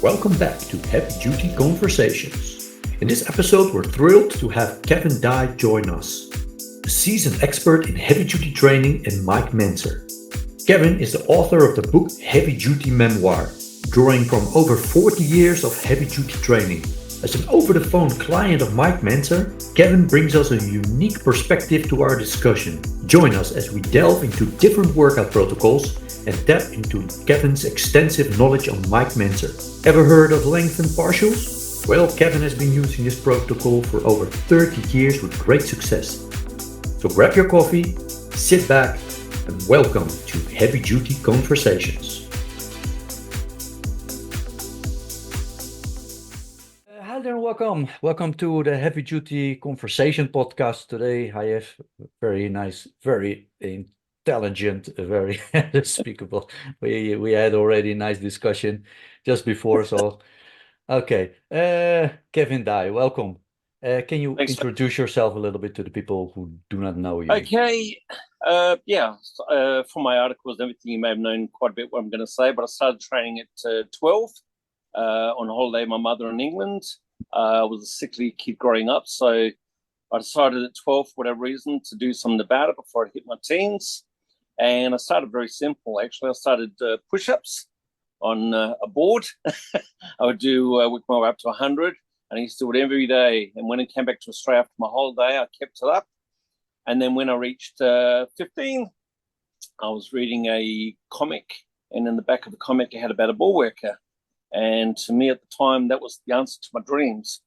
Welcome back to Heavy Duty Conversations. In this episode, we're thrilled to have Kevin Dye join us, a seasoned expert in heavy duty training and Mike Mentzer. Kevin is the author of the book Heavy Duty Memoir, drawing from over 40 years of heavy duty training. As an over-the-phone client of Mike Mentzer, Kevin brings us a unique perspective to our discussion. Join us as we delve into different workout protocols and tap into Kevin's extensive knowledge on Mike Mentzer. Ever heard of lengthened partials? Well, Kevin has been using this protocol for over 30 years with great success. So grab your coffee, sit back, and welcome to Heavy Duty Conversations. Hi there, welcome to the Heavy Duty Conversation podcast. Today I have very nice, very intelligent, very speakable. We had already a nice discussion just before, so okay. Kevin Dye, welcome. Can you Thanks. introduce yourself a little bit to the people who do not know you? Okay. From my articles and everything, you may have known quite a bit what I'm going to say, but I started training at 12 on holiday with my mother in England. I was a sickly kid growing up, so I decided at 12, for whatever reason, to do something about it before I hit my teens. And I started very simple, actually. I started push-ups on a board. I would do work my way up to 100, and I used to do it every day. And when I came back to Australia after my holiday, I kept it up. And then when I reached 15, I was reading a comic, and in the back of the comic, it had about a ball worker. And to me at the time, that was the answer to my dreams.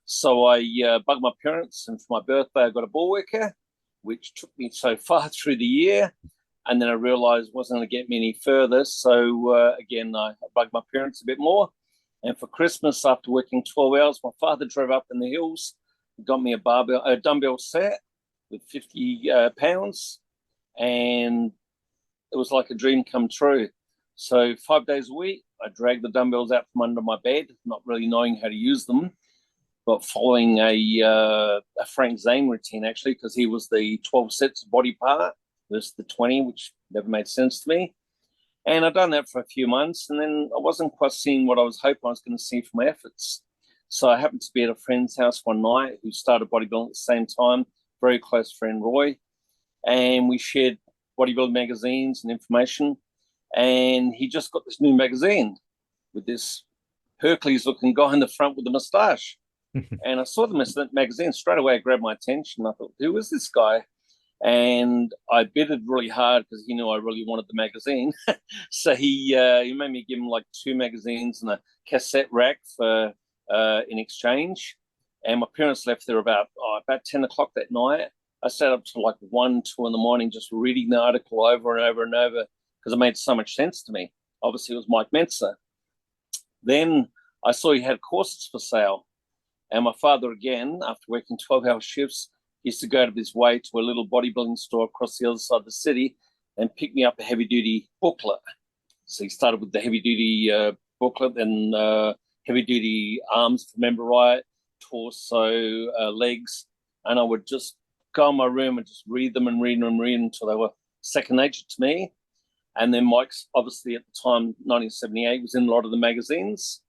So I bugged my parents, and for my birthday, I got a ball worker, which took me so far through the year. And then I realized it wasn't going to get me any further. So again, I bugged my parents a bit more. And for Christmas, after working 12 hours, my father drove up in the hills, got me a dumbbell set with 50 pounds. And it was like a dream come true. So 5 days a week, I dragged the dumbbells out from under my bed, not really knowing how to use them, but following a Frank Zane routine, actually, because he was the 12 sets of body part versus the 20, which never made sense to me. And I'd done that for a few months, and then I wasn't quite seeing what I was hoping I was going to see from my efforts. So I happened to be at a friend's house one night who started bodybuilding at the same time, very close friend Roy, and we shared bodybuilding magazines and information. And he just got this new magazine with this Hercules-looking guy in the front with a moustache. And I saw the magazine straight away. It grabbed my attention. I thought, who is this guy? And I bidded really hard because he knew I really wanted the magazine. So he made me give him like 2 magazines and a cassette rack for in exchange. And my parents left there about 10 o'clock that night. I sat up to like 1, 2 in the morning just reading the article over and over and over, because it made so much sense to me. Obviously, it was Mike Mentzer. Then I saw he had courses for sale. And my father, again, after working 12-hour shifts, used to go to his way to a little bodybuilding store across the other side of the city and pick me up a heavy-duty booklet. So he started with the heavy-duty booklet, and heavy-duty arms, if I remember right, torso, legs. And I would just go in my room and just read them until they were second nature to me. And then Mike's, obviously at the time, 1978, was in a lot of the magazines.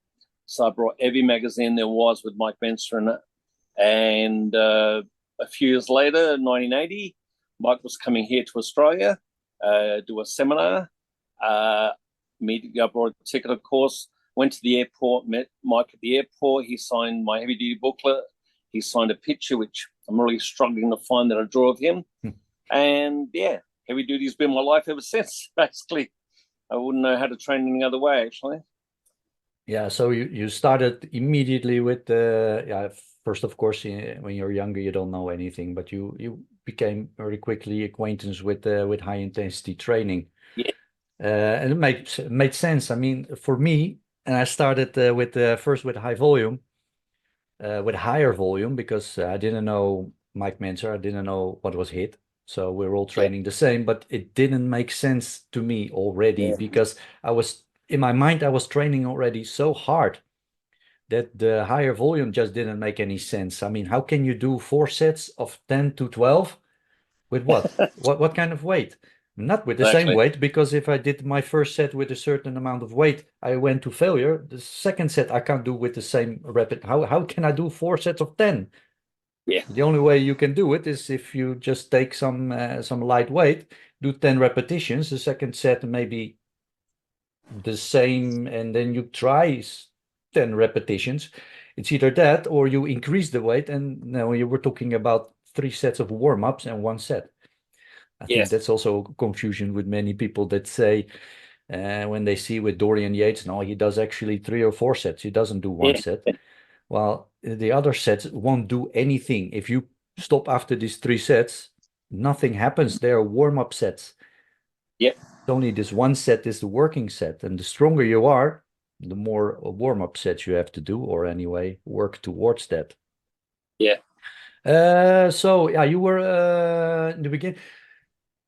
So I brought every magazine there was with Mike Mentzer in it. And a few years later, 1980, Mike was coming here to Australia, do a seminar. I brought a ticket, of course, went to the airport, met Mike at the airport. He signed my heavy-duty booklet. He signed a picture, which I'm really struggling to find that I draw of him. And yeah, heavy duty has been my life ever since, basically. I wouldn't know how to train any other way, actually. Yeah, so you started immediately with first, of course, when you're younger, you don't know anything, but you became very quickly acquaintance with high intensity training. Yeah. And it made sense. I mean, for me, and I started first with high volume, with higher volume, because I didn't know Mike Mentzer, I didn't know what was HIIT. So we're all training the same, but it didn't make sense to me already because in my mind, I was training already so hard that the higher volume just didn't make any sense. I mean, how can you do 4 sets of 10 to 12 with what? What kind of weight? Not with the same Exactly. weight, because if I did my first set with a certain amount of weight, I went to failure. The second set I can't do with the same repet. How can I do 4 sets of 10? Yeah. The only way you can do it is if you just take some light weight, do 10 repetitions. The second set maybe the same, and then you try 10 repetitions. It's either that or you increase the weight, and now you were talking about 3 sets of warm-ups and 1 set. I Yeah. think that's also confusion with many people that say when they see with Dorian Yates, no, he does actually 3 or 4 sets. He doesn't do one Yeah. set. Well, the other sets won't do anything. If you stop after these 3 sets, nothing happens. They are warm-up sets. Yep. Only this 1 set is the working set. And the stronger you are, the more warm-up sets you have to do, or anyway, work towards that. Yeah. So yeah, you were in the beginning.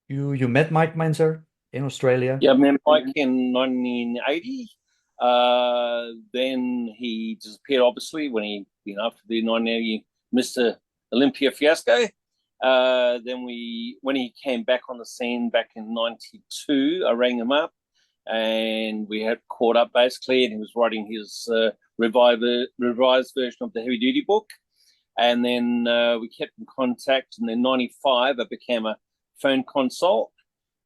You met Mike Mentzer in Australia. Yeah, I met Mike in 1980. Then he disappeared, obviously, when after the 1980 Mr. Olympia fiasco. Then when he came back on the scene back in 92, I rang him up and we had caught up basically, and he was writing his revised version of the Heavy Duty book. And then we kept in contact. And then 95, I became a phone consult.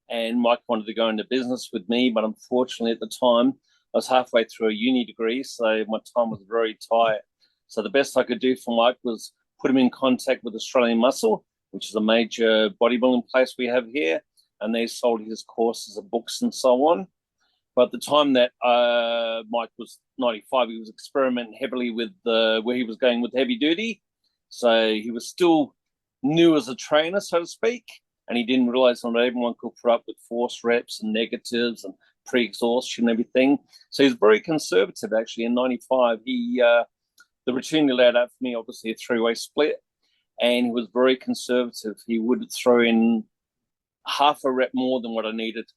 And Mike wanted to go into business with me, but unfortunately at the time I was halfway through a uni degree, so my time was very tight. So the best I could do for Mike was put him in contact with Australian Muscle, which is a major bodybuilding place we have here, and they sold his courses and books and so on. But at the time that Mike was 95, he was experimenting heavily with where he was going with heavy duty. So he was still new as a trainer, so to speak. And he didn't realize not everyone could put up with force reps and negatives and pre-exhaustion and everything. So he's very conservative, actually. In 95, the routine he laid out for me, obviously a 3-way split, and he was very conservative. He would throw in half a rep more than what I needed.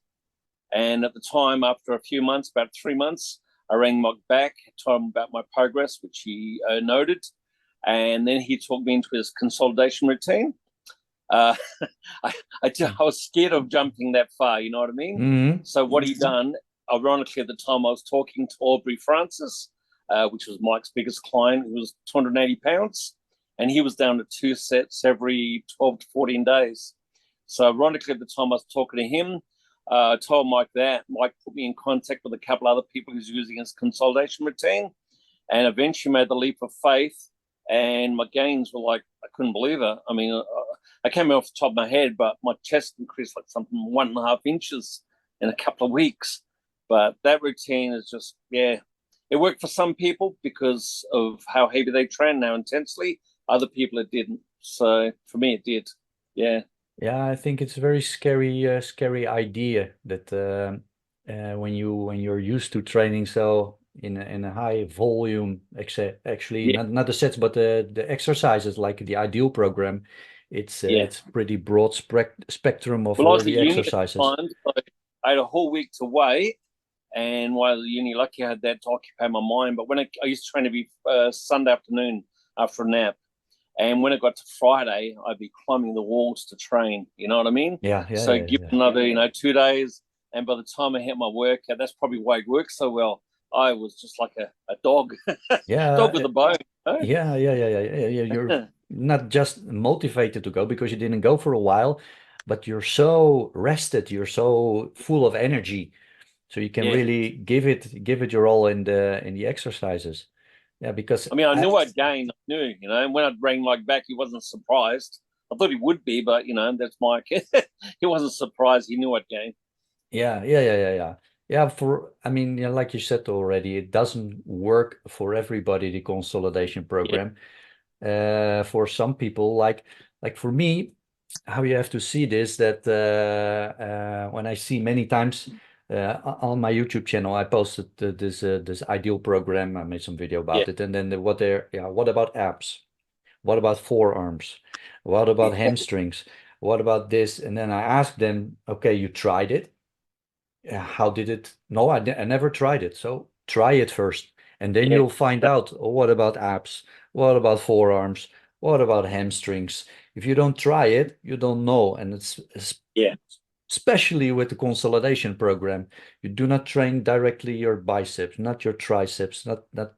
And at the time, after a few months, about 3 months, I rang Mike back, told him about my progress, which he noted. And then he took me into his consolidation routine. I was scared of jumping that far, you know what I mean? Mm-hmm. So what he done, ironically, at the time I was talking to Aubrey Francis, which was Mike's biggest client, who was 280 pounds, and he was down to 2 sets every 12 to 14 days. So ironically, at the time I was talking to him, I told Mike that. Mike put me in contact with a couple other people who's using his consolidation routine, and eventually made the leap of faith, and my gains were like, I couldn't believe it. I mean, I came off the top of my head, but my chest increased like something 1.5 inches in a couple of weeks. But that routine is just, yeah, it worked for some people because of how heavy they train, how intensely. Other people it didn't. So for me, it did. Yeah. Yeah, I think it's a very scary idea that when you're used to training so in a high volume, actually Yeah. not the sets, but the exercises like the ideal program, Yeah. it's pretty broad spectrum of Well, I all was at the uni at the exercises. time, so I had a whole week to wait. And while I was at uni, lucky I had that to occupy my mind. But when I used to train every Sunday afternoon after a nap. And when it got to Friday, I'd be climbing the walls to train. You know what I mean? Yeah, yeah, So yeah, give yeah. another, 2 days. And by the time I hit my workout, that's probably why it worked so well. I was just like a dog, dog with Yeah, a bone. yeah. You're not just motivated to go because you didn't go for a while, but you're so rested, you're so full of energy, so you can Yeah. really give it your all in the exercises. Yeah, because I mean, I knew I'd gain. I knew, and when I rang Mike back, he wasn't surprised. I thought he would be, but that's Mike. He wasn't surprised. He knew I'd gain. yeah. I mean, yeah, like you said already, it doesn't work for everybody, the consolidation Yeah. program. For some people, like for me, how you have to see this, that when I see many times on my YouTube channel, I posted this ideal program. I made some video Yeah. about it, and then what about abs? What about forearms? What about hamstrings? What about this? And then I asked them, okay, you tried it. How did it? No, I never tried it. So try it first, and then Yeah. you'll find out, oh, what about abs? What about forearms? What about hamstrings? If you don't try it, you don't know. And it's Yeah. especially with the consolidation program. You do not train directly your biceps, not your triceps,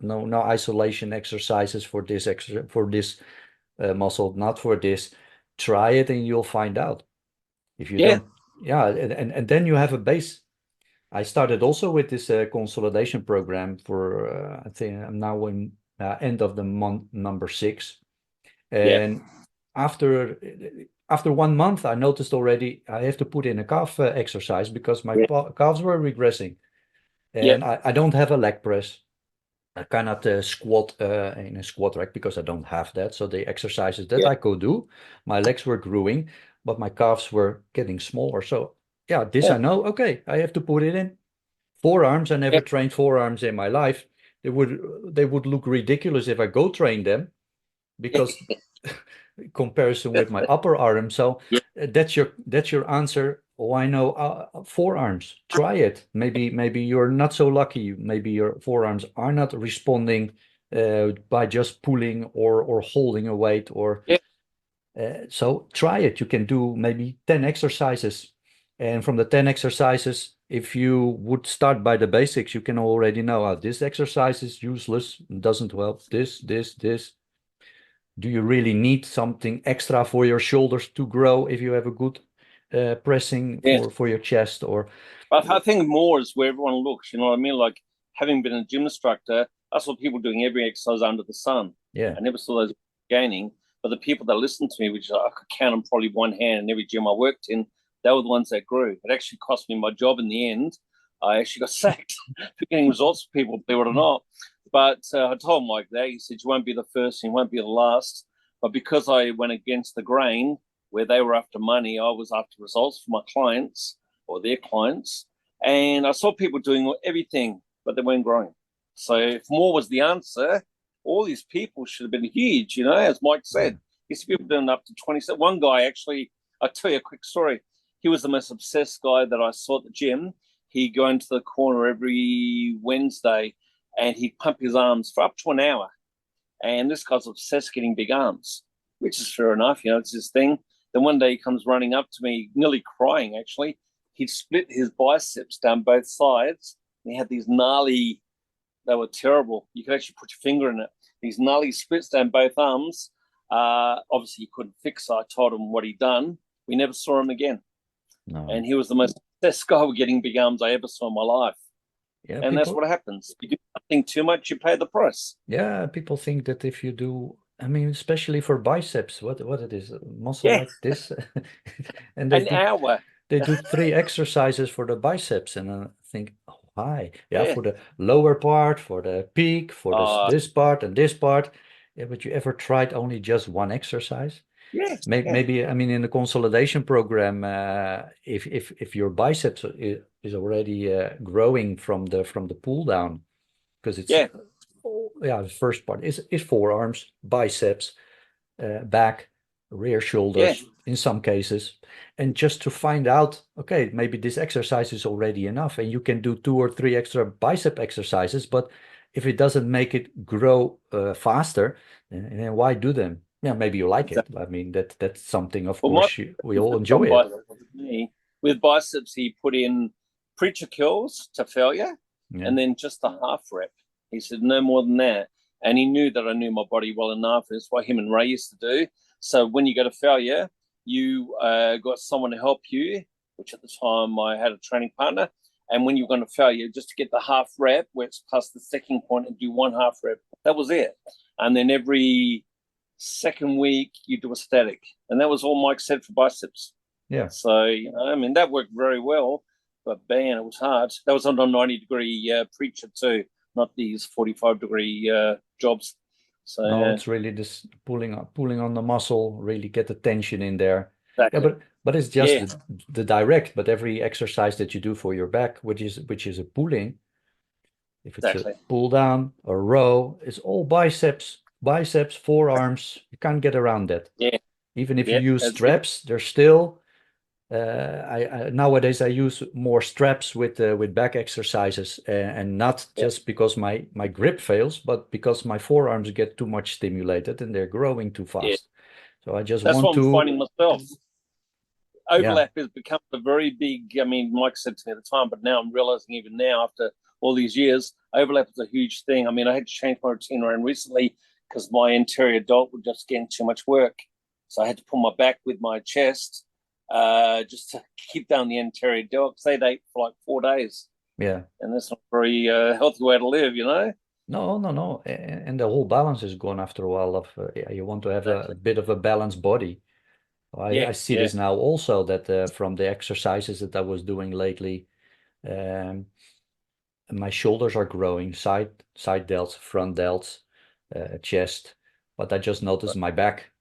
no isolation exercises for this muscle, not for this. Try it and you'll find out. If you don't, and then you have a base. I started also with this consolidation program for I think I'm now in end of the month number 6, and after 1 month, I noticed already I have to put in a calf exercise because my calves were regressing, and I don't have a leg press. I cannot squat in a squat rack because I don't have that. So the exercises that I could do, my legs were growing, but my calves were getting smaller. So this I know. Okay, I have to put it in. Forearms, I never trained forearms in my life. They would look ridiculous if I go train them because comparison with my upper arm. So that's your answer. Oh, I know forearms. Try it. Maybe you're not so lucky. Maybe your forearms are not responding by just pulling or holding a weight or. So try it. You can do maybe 10 exercises, and from the 10 exercises, if you would start by the basics, you can already know this exercise is useless, doesn't help. This. Do you really need something extra for your shoulders to grow if you have a good pressing for your chest? Or I think more is where everyone looks, you know what I mean? Like, having been a gym instructor, I saw people doing every exercise under the sun. I never saw those gaining. But the people that listened to me, which I could count on probably one hand in every gym I worked in, they were the ones that grew. It actually cost me my job in the end. I actually got sacked for getting results for people, believe it or not. But I told Mike that. He said, you won't be the first, you won't be the last. But because I went against the grain, where they were after money, I was after results for my clients or their clients. And I saw people doing everything, but they weren't growing. So if more was the answer, all these people should have been huge, you know, as Mike said. These people doing up to 20. One guy, actually, I'll tell you a quick story. He was the most obsessed guy that I saw at the gym. He'd go into the corner every Wednesday and he'd pump his arms for up to an hour. And this guy's obsessed getting big arms, which is fair enough, you know, it's his thing. Then one day he comes running up to me, nearly crying, actually. He'd split his biceps down both sides. And he had these gnarly, they were terrible. You could actually put your finger in it. These gnarly splits down both arms. Obviously, he couldn't fix it. I told him what he'd done. We never saw him again. No. And he was the most obsessed guy with getting big arms I ever saw in my life. Yeah, and that's what happens. You do nothing too much, you pay the price. Yeah, people think that if you do, I mean, especially for biceps, what it is, muscle like this, and an hour. They do 3 exercises for the biceps, and I think, oh, why? Yeah, for the lower part, for the peak, for this part and this part. Yeah, but you ever tried only just one exercise? Yes. Maybe I mean, in the consolidation program, if your biceps is already growing from the pull down, because it's the first part is forearms, biceps, back, rear shoulders in some cases, and just to find out, okay, maybe this exercise is already enough, and you can do 2 or 3 extra bicep exercises, but if it doesn't make it grow faster, then why do them? Yeah, maybe you like it. I mean, that's something, of course, we all enjoy it. With biceps, he put in preacher curls to failure, and then just a half rep. He said no more than that. And he knew that I knew my body well enough. It's what him and Ray used to do. So when you go to failure, you got someone to help you, which at the time I had a training partner. And when you're going to failure, just to get the half rep, where it's past the second point, and do 1 half rep. That was it. And then every second week, you do a static. And that was all Mike said for biceps. Yeah. So, you know, I mean, that worked very well. But, man, it was hard. That was on a 90-degree preacher too, not these 45-degree jobs. So no, it's really this pulling on the muscle, really get the tension in there. Exactly. Yeah, but it's just the direct. But every exercise that you do for your back, which is a pulling, if it's a pull down, a row, it's all biceps, forearms. You can't get around that. Yeah. Even if you use straps, they're still. I nowadays I use more straps with back exercises, and not just because my grip fails, but because my forearms get too much stimulated and they're growing too fast. So I just That's want what I'm finding myself. Yeah. overlap has become a very big. I mean, Mike said to me at the time, but now I'm realizing even now after all these years, overlap is a huge thing. I mean, I had to change my routine around recently because my anterior delt was just getting too much work, so I had to pull my back with my chest just to keep down the anterior delt. Because they'd ate for like 4 days, Yeah. and that's not a very healthy way to live, you know. No, no, no. And the whole balance is gone after a while of yeah, you want to have a Exactly. bit of a balanced body. I Yeah, see yeah, this now also that from the exercises that I was doing lately, um, my shoulders are growing, side delts, front delts, chest. But I just noticed my back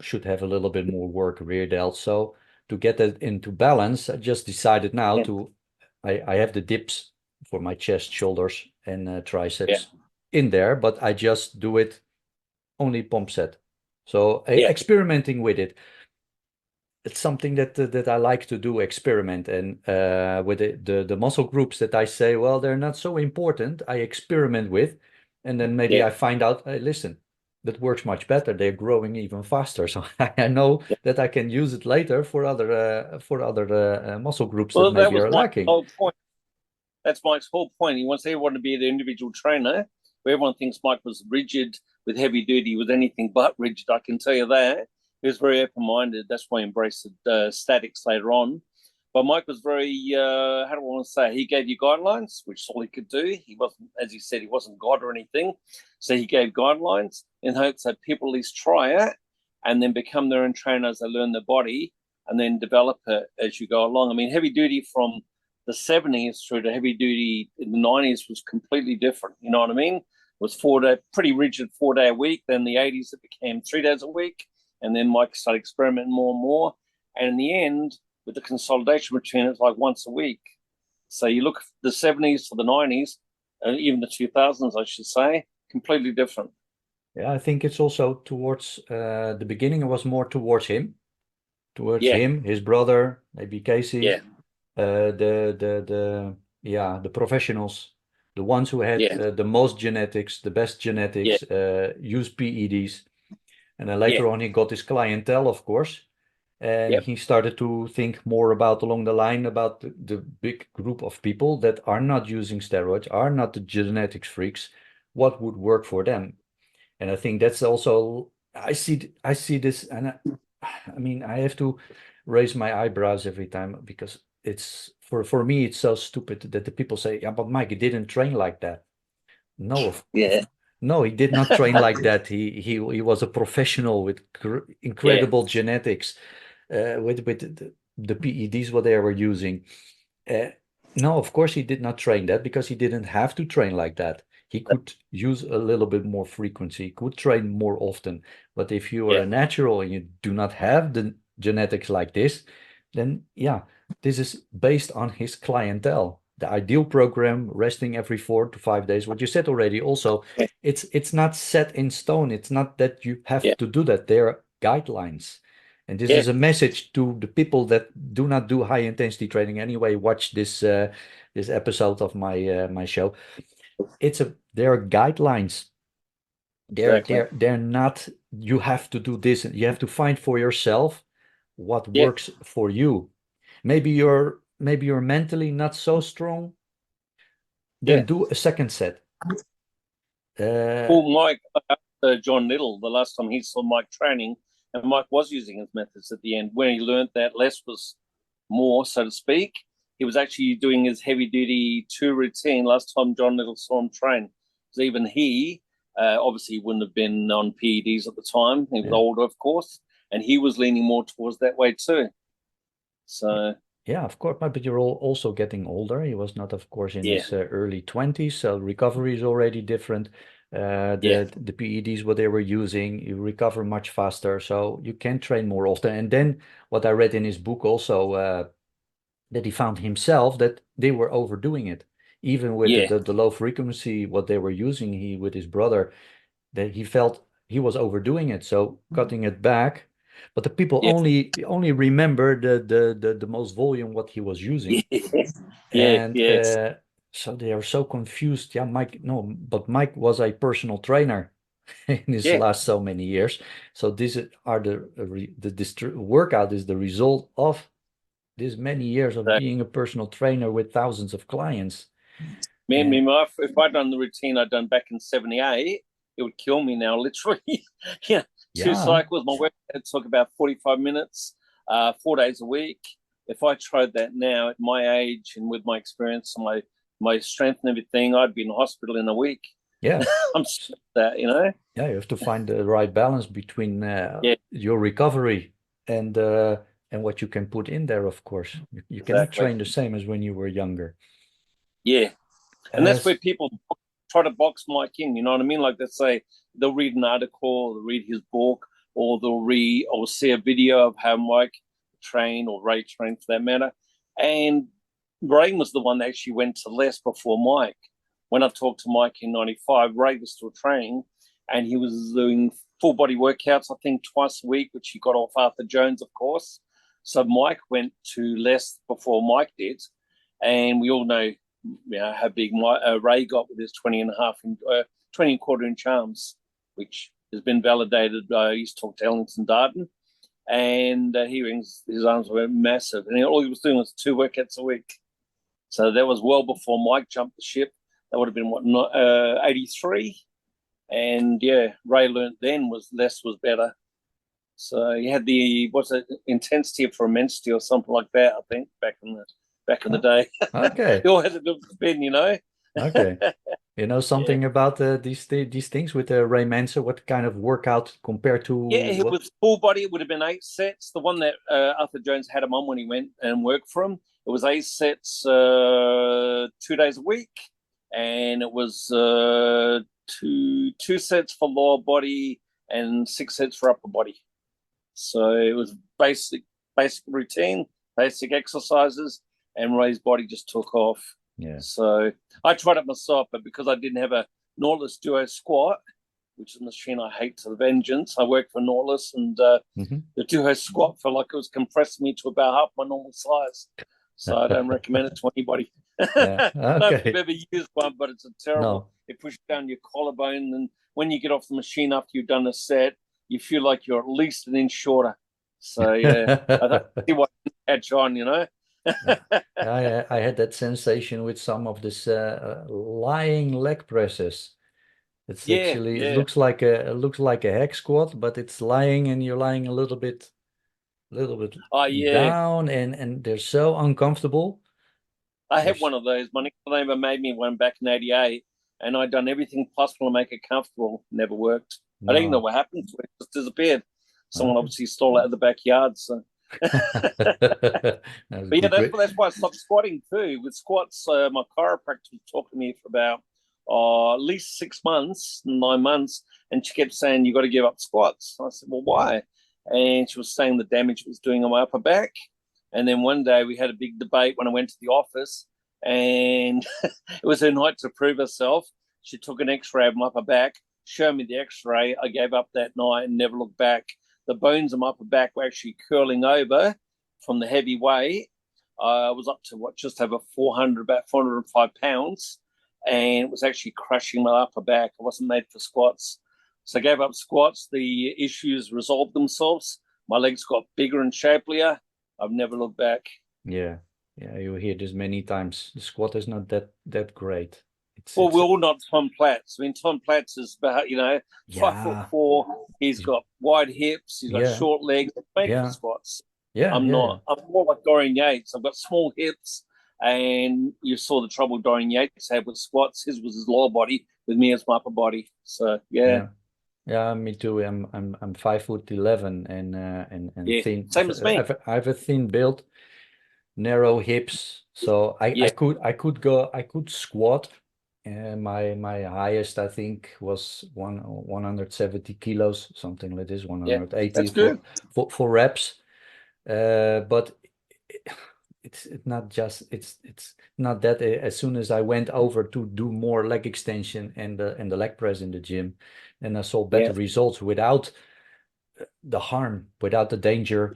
should have a little bit more work, rear delts. So to get that into balance, I just decided now yeah, to I have the dips for my chest, shoulders, and yeah, triceps in there, but I just do it only pump set. So yeah, experimenting with it, it's something that I like to do, experiment. And with the muscle groups that I say, well, they're not so important, I experiment with, and then maybe yeah, I find out, hey, listen, that works much better. They're growing even faster, so I know yeah. that I can use it later for other muscle groups that Well, that maybe was are my lacking. whole point. That's Mike's whole point. He wants everyone to be the individual trainer. Where everyone thinks Mike was rigid with heavy duty, was anything but rigid. I can tell you that. He was very open minded. That's why he embraced statics later on. But Mike was very, how do I want to say? He gave you guidelines, which is all he could do. He wasn't, as he said, he wasn't God or anything. So he gave guidelines in hopes that people at least try it and then become their own trainers. They learn their body and then develop it as you go along. I mean, heavy duty from the 70s through to heavy duty in the 90s was completely different. You know what I mean? It was 4 day, pretty rigid 4 day a week. Then the 80s, it became 3 days a week. And then Mike started experimenting more and more. And in the end, with the consolidation routine, it's like once a week. So you look at the 70s to the 90s, and even the 2000s, I should say, completely different. Yeah, I think it's also towards the beginning, it was more towards Yeah, him, his brother, maybe yeah, Casey, the yeah, the professionals, the ones who had yeah, the most genetics, the best yeah, genetics, use PEDs. And then yeah, later on, he got his clientele, of course, and yep, he started to think more about along the line about the big group of people that are not using steroids, are not the genetics freaks, what would work for them. And I think that's also I see this, and I mean I have to raise my eyebrows every time because it's for me it's so stupid that the people say, yeah, but Mike, he didn't train like that. No, yeah, no, he did not train like that. He was a professional with yeah, incredible genetics, with the PEDs what they were using. Uh, no, of course he did not train that because he didn't have to train like that. He could use a little bit more frequency, he could train more often. But if you are yeah, a natural and you do not have the genetics like this, then yeah, this is based on his clientele. The ideal program, resting every 4 to 5 days. What you said already, also, yeah, it's not set in stone. It's not that you have yeah, to do that. There are guidelines. And this yeah, is a message to the people that do not do high intensity training anyway. Watch this episode of my show. There are guidelines. exactly. They're not. You have to do this. You have to find for yourself what Yeah, works for you. Maybe you're mentally not so strong. Then yeah. do a second set. Uh, Well, Mike, John Little, the last time he saw Mike training, and Mike was using his methods at the end. When he learned that less was more, so to speak, he was actually doing his heavy duty 2 routine last time John Little saw him train. Because even he, obviously, wouldn't have been on PEDs at the time. He was yeah. older, of course, and he was leaning more towards that way too. So, Yeah, of course, but you're also getting older. He was not, of course, in yeah, his early 20s, so recovery is already different. yeah, The PEDs, what they were using, you recover much faster, so you can train more often. And then what I read in his book also, that he found himself that they were overdoing it, even with yeah, the low frequency what they were using. He with his brother, that he felt he was overdoing it, so cutting it back. But the people yeah, only remember the most volume what he was using, yeah, yeah, and yeah, so they are so confused. Yeah, Mike, no, but Mike was a personal trainer. in his last so many years. So these are this workout is the result of this many years of being a personal trainer with thousands of clients. If I'd done the routine I'd done back in 78, it would kill me now, literally. Two cycles. My workout took about 45 minutes, 4 days a week. If I tried that now at my age and with my experience and my strength and everything, I'd be in the hospital in a week. Yeah. I'm sick of that, you know? Yeah, you have to find the right balance between your recovery and what you can put in there, of course. You cannot train the same as when you were younger. Yeah. And that's where people try to box Mike in, you know what I mean? Like they say, they'll read an article, they'll read his book, or they'll see a video of how Mike trained, or Ray trained for that matter. And Ray was the one that actually went to less before Mike. When I talked to Mike in 95, Ray was still training, and he was doing full body workouts, I think twice a week, which he got off Arthur Jones, of course. So Mike went to less before Mike did. And we all know, how big Ray got with his 20 and a quarter inch arms, which has been validated. I used to talk to Ellington Darden, and his arms were massive. And all he was doing was 2 workouts a week. So that was well before Mike jumped the ship. That would have been 83. And Ray learned then less was better. So he had intensity for immensity or something like that, I think, back in the day. Okay. He all had a little spin, you know. Okay. You know something about these things with Ray Mentzer? What kind of workout compared to? It was full body. It would have been 8 sets. The one that Arthur Jones had him on when he went and worked for him. It was 8 sets, 2 days a week, and it was two sets for lower body and 6 sets for upper body. So it was basic routine, basic exercises, and Ray's body just took off. Yeah. So I tried it myself, but because I didn't have a Nautilus Duo squat, which is a machine I hate to the vengeance, I worked for Nautilus, and the Duo squat felt like it was compressing me to about half my normal size. So I don't recommend it to anybody. Yeah. Okay. I don't know if you've ever used one, but it's a terrible. No. It pushes down your collarbone, and when you get off the machine after you've done a set, you feel like you're at least an inch shorter. So yeah, I don't see what catch on, you know. I had that sensation with some of this lying leg presses. It's actually it looks like a hack squat, but it's lying, and you're lying a little bit down, and they're so uncomfortable. I had one of those. My neighbor made me one back in '88, and I'd done everything possible to make it comfortable. Never worked. No. I don't even know what happened to it. It just disappeared. Someone obviously stole it out of the backyard. So. But that's why I stopped squatting too. With squats, my chiropractor was talking to me for about at least 6 months, 9 months, and she kept saying, "You got to give up squats." I said, "Well, why?" And she was saying the damage it was doing on my upper back. And then one day we had a big debate when I went to the office, and it was her night to prove herself. She took an X-ray of my upper back, showed me the X-ray. I gave up that night and never looked back. The bones of my upper back were actually curling over from the heavy weight. I was up to just over 400, about 405 pounds, and it was actually crushing my upper back. I wasn't made for squats. So I gave up squats. The issues resolved themselves. My legs got bigger and shapelier. I've never looked back. Yeah. You hear this many times. The squat is not that great. We're all not Tom Platz. I mean, Tom Platz is about 5'4". He's got wide hips. He's got short legs. It's made for squats. Yeah, I'm not. I'm more like Dorian Yates. I've got small hips, and you saw the trouble Dorian Yates had with squats. His was his lower body. With me, it's my upper body. So yeah. Yeah, me too. I'm 5'11" and thin. Same as me. I have a thin build, narrow hips, so I could squat. And my highest, I think, was 170 kilos, something like this, 180 that's good. for reps. But it's not that. As soon as I went over to do more leg extension and the leg press in the gym, and I saw better results without the harm, without the danger.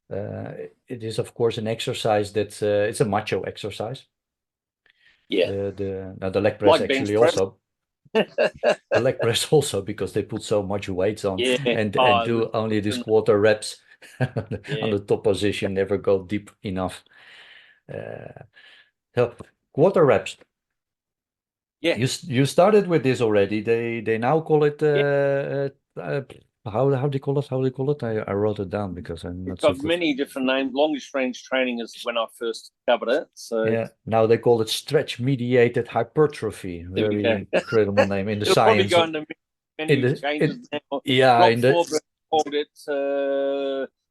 It is, of course, an exercise that's it's a macho exercise. Yeah. The leg press like actually also. The leg press also, because they put so much weight on, Yeah. and Oh, do only these quarter reps on yeah. the top position, never go deep enough. So quarter reps. Yeah. You started with this already. They now call it Yeah. how do you call it? How do you call it? I wrote it down because I'm It's not so got good. many different names. Longest range training is when I first covered it. So Yeah, now they call it stretch mediated hypertrophy. there we Very go. incredible name in the It'll probably science. go into In many the changes now. yeah, Rob in the Forbes called it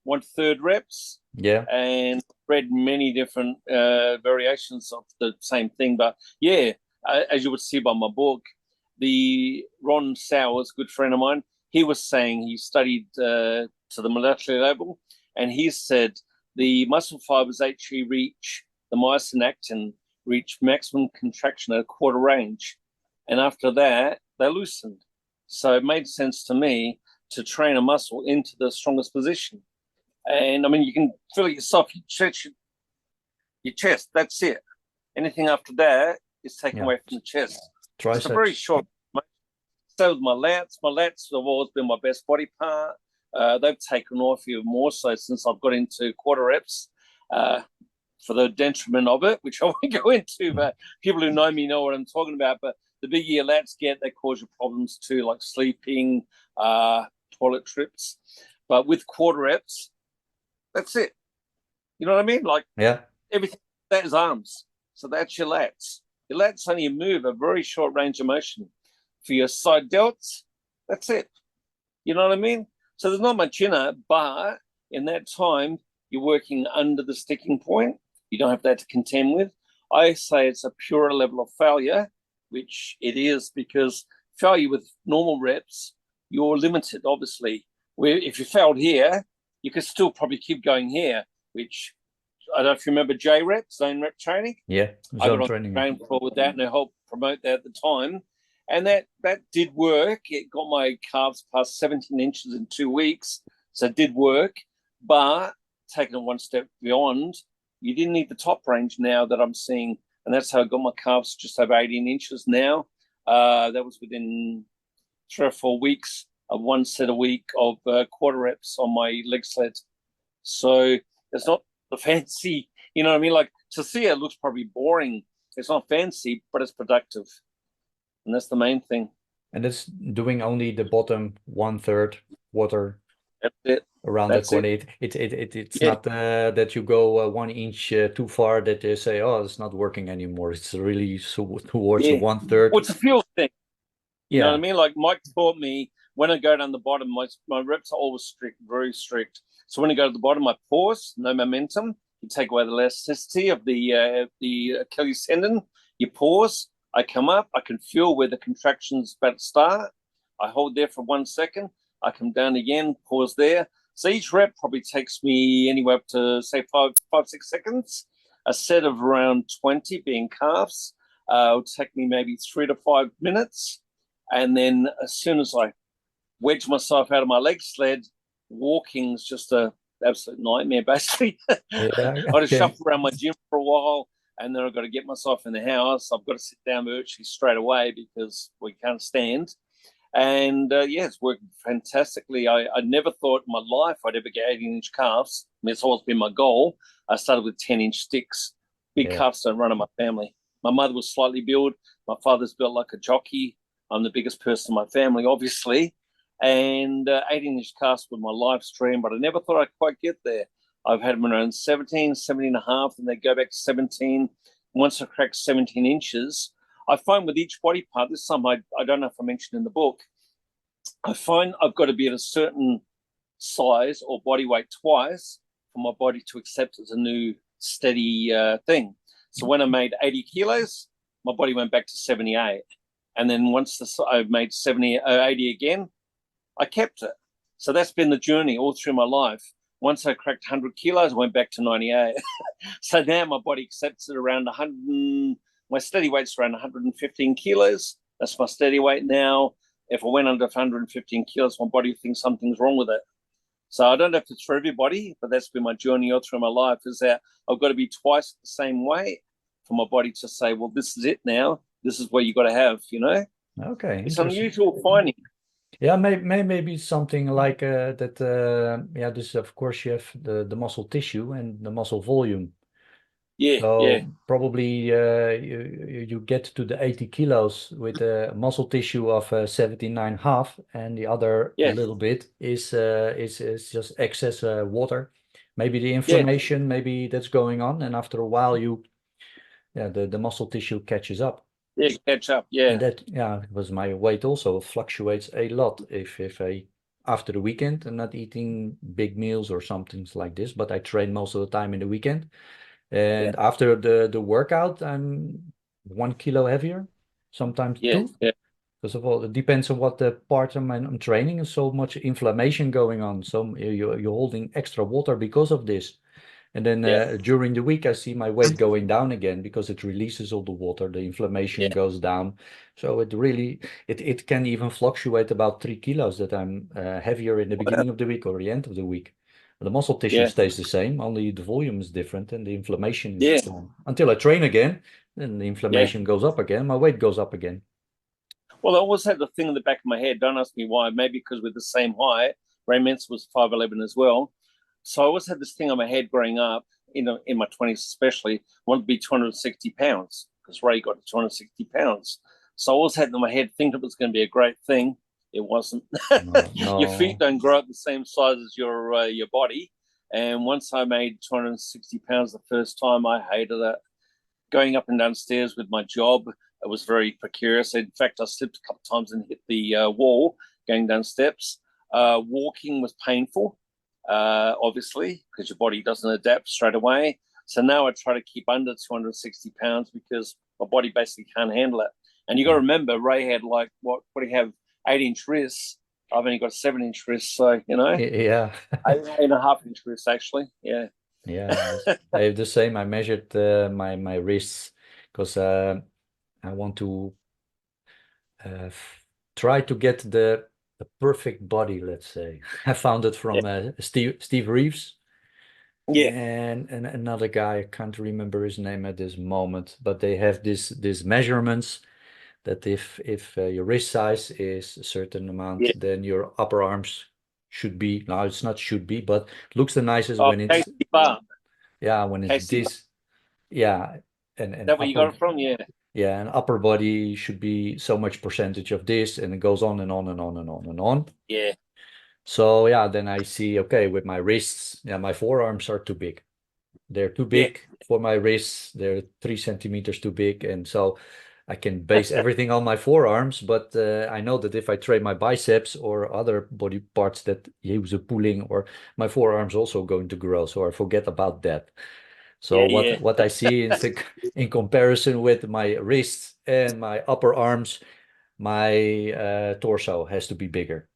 1/3 reps, yeah. and read many different variations of the same thing. But yeah, as you would see by my book, the Ron Sowers, good friend of mine, he was saying he studied to the molecular level, and he said the muscle fibers actually reach the myosin actin reach maximum contraction at a quarter range, and after that they loosened. So it made sense to me to train a muscle into the strongest position. And I mean, you can feel it yourself. You stretch your chest. That's it. Anything after that is taken Yeah. away from the chest. Triceps. It's a very short. So with my lats. My lats have always been my best body part. They've taken off even more so since I've got into quarter reps. For the detriment of it, which I won't go into, but people who know me know what I'm talking about. But the bigger your lats get, they cause you problems too, like sleeping, toilet trips. But with quarter reps, that's it. You know what I mean? Like Yeah. everything, that is arms. So that's your lats. Your lats only move a very short range of motion. For your side delts, that's it. You know what I mean? So there's not much in it, but in that time, you're working under the sticking point. You don't have that to contend with. I say it's a purer level of failure, which it is, because failure with normal reps, you're limited, obviously. Where if you failed here, you could still probably keep going here, which I don't know if you remember J-Rep, zone rep training. Yeah, I got zone on training. training floor with that, and I helped promote that at the time. And that did work. It got my calves past 17 inches in 2 weeks. So it did work. But taking it one step beyond, you didn't need the top range now that I'm seeing. And that's how I got my calves just over 18 inches now. That was within 3 or 4 weeks of one set a week of quarter reps on my leg sled. So it's not the fancy, you know what I mean? Like to see it looks probably boring. It's not fancy, but it's productive. And that's the main thing. And it's doing only the bottom 1/3 quarter That's it. around That's that corner. it. It's Yeah. not that you go 1 inch too far that they say, oh, it's not working anymore. It's really towards the Yeah. 1/3. Well, it's a feel thing. You know what I Yeah. mean? Like Mike taught me when I go down the bottom, my reps are always strict, very strict. So when I go to the bottom, I pause, no momentum. You take away the elasticity of the Achilles tendon. You pause. I come up. I can feel where the contraction's about to start. I hold there for 1 second. I come down again, pause there. So each rep probably takes me anywhere up to say 6 seconds. A set of around 20 being calves will take me maybe 3 to 5 minutes. And then as soon as I wedge myself out of my leg sled, walking's just a absolute nightmare, basically. Yeah. I just shuffle around my gym for a while, and then I've got to get myself in the house. I've got to sit down virtually straight away because we can't stand. And yeah, it's working fantastically. I never thought in my life I'd ever get 18-inch calves. I mean, it's always been my goal. I started with 10-inch sticks. Big calves don't run in my family. My mother was slightly built. My father's built like a jockey. I'm the biggest person in my family, obviously. And 18-inch calves was my life stream, but I never thought I'd quite get there. I've had them around 17 and a half, and they go back to 17. Once I crack 17 inches, I find with each body part, this is something I don't know if I mentioned in the book, I find I've got to be at a certain size or body weight twice for my body to accept as a new steady thing. So when I made 80 kilos, my body went back to 78. And then once I made 80 again, I kept it. So that's been the journey all through my life. Once I cracked 100 kilos, I went back to 98. So now my body accepts it around 100. My steady weight's around 115 kilos. That's my steady weight now. If I went under 115 kilos, my body thinks something's wrong with it. So I don't know if it's for everybody, but that's been my journey all through my life, is that I've got to be twice the same weight for my body to say, well, this is it now. This is what you got to have, you know? Okay, It's interesting. unusual finding. Yeah, maybe something like that. Yeah, this of course you have the muscle tissue and the muscle volume. Yeah, yeah, So probably you get to the 80 kilos with a muscle tissue of 79.5, and the other yeah, little bit is just excess water. Maybe the yeah, inflammation, maybe that's going on, and after a while the muscle tissue catches up. yeah. Catch up. And Yeah, that, yeah, was my weight also fluctuates a lot if I after the weekend and not eating big meals or something like this, but I train most of the time in the weekend. yeah, And after the workout, I'm 1 kilo heavier, sometimes yeah, two. yeah, First of all, it depends on what the part I'm training, and so much inflammation going on. So you're holding extra water because of this. And then yeah, during the week, I see my weight going down again because it releases all the water, the inflammation yeah. goes down. So it really, it can even fluctuate about 3 kilos that I'm heavier in the Wow. beginning of the week or the end of the week. The muscle tissue Yeah, stays the same, only the volume is different and the inflammation is yeah, until I train again, then the yeah. inflammation goes up again, my weight goes up again. Well, I always had the thing in the back of my head. Don't ask me why. Maybe because we're the same height. Ray Mentzer was 5'11" as well. So I always had this thing on my head growing up, in my 20s especially, I wanted to be 260 pounds because Ray got to 260 pounds. So I always had in my head thinking it was going to be a great thing. It wasn't. No, Your feet no. don't grow up the same size as your body. And once I made 260 pounds the first time, I hated it. Going up and down stairs with my job, it was very precarious. In fact, I slipped a couple of times and hit the wall going down steps. Walking was painful, obviously, because your body doesn't adapt straight away. So now I try to keep under 260 pounds because my body basically can't handle it. And you got to remember, Ray had like what do you have, 8-inch wrists. I've only got 7-inch wrists, so Yeah. 8.5-inch wrists actually. Yeah, Yeah, I have the same. I measured my wrists because I want to try to get the perfect body, let's say. I found it yeah, from Steve Reeves yeah. and another guy. I can't remember his name at this moment, but they have this measurements that if your wrist size is a certain amount, Yeah. then your upper arms should be. Now it's not should be, but looks the nicest Oh, when it's Casey Bar. yeah when it's Casey Bar. this yeah Is and that where you got upper it from? Yeah. yeah and upper body should be so much percentage of this, and it goes on and on and on and on and on. Yeah. So yeah, then I see, okay, with my wrists, yeah, my forearms are too big. They're too Yeah. big for my wrists. They're 3 centimeters too big. And so I can base everything on my forearms, but I know that if I train my biceps or other body parts that use a pulling, or my forearms also going to grow. So I forget about that. So Yeah. what Yeah. I see is in comparison with my wrists and my upper arms, my torso has to be bigger.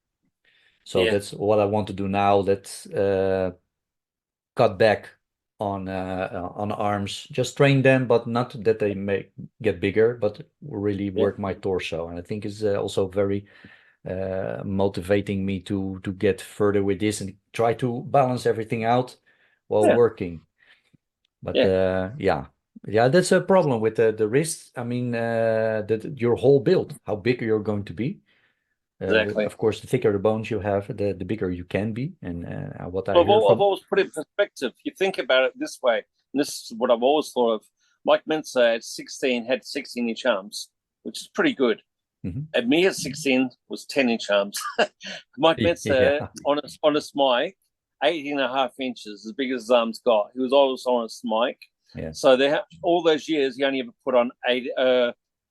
So Yeah. that's what I want to do now. Let's cut back on arms, just train them, but not that they may get bigger, but really Yeah. work my torso. And I think it's also very motivating me to get further with this and try to balance everything out while Yeah. working. But Yeah. yeah, that's a problem with the wrists. I mean, that your whole build, how big you're going to be. Exactly. Of course, the thicker the bones you have, the bigger you can be. And what I Well, hear I've from, always put it in perspective. You think about it this way, and this is what I've always thought of. Mike Mentzer at 16 had 16-inch arms, which is pretty good. Mhm. At me at 16 was 10-inch arms. Mike Mentzer, Yeah, honest Mike, 18 and a half inches, as big as his arms got. He was always honest Mike. yeah, So all those years, he only ever put on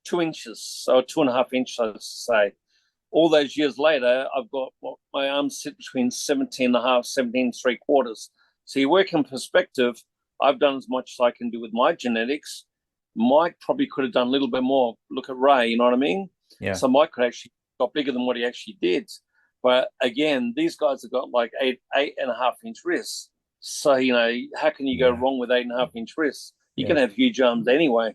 2 inches, or 2.5 inches, I should say. All those years later, I've got my arms sit between 17 and a half, 17 3/4. So you work in perspective. I've done as much as I can do with my genetics. Mike probably could have done a little bit more. Look at Ray, you know what I mean? yeah, So Mike could actually got bigger than what he actually did. But again, these guys have got like 8.5 inch wrists. So, how can you go yeah, wrong with 8.5 inch wrists? You yeah. can have huge arms anyway.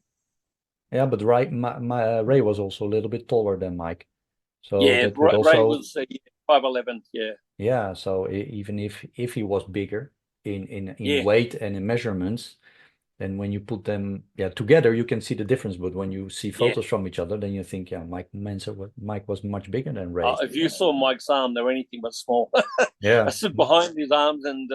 Yeah, but my Ray was also a little bit taller than Mike, so Yeah, that would Ray also, was 5'11. Yeah, yeah. So even if he was bigger in yeah, weight and in measurements, And when you put them together, you can see the difference. But when you see Yeah. photos from each other, then you think, Mike was much bigger than Ray. If you saw Mike's arm, they were anything but small. Yeah. I stood behind his arms, and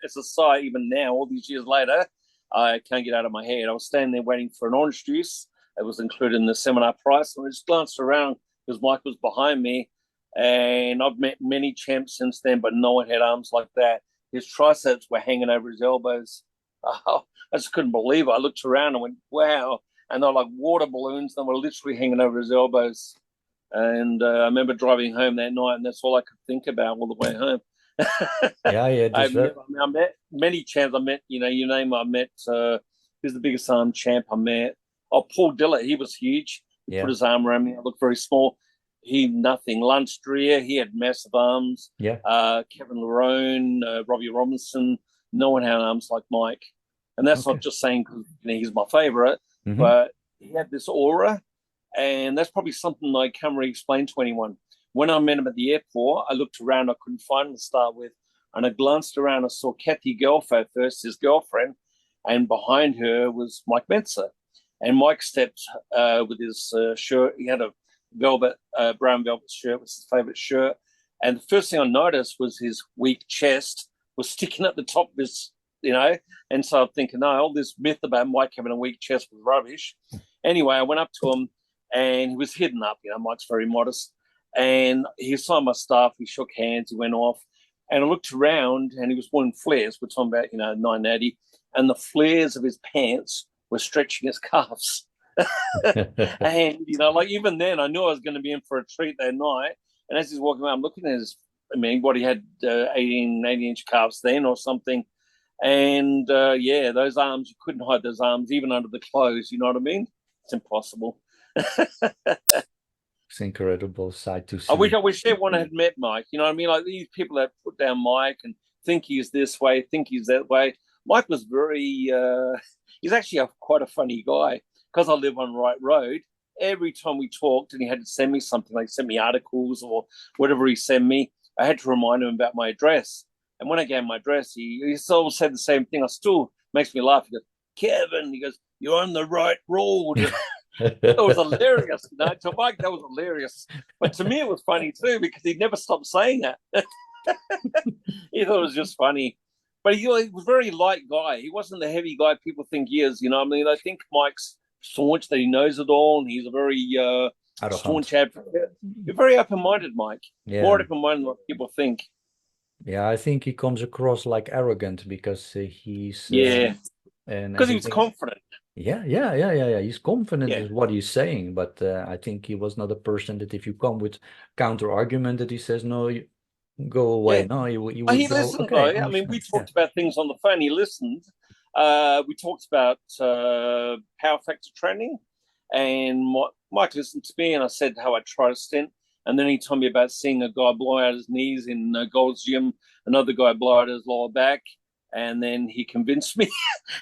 it's a sight even now, all these years later, I can't get out of my head. I was standing there waiting for an orange juice. It was included in the seminar price. And I just glanced around because Mike was behind me. And I've met many champs since then, but no one had arms like that. His triceps were hanging over his elbows. Oh, I just couldn't believe it. I looked around and went, wow. And they were like water balloons. They were literally hanging over his elbows. And I remember driving home that night, and that's all I could think about all the way home. I met many champs. I met, you name. I met. Who's the biggest arm champ I met? Oh, Paul Dillett. He was huge. He put his arm around me. I looked very small. He nothing. Lance Dreer. He had massive arms. Yeah. Kevin Larone, Robbie Robinson. No one had arms like Mike, and that's not just saying because he's my favorite, but he had this aura. And that's probably something I can't really explain to anyone. When I met him at the airport, I looked around, I couldn't find him to start with. And I glanced around, I saw Kathy Gelfo first, his girlfriend, and behind her was Mike Mentzer. And Mike stepped with his shirt. He had a brown velvet shirt, was his favorite shirt. And the first thing I noticed was his weak chest was sticking at the top of his, And so I'm thinking, no, all this myth about Mike having a weak chest was rubbish. Anyway, I went up to him, and he was hidden up. Mike's very modest. And he saw my stuff. He shook hands. He went off. And I looked around, and he was wearing flares. We're talking about, 980. And the flares of his pants were stretching his calves. And, even then, I knew I was going to be in for a treat that night. And as he's walking around, I'm looking at his, he had 18-inch calves then or something. And, those arms, you couldn't hide those arms even under the clothes. You know what I mean? It's impossible. It's incredible sight to see. I wish everyone had met Mike. You know what I mean? Like these people that put down Mike and think he's this way, think he's that way. Mike was he's actually quite a funny guy. Because I live on Wright Road, every time we talked and he had to send me something, like send me articles or whatever he sent me, I had to remind him about my address. And when I gave him my address, he still said the same thing. I still makes me laugh. He goes, Kevin, he goes, you're on the right road. It was hilarious. To Mike, that was hilarious. But to me, it was funny too, because he never stopped saying it. He thought it was just funny. But he was a very light guy. He wasn't the heavy guy people think he is. I think Mike's staunch, that he knows it all, and he's a very staunch advocate. You're very open-minded, Mike. More open-minded than what people think. Yeah, I think he comes across like arrogant because he's... because he was confident. Yeah. He's confident in what he's saying, but I think he was not a person that if you come with counter argument that he says, no, you go away. No, he would he listened, though. We talked about things on the phone. He listened. We talked about power factor training, and Mike listened to me, and I said how I tried a stint. And then he told me about seeing a guy blow out his knees in Gold's Gym, another guy blow out his lower back. And then he convinced me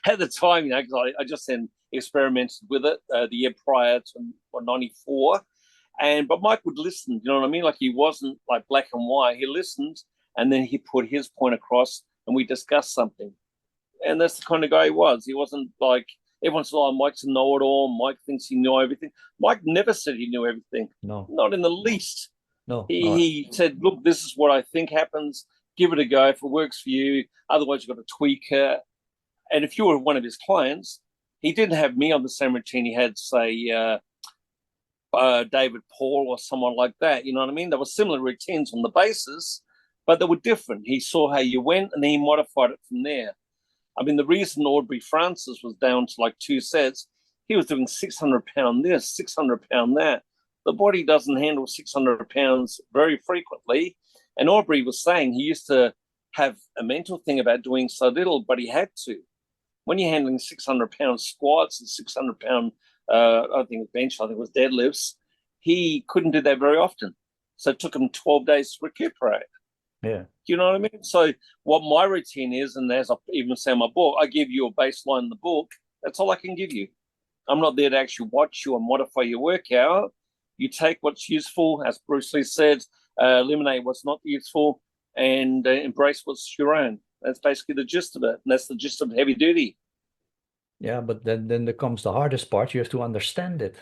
at the time, because I just then experimented with it the year prior to 94. But Mike would listen, you know what I mean? Like he wasn't like black and white. He listened, and then he put his point across, and we discussed something. And that's the kind of guy he was. He wasn't like, everyone's like, Mike's a know-it-all. Mike thinks he knew everything. Mike never said he knew everything. No. Not in the least. No. He said, look, this is what I think happens. Give it a go. If it works for you, otherwise you've got to tweak it. And if you were one of his clients, he didn't have me on the same routine. He had, say, David Paul or someone like that. You know what I mean? There were similar routines on the basis, but they were different. He saw how you went, and then he modified it from there. I mean, the reason Aubrey Francis was down to like 2 sets, he was doing 600 pound this, 600 pound that. The body doesn't handle 600 pounds very frequently. And Aubrey was saying he used to have a mental thing about doing so little, but he had to. When you're handling 600 pound squats and 600 pound, I think it was bench, I think it was deadlifts, he couldn't do that very often. So it took him 12 days to recuperate. Yeah. Do you know what I mean? So what my routine is, and as I even say in my book, I give you a baseline in the book. That's all I can give you. I'm not there to actually watch you and modify your workout. You take what's useful, as Bruce Lee said, eliminate what's not useful, and embrace what's your own. That's basically the gist of it. And that's the gist of heavy duty. Yeah, but then there comes the hardest part. You have to understand it.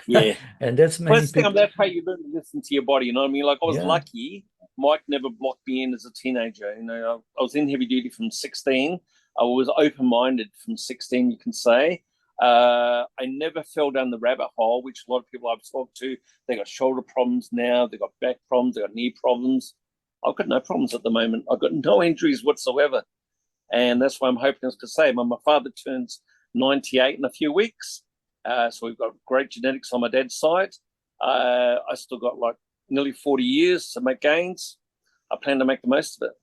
Yeah. And that's many First thing, people. that's how you learn to listen to your body. You know what I mean? Like I was Yeah. lucky. Mike never blocked me in as a teenager. You know, I was in heavy duty from 16. I was open minded from 16, you can say. I never fell down the rabbit hole, which a lot of people I've talked to, they got shoulder problems now, they got back problems, they got knee problems. I've got no problems at the moment. I've got no injuries whatsoever. And that's why I'm hoping to say, my father turns 98 in a few weeks. So we've got great genetics on my dad's side. I still got like nearly 40 years to make gains. I plan to make the most of it.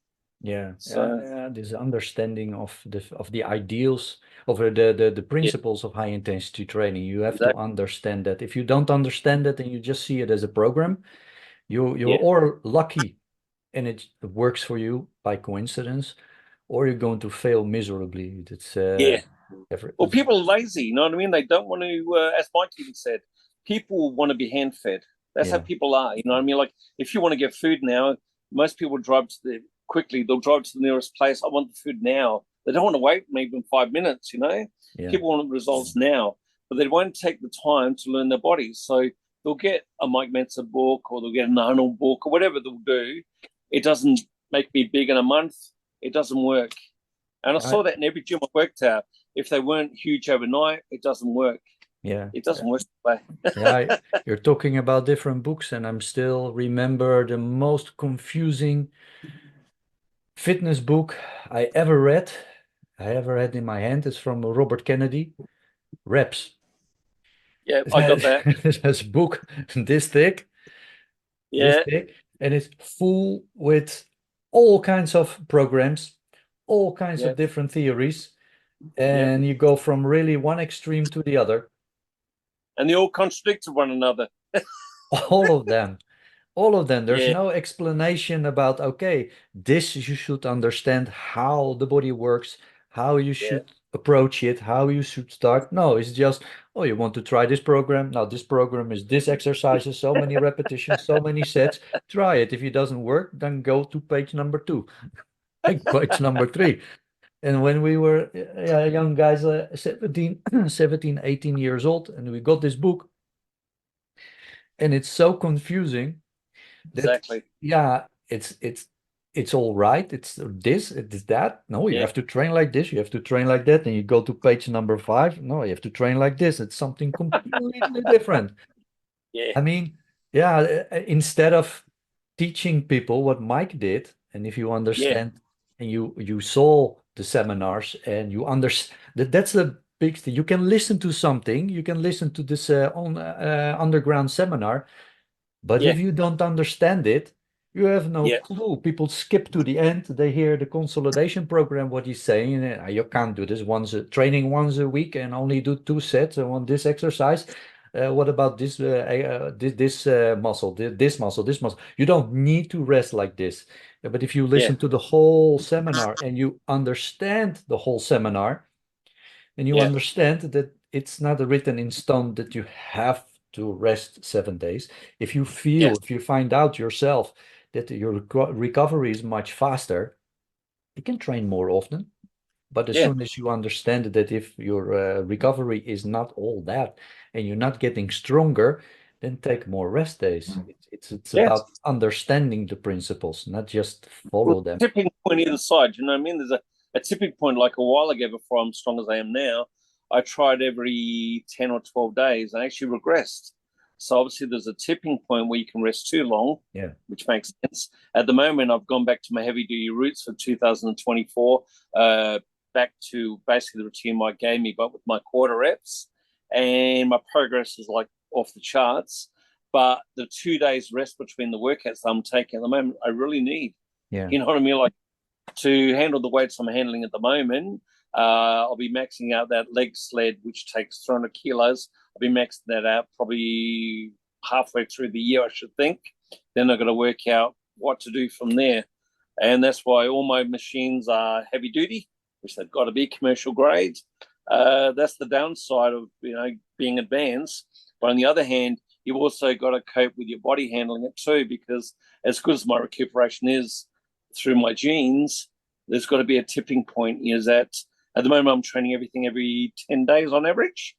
Yeah, So this understanding of the ideals of the yeah, principles of high intensity training. You have to exactly. understand that. If you don't understand it and you just see it as a program, you're Yeah, or lucky and it works for you by coincidence, or you're going to fail miserably. It's yeah. Well, it's, people are lazy. You know what I mean? They don't want to, as Mike even said, people want to be hand fed. That's how yeah, people are. You know what I mean? Like if you want to get food now, most people drive to the quickly. They'll drive to the nearest place. I want the food now. They don't want to wait maybe 5 minutes. You know, yeah, people want results now, but they won't take the time to learn their bodies. So they'll get a Mike Mentzer book or they'll get an Arnold book or whatever they'll do. It doesn't make me big in a month. It doesn't work. And I I, saw that in every gym I worked at. If they weren't huge overnight, it doesn't work. yeah. It doesn't work that Yeah, way. you're talking about different books, and I'm still remember the most confusing fitness book I ever read. I ever had in my hand. It's from Robert Kennedy, Reps. Yeah, It I got has, that. it has a book this Yeah, thick, and it's full with all kinds of programs, all kinds yeah, of different theories, yeah. and you go from really one extreme to the other. And they all contradict one another. All of them. All of them. There's Yeah, no explanation about, okay, this you should understand how the body works, how you yeah, should approach it, how you should start. No, it's just, oh, you want to try this program. Now, this program is this exercises, so many repetitions, so many sets. Try it. If it doesn't work, then go to page number 2, like page number 3. And when we were young guys, 17, 17, 18 years old, and we got this book, and it's so confusing that exactly. yeah, it's all right, it's this, it's that. No, you Yeah, have to train like this, you have to train like that, and you go to page number 5. No, you have to train like this. It's something completely different. yeah, I mean, yeah, instead of teaching people what Mike did, and if you yeah, understand and you saw the seminars and you understand that's the big thing. You can listen to something, you can listen to this on underground seminar, but yeah, if you don't understand it, you have no yeah, clue. People skip to the end. They hear the consolidation program, what he's saying. You can't do this training once a week and only do 2 sets on this exercise. What about this muscle, this muscle, this muscle? You don't need to rest like this. But if you yeah, listen to the whole seminar and you understand the whole seminar, and you yeah, understand that it's not written in stone that you have to rest 7 days. If you yeah, feel, if you find out yourself that your recovery is much faster, you can train more often. But as yeah, soon as you understand that if your recovery is not all that and you're not getting stronger, then take more rest days. It's yeah. about understanding the principles, not just follow them. Tipping point either side. You know what I mean? There's a tipping point like a while ago before I'm strong as I am now. I tried every 10 or 12 days and actually regressed. So obviously there's a tipping point where you can rest too long, Yeah. which makes sense. At the moment, I've gone back to my heavy duty roots for 2024, back to basically the routine Mike gave me, but with my quarter reps. And my progress is like off the charts. But the 2 days rest between the workouts I'm taking at the moment, I really need. Yeah. You know what I mean? Like to handle the weights I'm handling at the moment, I'll be maxing out that leg sled, which takes 300 kilos. I'll be maxing that out probably halfway through the year, I should think. Then I've got to work out what to do from there. And that's why all my machines are heavy duty, which they've got to be commercial grade. That's the downside of being advanced. But on the other hand, you've also got to cope with your body handling it too, because as good as my recuperation is through my genes, there's got to be a tipping point. Is that At the moment, I'm training everything every 10 days on average.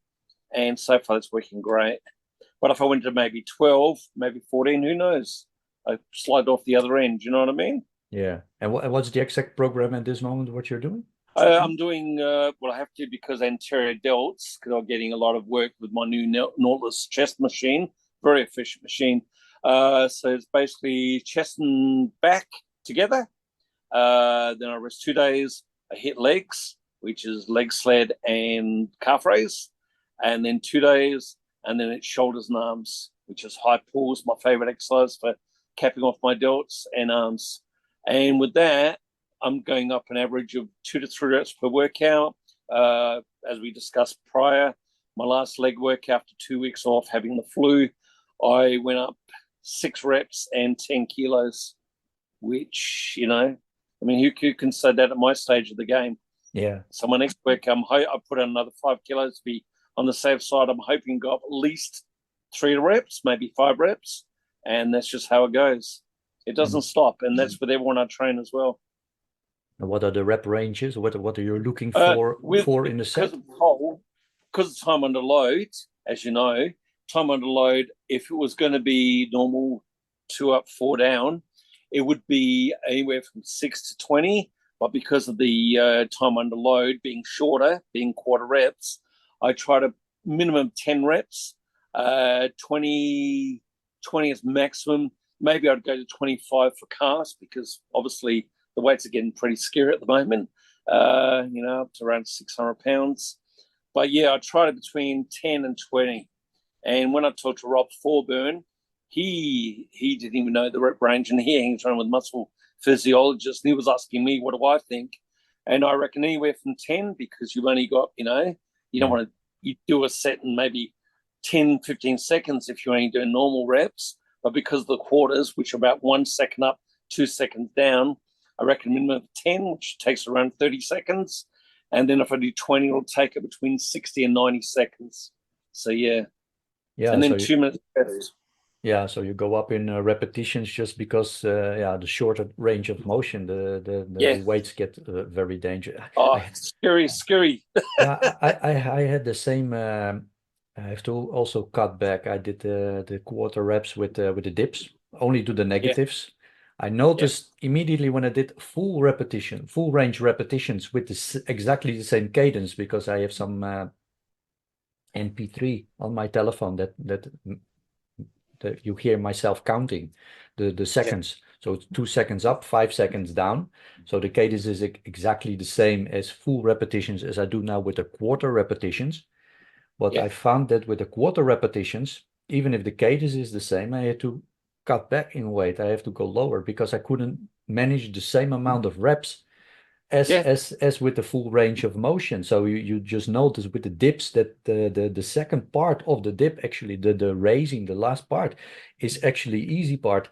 And so far, it's working great. But if I went to maybe 12, maybe 14, who knows? I slide off the other end. You know what I mean? Yeah. And what's the exact program at this moment, what you're doing? I'm doing what I have to because anterior delts, because I'm getting a lot of work with my new Nautilus chest machine, very efficient machine. So it's basically chest and back together. Then I rest 2 days. I hit legs, which is leg sled and calf raise. And then 2 days, and then it's shoulders and arms, which is high pulls, my favorite exercise for capping off my delts and arms. And with that, I'm going up an average of 2 to 3 reps per workout. As we discussed prior, my last leg work after 2 weeks off having the flu, I went up 6 reps and 10 kilos, which, you know, I mean, who can say that at my stage of the game? Yeah. So my next work, I put on another 5 kilos to be on the safe side. I'm hoping to go up at least 3 reps, maybe 5 reps. And that's just how it goes. It doesn't stop. And that's with everyone I train as well. And what are the rep ranges? What are you looking for in the set? Because of time under load, as you know, time under load, if it was going to be normal 2 up, 4 down, it would be anywhere from 6 to 20. But because of the time under load being shorter, being quarter reps, I try to minimum 10 reps, 20 is maximum. Maybe I'd go to 25 for calves because obviously the weights are getting pretty scary at the moment, you know, up to around 600 pounds. But yeah, I try to between 10 and 20. And when I talked to Rob Forburn, he didn't even know the rep range, and he hangs around with muscle physiologists, and he was asking me, what do I think? And I reckon anywhere from 10, because you've only got, you know, you don't want to, you do a set in maybe 10, 15 seconds if you're only doing normal reps. But because of the quarters, which are about 1 second up, 2 seconds down, I reckon minimum of 10, which takes around 30 seconds. And then if I do 20, it'll take it between 60 and 90 seconds. So, yeah. And then so 2 minutes rest. Yeah, so you go up in repetitions just because, the shorter range of motion, the weights get very dangerous. Oh, scary. Yeah, I had the same. I have to also cut back. I did the quarter reps with the dips, only do the negatives. I noticed immediately when I did full range repetitions with exactly the same cadence, because I have some MP3 on my telephone that you hear myself counting the seconds. So it's 2 seconds up, 5 seconds down. So the cadence is exactly the same as full repetitions as I do now with the quarter repetitions. But I found that with the quarter repetitions, even if the cadence is the same, I had to cut back in weight. I have to go lower because I couldn't manage the same amount of reps as with the full range of motion. So you just notice with the dips that the second part of the dip, actually the raising, the last part, is actually easy part.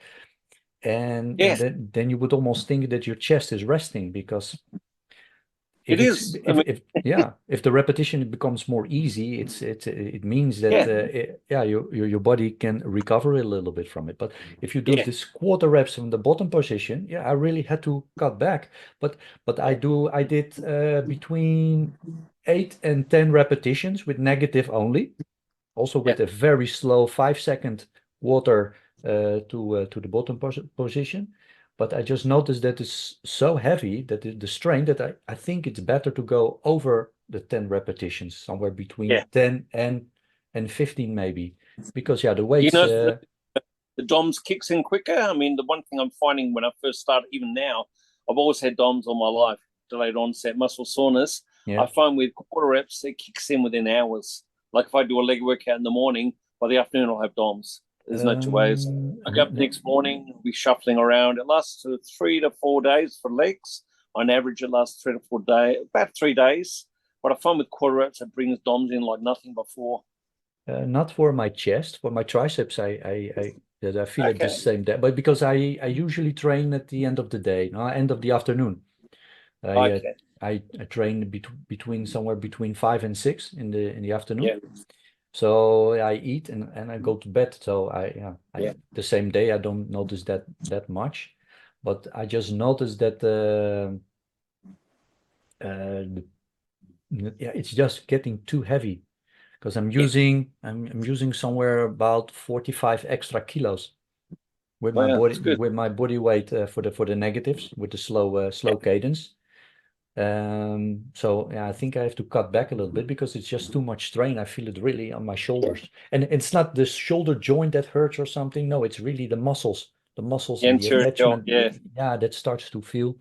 And then you would almost think that your chest is resting, because if the repetition becomes more easy, it means that your body can recover a little bit from it. But if you do this quarter reps from the bottom position, I really had to cut back. But I did between 8 and 10 repetitions with negative only, also with a very slow 5-second water to the bottom position. But I just noticed that it's so heavy that the strain that I think it's better to go over the 10 repetitions, somewhere between 10 and 15 maybe, because the weights. You know, the DOMS kicks in quicker. I mean, the one thing I'm finding when I first started, even now, I've always had DOMS all my life, delayed onset muscle soreness. I find with quarter reps, it kicks in within hours. Like if I do a leg workout in the morning, by the afternoon I'll have DOMS. There's no two ways. I go up the next morning, I'll be shuffling around. It lasts 3 to 4 days for legs. On average, it lasts 3 to 4 days, about 3 days. But I find with quarter reps, it brings DOMS in like nothing before. Not for my chest, for my triceps, I feel it the same day. But because I usually train at the end of the day, end of the afternoon. I train between somewhere between 5 and 6 in the afternoon. So I eat and I go to bed. So the same day I don't notice that much, but I just noticed that Yeah, it's just getting too heavy because Yeah. I'm using somewhere about 45 extra kilos with Oh, my yeah, body that's good. weight for the negatives with the slow cadence. So yeah, I think I have to cut back a little bit because it's just too much strain. I feel it really on my shoulders. And it's not the shoulder joint that hurts or something. No, it's really the muscles Yeah, and the anterior delt, attachment. yeah. Yeah, that starts to feel.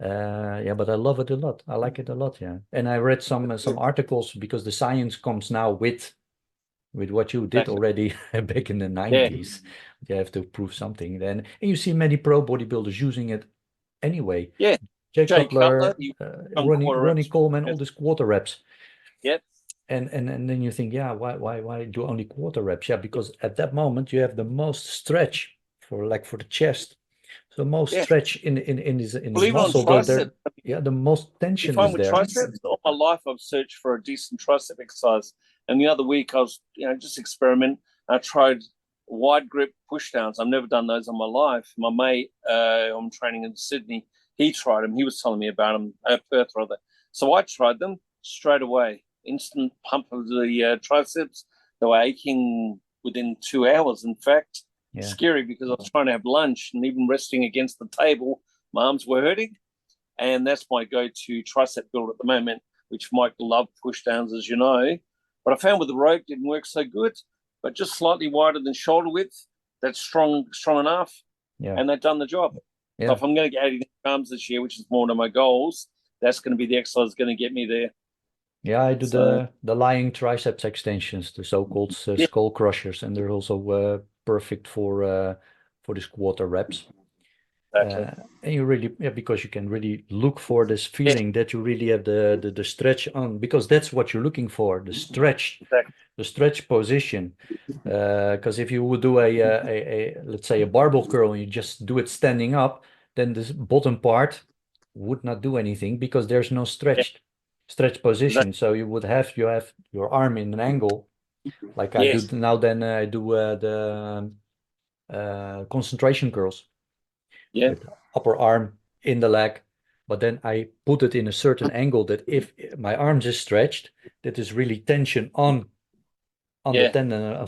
Yeah, but I love it a lot. I like it a lot. Yeah. And I read some articles because the science comes now with what you did Exactly. already back in the Yeah. 90s. You have to prove something then. And you see many pro bodybuilders using it anyway. Yeah. Jay Jay Cutler, Cutler, you on quarter Ronnie reps. Coleman, all these quarter reps. Yep. And then you think, yeah, why do only quarter reps? Yeah, because at that moment you have the most stretch for the chest. So most Yeah. stretch in this Believe it on muscle. tricep. Yeah, the most If tension I'm is with there. triceps, all my life I've searched for a decent tricep exercise. And the other week I was, just experiment. I tried wide grip push downs. I've never done those in my life. My mate, I'm training in Sydney, he tried them. He was telling me about them, Perth rather. So I tried them straight away. Instant pump of the triceps. They were aching within 2 hours. In fact, Yeah, scary because I was trying to have lunch and even resting against the table, my arms were hurting. And that's my go-to tricep build at the moment, which Mike loved push downs, as you know. But I found with the rope didn't work so good, but just slightly wider than shoulder width. That's strong enough, yeah, and they've done the job. So yeah. if I'm going to get 80 arms this year, which is more than my goals, that's going to be the exercise going to get me there. Yeah, I do So the lying triceps extensions, the so-called yeah, skull crushers, and they're also perfect for these quarter reps. exactly. And you really, yeah, because you can really look for this Yeah, feeling that you really have the stretch on, because that's what you're looking for, exactly. the stretch position. Because if you would do let's say a barbell curl and you just do it standing up, then this bottom part would not do anything because there's no Yeah, stretch position. exactly. So you have your arm in an angle like I do Yes. now. Then I do the concentration curls Yeah. with upper arm in the leg, but then I put it in a certain angle that if my arms is stretched, that is really tension on the Yeah. tendon,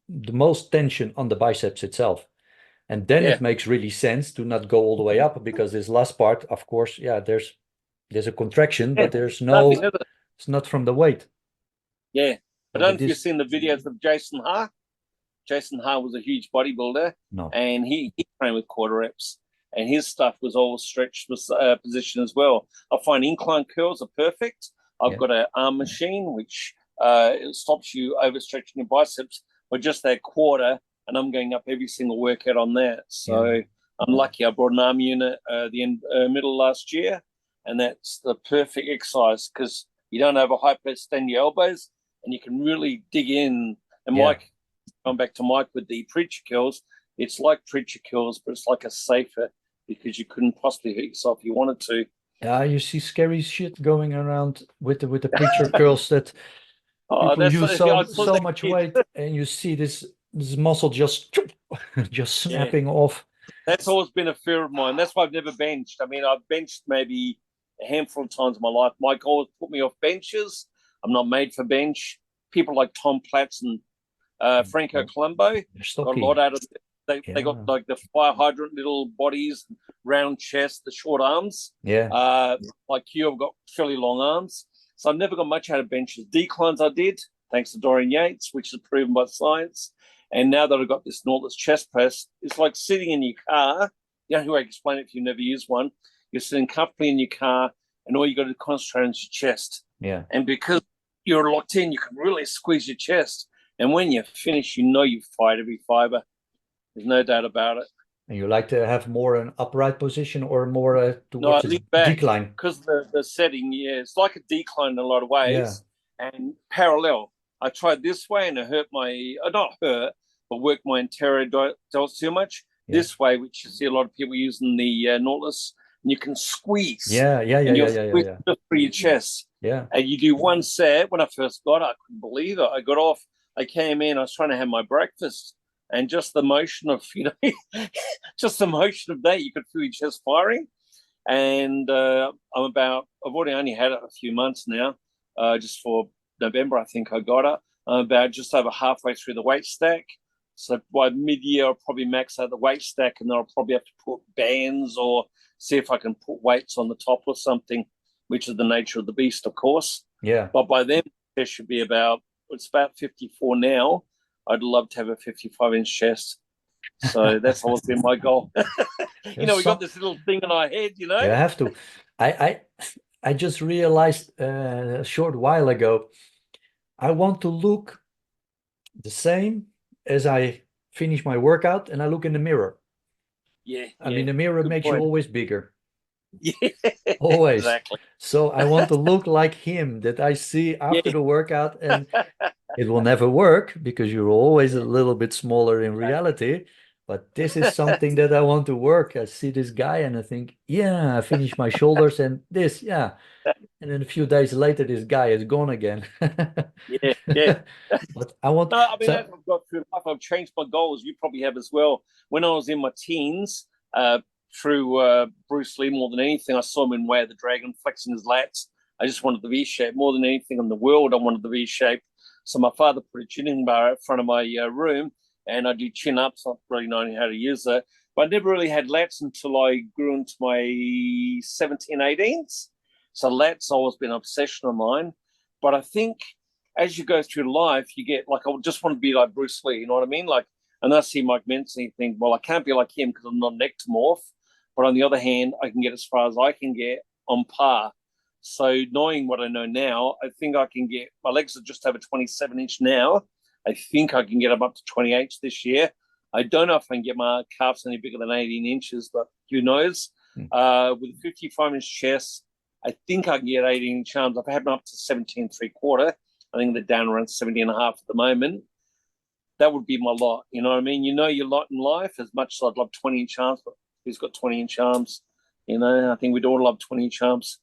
the most tension on the biceps itself. And then Yeah. it makes really sense to not go all the way up because this last part, of course, yeah, there's a contraction, Yeah. but Nothing, is it? it's not from the weight. Yeah. I So don't know with if you've this, seen the videos of Jason Hart. Jason Hart was a huge bodybuilder, no, and he trained with quarter reps, and his stuff was all stretched position as well. I find incline curls are perfect. I've yeah, got an arm machine which it stops you overstretching your biceps with just that quarter, and I'm going up every single workout on that. yeah, So I'm lucky. I brought an arm unit middle last year, and that's the perfect exercise because you don't have a hyperextend your elbows, and you can really dig in. And yeah. Mike, going back to Mike with the preacher kills, it's like preacher kills, but it's like a safer because you couldn't possibly hurt yourself if you wanted to. Yeah, you see scary shit going around with the preacher curls that Oh, people that's use I saw so that much kid. weight, and you see this muscle just just Yeah, snapping off. that's always been a fear of mine. That's why I've never benched. I mean, I've benched maybe a handful of times in my life. Mike always put me off benches. I'm not made for bench. People like Tom Platz and Franco Oh, Colombo they're got a lot stocky. out of it. They got Yeah, like the fire hydrant little bodies, round chest, the short arms. yeah, Uh, like you, I've got fairly long arms. So I've never got much out of benches. Declines I did, thanks to Dorian Yates, which is proven by science. And now that I've got this Nautilus chest press, it's like sitting in your car. You know how I explain it if you've never used one. You're sitting comfortably in your car, and all you got to concentrate on is your chest. yeah. And because you're locked in, you can really squeeze your chest. And when you finish, you know you've fired every fiber. There's no doubt about it. And you like to have more an upright position or more No, I towards a lean back decline? because the setting, yeah, it's like a decline in a lot of Yeah, ways and parallel. I tried this way and it hurt not hurt, but worked my anterior delts too much. yeah, This way, which you see a lot of people using the Nautilus, and you can squeeze yeah, yeah, yeah, and yeah, you'll yeah, yeah, squeeze yeah, just through your chest. yeah. And you do one set. When I first got it, I couldn't believe it. I got off, I came in, I was trying to have my breakfast. And just the motion of, just the motion of that, you could feel your chest firing. and I've already only had it a few months now, just for November, I think I got it. I'm about just over halfway through the weight stack. So by mid-year, I'll probably max out the weight stack, and then I'll probably have to put bands or see if I can put weights on the top or something, which is the nature of the beast, of course. Yeah. But by then, there should be it's about 54 now. I'd love to have a 55-inch chest. So that's always been my goal. We got this little thing in our head, You have to. I I just realized a short while ago, I want to look the same as I finish my workout and I look in the mirror. Yeah. I mean, the mirror makes you always bigger. Yeah, always. Exactly. So I want to look like him that I see after the workout, and it will never work because you're always a little bit smaller in reality. But this is something that I want to work. I see this guy and I think, yeah, I finished my shoulders and this, yeah. And then a few days later, this guy is gone again. Yeah. But I want. No, I mean, as I've got through life, I've changed my goals. You probably have as well. When I was in my teens, through Bruce Lee, more than anything, I saw him in Way of the Dragon flexing his lats. I just wanted the V shape more than anything in the world. I wanted the V shape. So my father put a chin-in bar out front of my room, and I do chin-ups, not really knowing how to use it. But I never really had lats until I grew into my 17, 18s. So lats always been an obsession of mine. But I think as you go through life, you get like, I just want to be like Bruce Lee, you know what I mean? Like, and I see Mike Mentzer and you think, well, I can't be like him because I'm not an ectomorph. But on the other hand, I can get as far as I can get on par. So knowing what I know now, I think I can get, my legs are just over 27-inch now. I think I can get them up to 28 this year. I don't know if I can get my calves any bigger than 18 inches, but who knows? With a 55-inch chest, I think I can get 18-inch arms. I've had them up to 17.75. I think they're down around 70.5 at the moment. That would be my lot. You know what I mean? You know your lot in life. As much as I'd love 20-inch arms, but who's got 20-inch arms? You know, I think we'd all love 20-inch arms.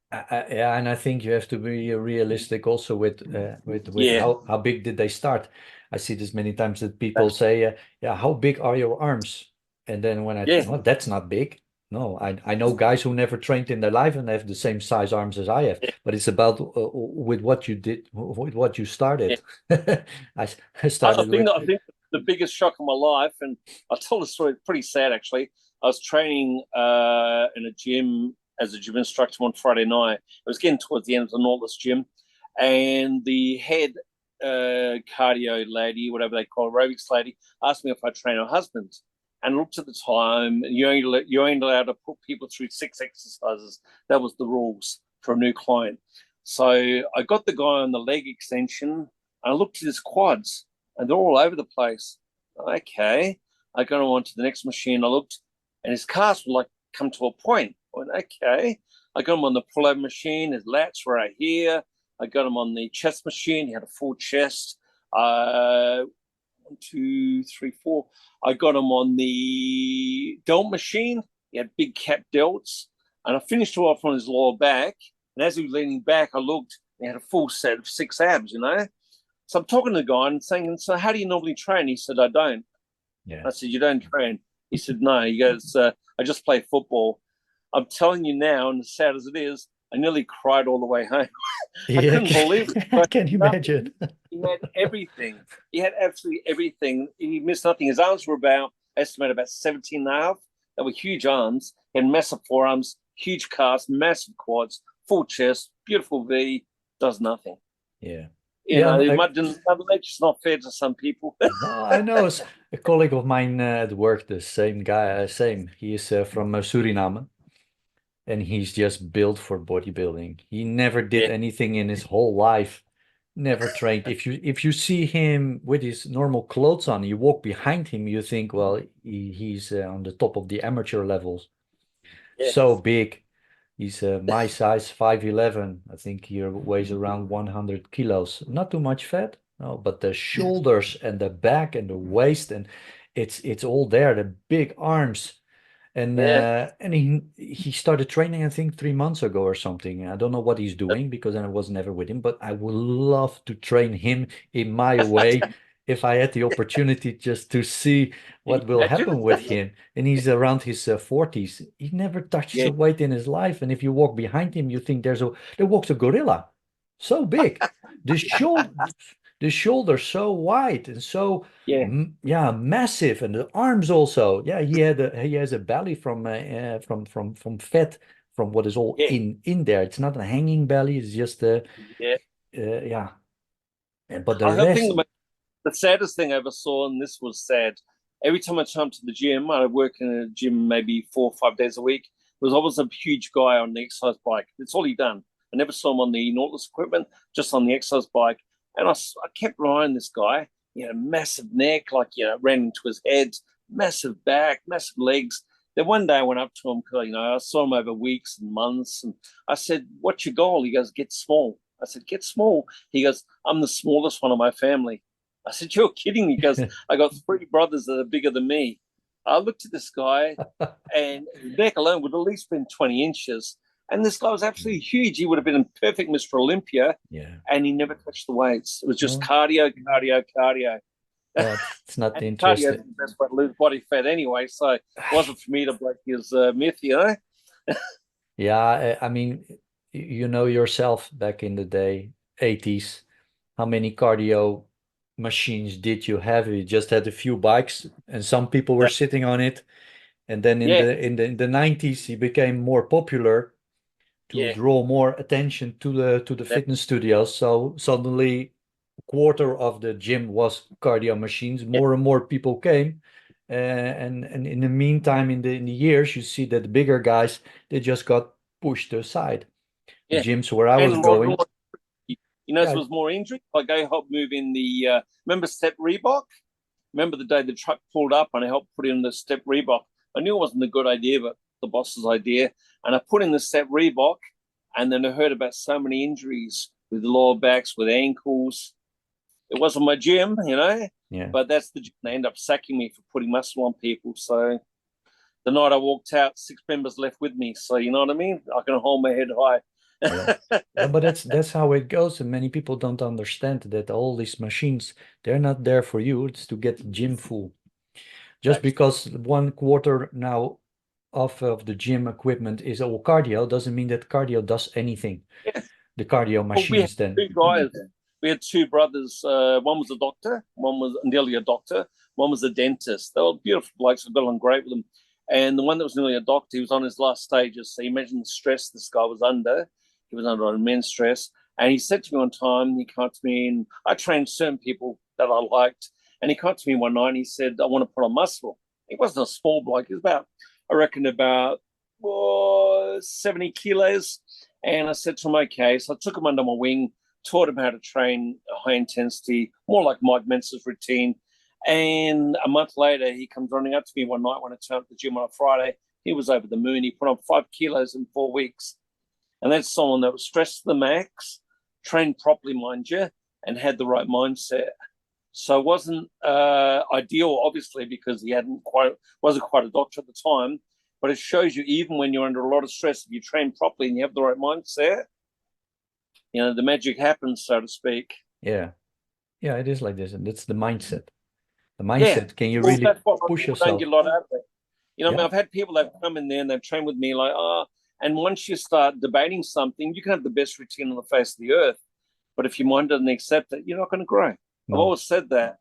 Yeah, and I think you have to be realistic also with how big did they start. I see this many times that people say, yeah, how big are your arms? And then when I think, oh, that's not big. No, I know guys who never trained in their life and have the same size arms as I have. But it's about with what you did, with what you started. I started I think the biggest shock of my life, and I'll tell the story, pretty sad actually. I was training in a gym as a gym instructor on Friday night. It was getting towards the end of the Nautilus gym, and the head cardio lady, whatever they call aerobics lady, asked me if I train her husband. And I looked at the time, and you're only allowed to put people through 6 exercises. That was the rules for a new client. So I got the guy on the leg extension, and I looked at his quads, and they're all over the place. Okay. I got him onto the next machine. I looked, and his calves were like come to a point. I went, okay. I got him on the pullover machine. His lats were right here. I got him on the chest machine. He had a full chest. 1, 2, 3, 4. I got him on the delt machine. He had big cap delts. And I finished him off on his lower back. And as he was leaning back, I looked, and he had a full set of 6 abs, you know? So I'm talking to the guy and saying, so how do you normally train? He said, I don't. Yeah. I said, you don't train? He said, no. He goes, I just play football. I'm telling you now, and as sad as it is, I nearly cried all the way home. I couldn't believe it. I can imagine. He had everything. He had absolutely everything. He missed nothing. His arms were estimated about 17.5. They were huge arms. He had massive forearms, huge calves, massive quads, full chest, beautiful V, does nothing. Yeah. You know, Mother Nature's not fair to some people. No, I know. A colleague of mine at work, the same guy, he is from Suriname. And he's just built for bodybuilding. He never did anything in his whole life, never trained. If you see him with his normal clothes on, you walk behind him, you think, well, he's on the top of the amateur levels. So big. He's my size, 5'11". I think he weighs around 100 kilos. Not too much fat, no, but the shoulders and the back and the waist, and it's all there, the big arms. And he started training, I think, 3 months ago or something. I don't know what he's doing because I was never with him, but I would love to train him in my way if I had the opportunity just to see Can what you will happen with imagine? him, and he's around his 40s, he never touched Yeah. a weight in his life. And if you walk behind him, you think there walks a gorilla, so big, the shoulder, the shoulders so wide and so Yeah. yeah, massive, and the arms also. Yeah, he has a belly from fat, from what is all Yeah. in there. It's not a hanging belly. It's just a Yeah. yeah. But the I rest, think the saddest thing I ever saw, and this was sad, every time I come to the gym, I work in a gym maybe 4 or 5 days a week. There was always a huge guy on the exercise bike. That's all he done. I never saw him on the Nautilus equipment, just on the exercise bike. And I kept eyeing this guy, massive neck, like, ran into his head, massive back, massive legs. Then one day I went up to him because, I saw him over weeks and months. And I said, "What's your goal?" He goes, "Get small." I said, "Get small." He goes, "I'm the smallest one of my family." I said, "You're kidding me," because I got three brothers that are bigger than me. I looked at this guy, and his neck alone would at least been 20 inches. And this guy was absolutely huge. He would have been a perfect Mr. Olympia, yeah, and he never touched the weights. It was just no, cardio, cardio, cardio. yeah, it's not And cardio is interesting. the best way to lose body fat anyway. So it wasn't for me to break his myth. Yeah, I mean, you know yourself, back in the day, 80s, how many cardio machines did you have? You just had a few bikes, and some people were sitting on it. And then in Yeah, the 90s, he became more popular to yeah, draw more attention to the that, fitness studios. So suddenly, a quarter of the gym was cardio machines. yeah, More and more people came, and in the meantime, in the years, you see that the bigger guys, they just got pushed aside. The yeah. gyms where I And was a lot going, more, there yeah, was more injury. Like I helped move in the, remember Step Reebok? Remember the day the truck pulled up and I helped put in the Step Reebok? I knew it wasn't a good idea, but the boss's idea. And I put in the Step Reebok, and then I heard about so many injuries with lower backs, with ankles. It wasn't my gym, yeah. but that's the gym. They end up sacking me for putting muscle on people. So the night I walked out, 6 members left with me. So you know what I mean? I can hold my head high. Yeah. Yeah, but that's how it goes, and many people don't understand that all these machines, they're not there for you. It's to get the gym full. Just Exactly. because one quarter now of the gym equipment is all cardio doesn't mean that cardio does anything. Yeah. The cardio Well, we had machines then. two guys. We had two brothers. One was a doctor. One was nearly a doctor. One was a dentist. They were beautiful blokes. I got along great with them. And the one that was nearly a doctor, he was on his last stages. So you imagine the stress this guy was under. He was under immense stress. And he said to me one time, he came to me, and I trained certain people that I liked. And he came to me one night and he said, "I want to put on muscle." He wasn't a small bloke. He was about, I reckon, about 70 kilos. And I said to him, "Okay." So I took him under my wing, taught him how to train high intensity, more like Mike Mentzer's routine. And a month later, he comes running up to me one night when I turned up the gym on a Friday. He was over the moon. He put on 5 kilos in 4 weeks. And that's someone that was stressed to the max, trained properly, mind you, and had the right mindset. So it wasn't ideal, obviously, because he wasn't quite a doctor at the time. But it shows you, even when you're under a lot of stress, if you train properly and you have the right mindset, the magic happens, so to speak. Yeah. Yeah, it is like this, and it's the mindset. The Yeah. mindset. Can you Well, really that's what push people don't get yourself? a lot out of it. I mean, Yeah. I've had people that come in there and they've trained with me like, and once you start debating something, you can have the best routine on the face of the earth. But if your mind doesn't accept it, you're not going to grow. I've No. always said that.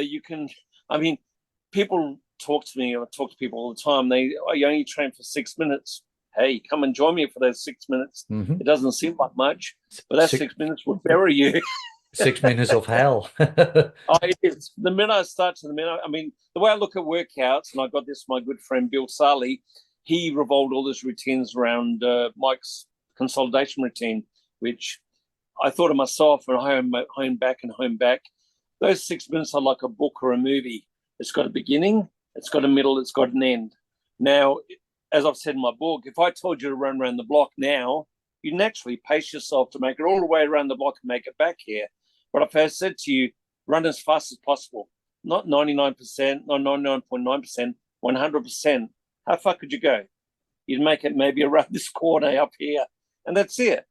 You can, I mean, people talk to me, or talk to people all the time. You only train for 6 minutes. Hey, come and join me for those 6 minutes. Mm-hmm. It doesn't seem like much, but that Six 6 minutes will bury you. 6 minutes of hell. It is. The minute I start to the minute, I mean, the way I look at workouts, and I got this from my good friend Bill Sarley, he revolved all his routines around Mike's consolidation routine, which I thought of myself, and home back and home back. Those 6 minutes are like a book or a movie. It's got a beginning, it's got a middle, it's got an end. Now, as I've said in my book, if I told you to run around the block now, you naturally pace yourself to make it all the way around the block and make it back here. But if I said to you, run as fast as possible, not 99%, not 99.9%, 100%, how far could you go? You'd make it maybe around this corner up here, and that's it.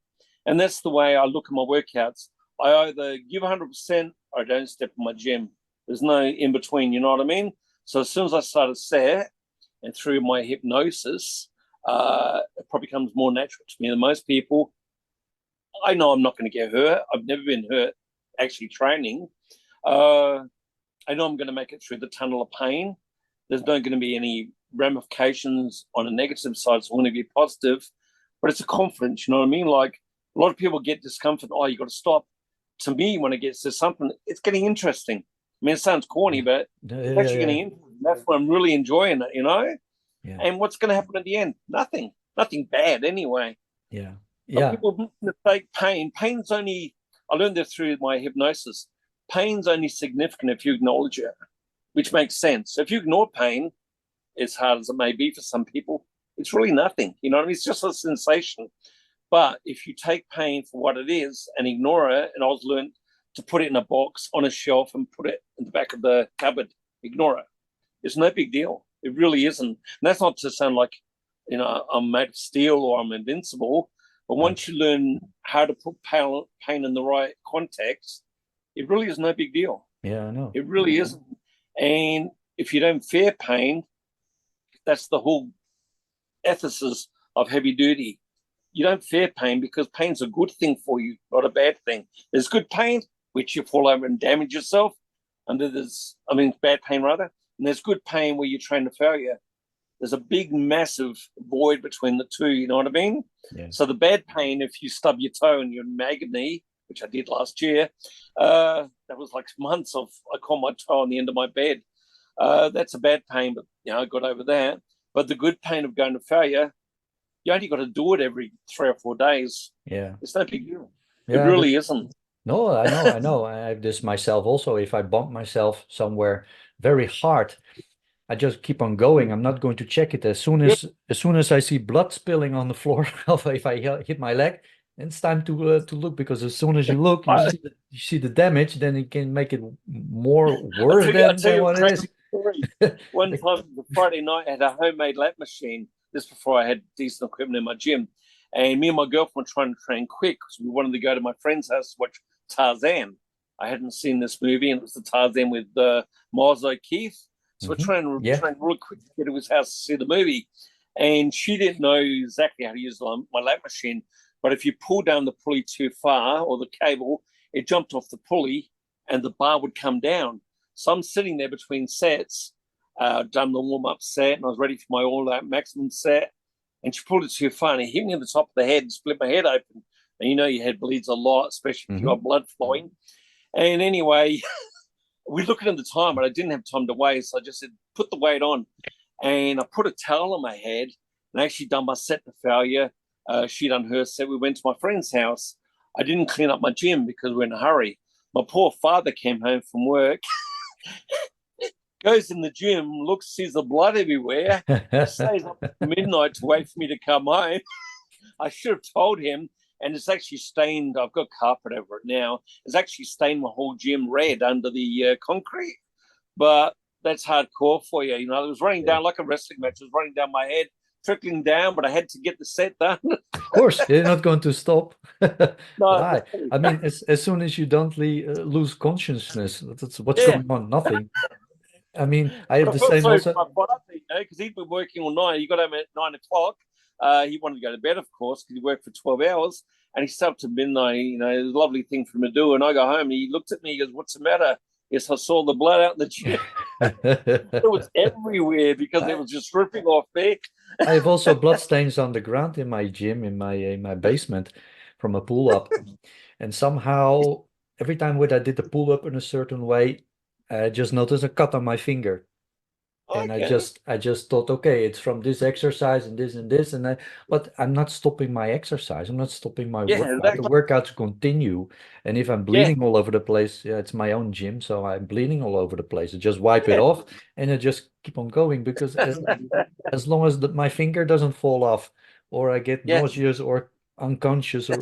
And that's the way I look at my workouts. I either give 100% or I don't step in my gym. There's no in between, you know what I mean? So as soon as I started set and through my hypnosis, it probably becomes more natural to me than most people. I know I'm not going to get hurt. I've never been hurt actually training. I know I'm going to make it through the tunnel of pain. There's not going to be any ramifications on a negative side. It's going to be positive, but it's a confidence, you know what I mean? Like a lot of people get discomfort. Oh, you got to stop. To me, when it gets to something, it's getting interesting. I mean, it sounds corny, but it's actually getting interesting. That's why I'm really enjoying it, you know? Yeah. And what's going to happen at the end? Nothing bad anyway. Yeah. But people mistake pain. Pain's only, I learned that through my hypnosis. Pain's only significant if you acknowledge it, which makes sense. If you ignore pain, as hard as it may be for some people, it's really nothing. You know what I mean? It's just a sensation. But if you take pain for what it is and ignore it, and I was learned to put it in a box on a shelf and put it in the back of the cupboard, ignore it. It's no big deal. It really isn't. And that's not to sound like, you know, I'm made of steel or I'm invincible. But once you learn how to put pain in the right context, it really is no big deal. Yeah, I know. It really isn't. And if you don't fear pain, that's the whole ethos of heavy duty. You don't fear pain because pain's a good thing for you, not a bad thing. There's good pain, which you fall over and damage yourself. And there's, bad pain rather. And there's good pain where you train to failure. There's a big, massive void between the two, you know what I mean? Yeah. So the bad pain, if you stub your toe and you're in agony, which I did last year, that was like months of, I caught my toe on the end of my bed. That's a bad pain, but, you know, I got over that. But the good pain of going to failure, you only got to do it every 3 or 4 days. Yeah. It's no big deal. Yeah, it really isn't. No, I know. I have this myself also. If I bump myself somewhere very hard, I just keep on going. I'm not going to check it. As soon as I see blood spilling on the floor, if I hit my leg, then it's time to look, because as soon as you look, you see the damage, then it can make it more worse than what it is. One time, the Friday night, I had a homemade lap machine. This before I had decent equipment in my gym. And me and my girlfriend were trying to train quick because we wanted to go to my friend's house to watch Tarzan. I hadn't seen this movie, and it was the Tarzan with Mars O'Keefe. So we're trying real quick to get to his house to see the movie. And she didn't know exactly how to use my lap machine. But if you pull down the pulley too far, or the cable, it jumped off the pulley and the bar would come down. So I'm sitting there between sets, done the warm-up set, and I was ready for my all-out maximum set. And she pulled it too far, and it hit me in the top of the head and split my head open. And you know your head bleeds a lot, especially if you got blood flowing. And anyway, we looked at the time, but I didn't have time to waste. So I just said, put the weight on. And I put a towel on my head and I actually done my set to failure. She done her set. We went to my friend's house. I didn't clean up my gym because we're in a hurry. My poor father came home from work, goes in the gym, looks, sees the blood everywhere, stays up at midnight to wait for me to come home. I should have told him, and it's actually stained. I've got carpet over it now. It's actually stained my whole gym red under the concrete. But that's hardcore for you. You know, it was running down like a wrestling match. It was running down my head, trickling down, but I had to get the set done. Of course, you're not going to stop. No, Why? I mean, as soon as you don't lose consciousness, that's what's going on. Nothing. I mean, I have the same also. My father, you know, because he'd been working all night. He got home at 9 o'clock. He wanted to go to bed, of course, because he worked for 12 hours. And he stayed up to midnight. You know, it was a lovely thing for him to do. And I go home and he looked at me. He goes, "What's the matter?" Yes, I saw the blood out in the gym. It was everywhere because it was just dripping off there. I have also blood stains on the ground in my gym, in my basement, from a pull up. And somehow, every time when I did the pull up in a certain way, I just noticed a cut on my finger. And I just thought, okay, it's from this exercise and this, but I'm not stopping my exercise. I'm not stopping my workout. Exactly. The workouts continue. And if I'm bleeding all over the place, it's my own gym, so I'm bleeding all over the place. I just wipe it off and I just keep on going, because as long as my finger doesn't fall off, or I get nauseous or unconscious, or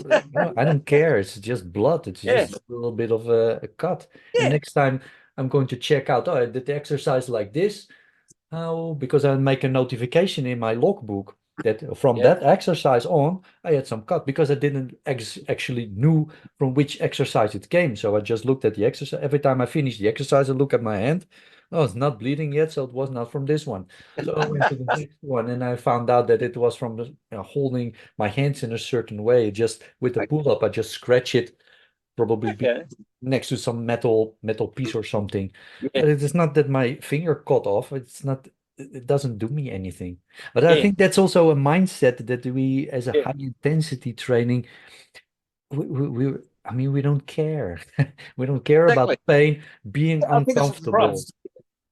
I don't care. It's just blood. It's just a little bit of a cut. And next time I'm going to check out, I did the exercise like this. Oh, because I make a notification in my logbook that from Yeah. that exercise on, I had some cut because I didn't actually knew from which exercise it came. So I just looked at the exercise. Every time I finished the exercise, I look at my hand. Oh, it's not bleeding yet, so it was not from this one. So I went to the next one, and I found out that it was from the, holding my hands in a certain way. Just with the pull up, I just scratch it, probably Okay. next to some metal piece or something. Yeah. But it is not that my finger cut off. It's not. It doesn't do me anything. But I Yeah. think that's also a mindset that we, as a Yeah. high intensity training, I mean, we don't care. We don't care Exactly. about pain, being I think it's a uncomfortable. trust.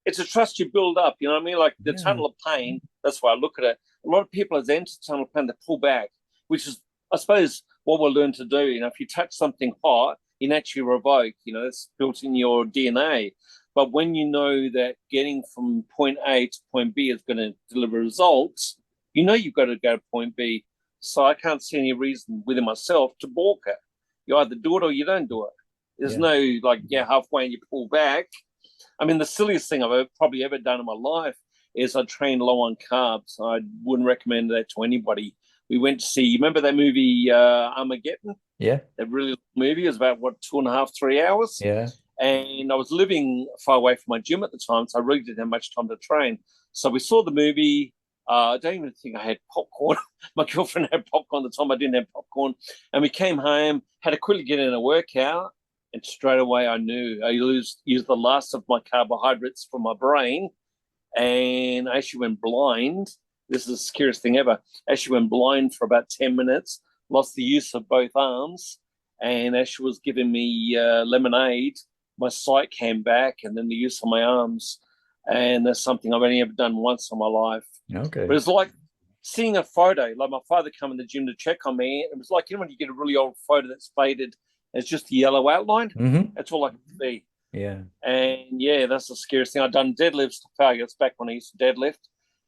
It's a trust you build up. You know what I mean? Like the Yeah, tunnel of pain. That's why I look at it. A lot of people as they enter tunnel of pain, they pull back, which is, I suppose, what we'll learn to do. You know, if you touch something hot, you naturally revoke. You know, it's built in your DNA. But when you know that getting from point A to point B is going to deliver results, you know you've got to go to point B. So I can't see any reason within myself to balk it. You either do it or you don't do it. There's yeah. no like, yeah, halfway and you pull back. I mean, the silliest thing I've probably ever done in my life is I trained low on carbs. I wouldn't recommend that to anybody. We went to see, you remember that movie Armageddon? Yeah, That really movie. It was about, what, 2.5, 3 hours? yeah. And I was living far away from my gym at the time, so I really didn't have much time to train. So we saw the movie. I don't even think I had popcorn. My girlfriend had popcorn at the time. I didn't have popcorn. And we came home, had to quickly get in a workout. And straight away, I knew I used the last of my carbohydrates from my brain. And I actually went blind. This is the scariest thing ever. Actually went blind for about 10 minutes, lost the use of both arms. And as she was giving me lemonade, my sight came back and then the use of my arms. And that's something I've only ever done once in my life. But Okay. it's like seeing a photo, like my father come in the gym to check on me. It was like, you know, when you get a really old photo that's faded, it's just a yellow outline. Mm-hmm. That's all I can see. Yeah. And yeah, that's the scariest thing. I've done deadlifts to failure. It's back when I used to deadlift.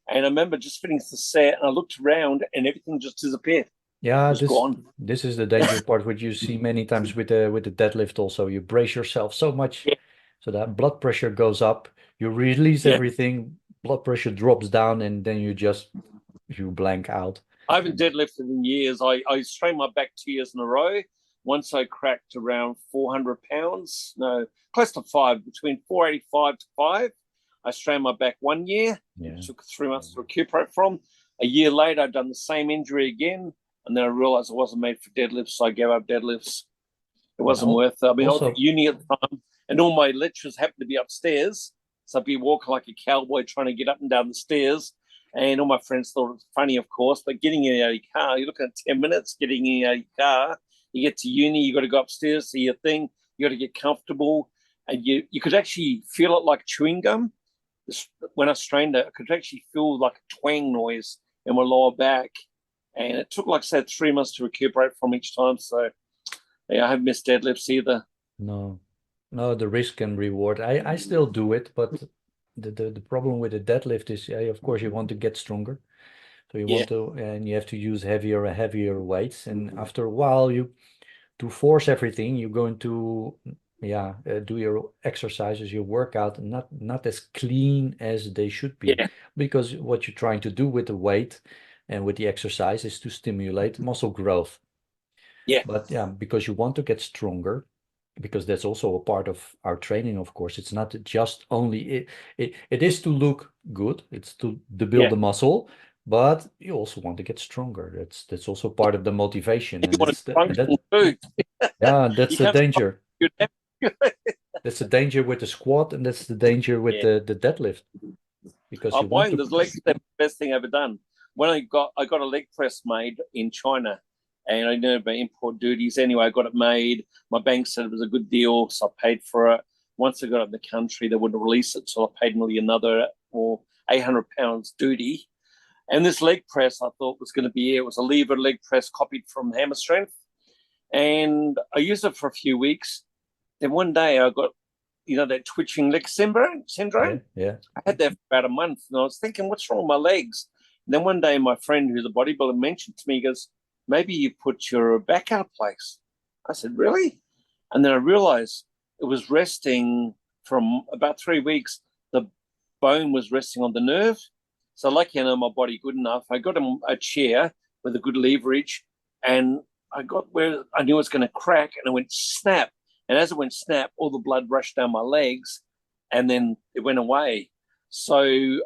And I remember just finishing the set and I looked around and everything just disappeared. It Yeah, was gone. this is the danger part, which you see many times with the deadlift also. You brace yourself so much Yeah. so that blood pressure goes up, you release Yeah. everything, blood pressure drops down, and then you blank out. I haven't deadlifted in years. I strained my back 2 years in a row. Once I cracked around 400 pounds, no, close to five, between 485 to five. I strained my back 1 year. Yeah. It took 3 months to recuperate from. A year later, I'd done the same injury again. And then I realized I wasn't made for deadlifts, so I gave up deadlifts. It Yeah. wasn't worth it. I mean, I was at Also, uni at the time, and all my lecturers happened to be upstairs. So I'd be walking like a cowboy trying to get up and down the stairs. And all my friends thought it was funny, of course, but getting in your car, you're looking at 10 minutes, getting in your car, you get to uni, you got to go upstairs, see your thing, you got to get comfortable. And you could actually feel it like chewing gum. When I strained it, I could actually feel like a twang noise in my lower back. And it took, like I said, 3 months to recuperate from each time. So, yeah, I haven't missed deadlifts either. no, no, the risk and reward. I still do it, but the problem with the deadlift is, yeah, of course, you want to get stronger. So you Yeah, want to, and you have to use heavier and heavier weights. And after a while, to force everything, you're going to, yeah, do your exercises, your workout, not as clean as they should be, yeah, because what you're trying to do with the weight and with the exercise is to stimulate muscle growth. yeah, But yeah, because you want to get stronger, because that's also a part of our training, of course. It's not just only it is to look good, it's to build yeah. the muscle, but you also want to get stronger. That's also part of the motivation, And you and want that's to function that too. yeah, that's You the can't danger. function. That's the danger with the squat, and that's the danger with Yeah. the deadlift, because you want Buying to. this leg step, best thing I've ever done. When I got a leg press made in China, and I knew about import duties. Anyway, I got it made. My bank said it was a good deal, so I paid for it. Once I got it in the country, they wouldn't release it, so I paid nearly another or £800 duty. And this leg press, I thought was going to be it. It was a lever leg press copied from Hammer Strength, and I used it for a few weeks. Then one day I got, that twitching leg Yeah, syndrome. yeah, I had that for about a month, and I was thinking, what's wrong with my legs? And then one day, my friend, who's a bodybuilder, mentioned to me, he goes, maybe you put your back out of place. I said, really? And then I realized it was resting from about 3 weeks. The bone was resting on the nerve, So lucky I know my body good enough. I got a chair with a good leverage, and I got where I knew it was going to crack, and it went snap. And as it went snap, all the blood rushed down my legs, and then it went away. So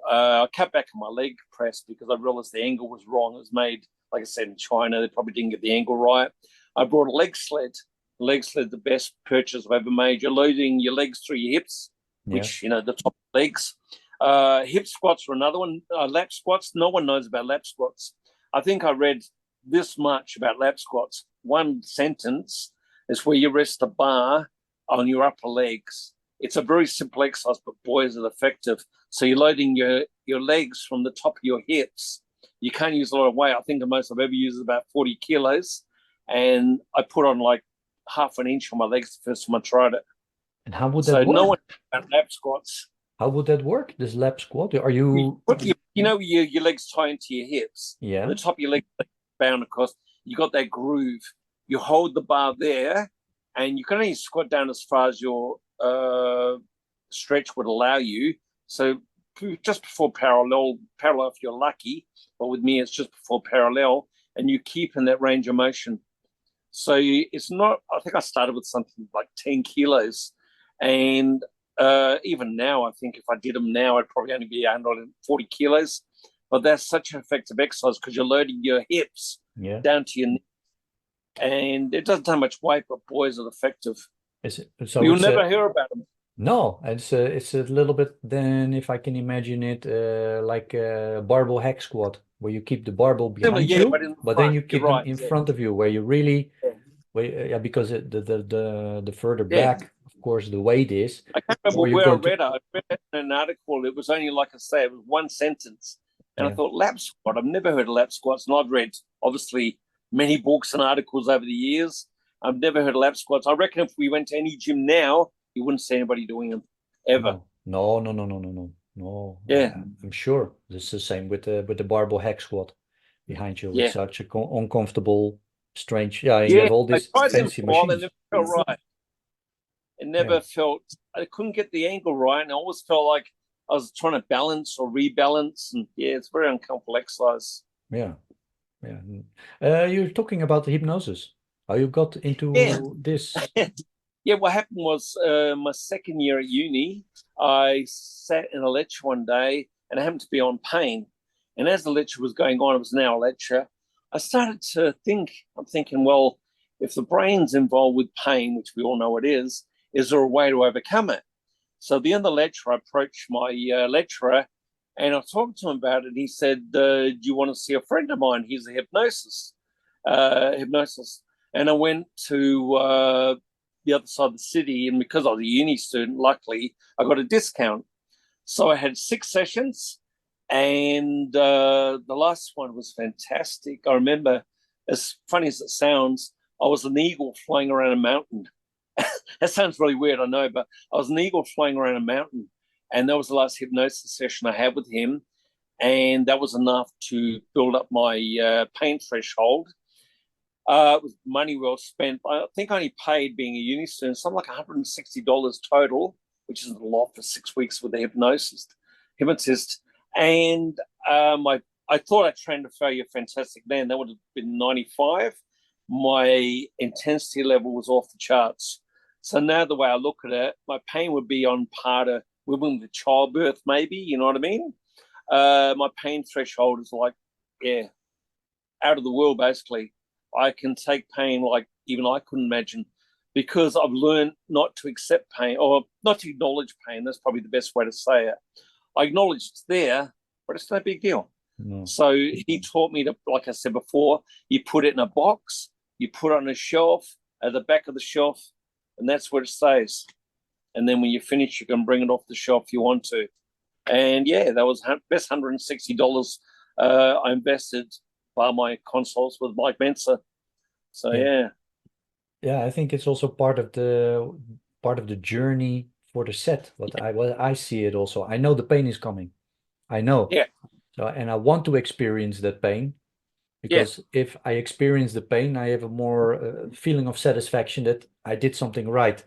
I cut back on my leg press because I realized the angle was wrong. It was made, like I said, in China. They probably didn't get the angle right. I brought a leg sled. The leg sled, the best purchase I've ever made. You're loading your legs through your hips, which, the top legs. Hip squats are another one. Lap squats, no one knows about lap squats. I think I read this much about lap squats. One sentence is where you rest a bar on your upper legs. It's a very simple exercise, but boy, is it effective. So you're loading your legs from the top of your hips. You can't use a lot of weight. I think the most I've ever used is about 40 kilos. And I put on like half an inch on my legs the first time I tried it. And how would that So work? no one about lap squats. How would that work, this lap squat? Are you... your legs tie into your hips. Yeah. The top of your legs bound across. You got that groove. You hold the bar there, and you can only squat down as far as your stretch would allow you. So just before parallel if you're lucky, but with me it's just before parallel, and you keep in that range of motion. So it's not, I think I started with something like 10 kilos, and even now, I think if I did them now, I'd probably only be 140 kilos. But that's such an effective exercise because you're loading your hips down to your neck. And it doesn't take much weight, but boy, is it effective. So you'll never hear about them. No, it's a little bit then, if I can imagine it, like a barbell hack squat, where you keep the barbell behind you, but then you keep them in front of you, where you really, because the further back, of course, the weight is. I can't remember where I read it. I read it in an article. It was only, like I say, it was one sentence. And I thought, lap squat, I've never heard of lap squats. And I've read, obviously, many books and articles over the years. I've never heard of lap squats. I reckon if we went to any gym now, you wouldn't see anybody doing them, ever. No. Yeah. I'm sure. It's the same with the barbell hack squat behind you. It's such a uncomfortable, strange. You have all these fancy machines. It never felt right. It never felt, I couldn't get the angle right, and I always felt like I was trying to balance or rebalance, and it's a very uncomfortable exercise. You're talking about the hypnosis. How you got into this? What happened was my second year at uni, I sat in a lecture one day, and I happened to be on pain. And as the lecture was going on, it was an hour lecture, I started to think, I'm thinking, well, if the brain's involved with pain, which we all know it is there a way to overcome it? So at the end of the lecture, I approached my lecturer, and I talked to him about it. He said, do you want to see a friend of mine? He's a hypnosis. And I went to the other side of the city, and because I was a uni student, luckily, I got a discount. So I had 6 sessions, and the last one was fantastic. I remember, as funny as it sounds, I was an eagle flying around a mountain. That sounds really weird, I know, but I was an eagle flying around a mountain, and that was the last hypnosis session I had with him, and that was enough to build up my pain threshold. It was money well spent. I think I only paid, being a uni student, something like $160 total, which is a lot for 6 weeks with a hypnotist. And I thought I trained to failure fantastic then. That would have been 95. My intensity level was off the charts. So now the way I look at it, my pain would be on par to women with childbirth, maybe, you know what I mean? My pain threshold is like, out of the world, basically. I can take pain like even I couldn't imagine, because I've learned not to accept pain, or not to acknowledge pain. That's probably the best way to say it. I acknowledge it's there, but it's no big deal. No. So he taught me to, like I said before, you put it in a box, you put it on a shelf, at the back of the shelf, and that's where it stays. And then when you finish, you can bring it off the shelf if you want to. And that was best $160 I invested by my consults with Mike Mentzer. So I think it's also part of the journey for the set. What I see it also. I know the pain is coming. I know. So, and I want to experience that pain, because if I experience the pain, I have a more feeling of satisfaction that I did something right.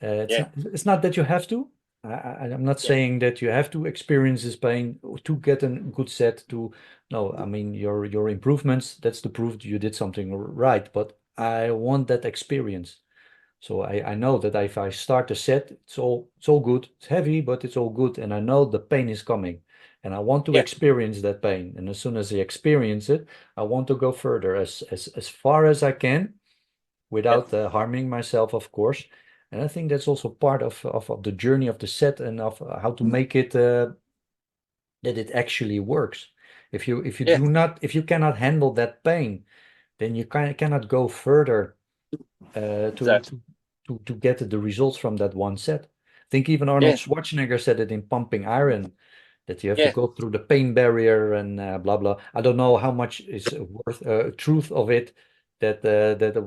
It's not that you have to, I'm not Yeah, saying that you have to experience this pain to get a good set to, no, I mean your improvements, that's the proof you did something right, but I want that experience. So I know that if I start a set, it's all good. It's heavy, but it's all good. And I know the pain is coming. And I want to yeah, experience that pain. And as soon as I experience it, I want to go further as far as I can yeah, without harming myself, of course. And I think that's also part of the journey of the set and of how to make it that it actually works. If you yeah, do not if you cannot handle that pain, then you cannot go further uh, to exactly. to to get the results from that one set. I think even Arnold Yeah, Schwarzenegger said it in Pumping Iron that you have to yeah, go through the pain barrier and blah blah. I don't know how much is worth truth of it that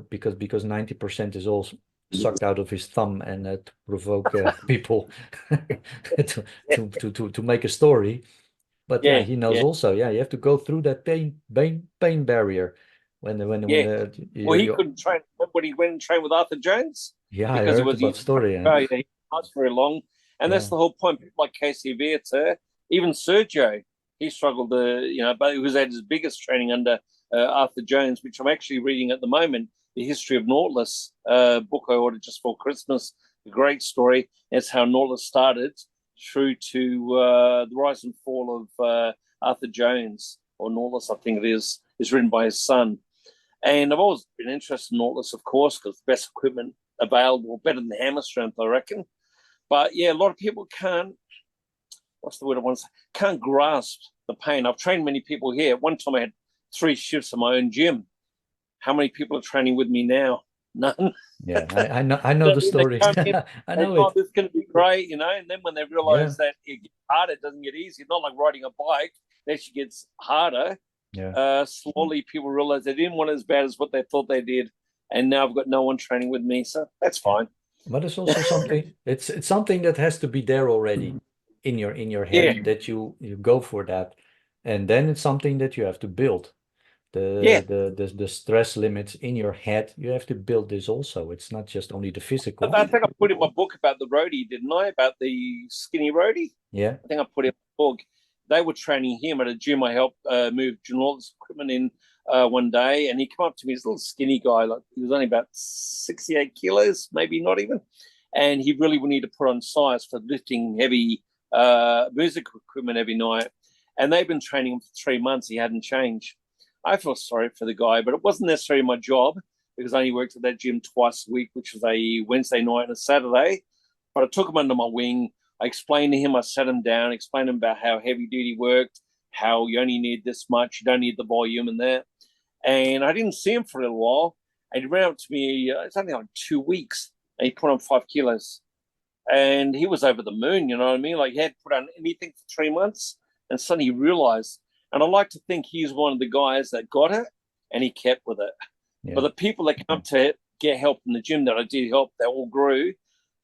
because 90% is all sucked out of his thumb and to provoke people to, yeah, to make a story. But yeah, yeah, he knows yeah, also. Yeah, you have to go through that pain barrier when yeah. Well, he you couldn't train when he went and trained with Arthur Jones yeah, I because it heard was about he story. Yeah, Australia. He lasts very long, and that's yeah, the whole point. People like Casey Vieta, even Sergio, he struggled to, but he was at his biggest training under Arthur Jones, which I'm actually reading at the moment. The history of Nautilus book I ordered just for Christmas. A great story. That's how Nautilus started through to the rise and fall of Arthur Jones, or Nautilus, I think it is written by his son. And I've always been interested in Nautilus, of course, because the best equipment available, better than the hammer strength, I reckon. But yeah, a lot of people can't, what's the word I want to say, can't grasp the pain. I've trained many people here. One time I had 3 shifts in my own gym. How many people are training with me now? None. yeah. I know the They story. come in, I they know oh, it. this is going to be great, and then when they Yeah, realize that it gets harder, it doesn't get easy. It's not like riding a bike, it actually gets harder. yeah. Slowly people realize they didn't want it as bad as what they thought they did. And now I've got no one training with me. So that's Yeah. fine. But it's also something. It's something that has to be there already in your head Yeah. that you go for that, and then it's something that you have to build. Yeah. The stress limits in your head. You have to build this also. It's not just only the physical. I think I put in my book about the roadie, didn't I? About the skinny roadie. Yeah, I think I put in my book. They were training him at a gym. I helped move all this equipment in one day, and he came up to me, this little skinny guy, like he was only about 68 kilos, maybe not even, and he really would need to put on size for lifting heavy music equipment every night. And they've been training him for 3 months. He hadn't changed. I feel sorry for the guy, but it wasn't necessarily my job because I only worked at that gym twice a week, which was a Wednesday night and a Saturday. But I took him under my wing. I explained to him, I sat him down, explained to him about how heavy duty worked, how you only need this much, you don't need the volume and that. And I didn't see him for a little while. And he ran up to me, it's only like 2 weeks, and he put on 5 kilos. And he was over the moon, you know what I mean? Like he hadn't put on anything for 3 months. And suddenly he realized. And I like to think he's one of the guys that got it and he kept with it. But yeah. the people that come to get help in the gym that I did help, they all grew.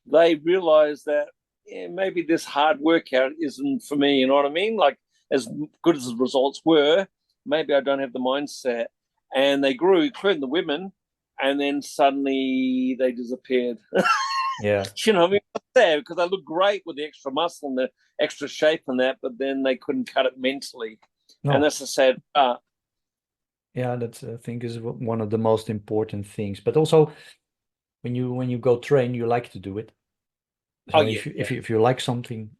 They realized that maybe this hard workout isn't for me. You know what I mean? Like as good as the results were, maybe I don't have the mindset. And they grew, including the women, and then suddenly they disappeared. Yeah. You know what I mean? Sad because they look great with the extra muscle and the extra shape and that, but then they couldn't cut it mentally, and No. that's a sad part. Yeah, that's I think is one of the most important things. But also when you go train, you like to do it. Oh So yeah, if you if yeah. you if you like something,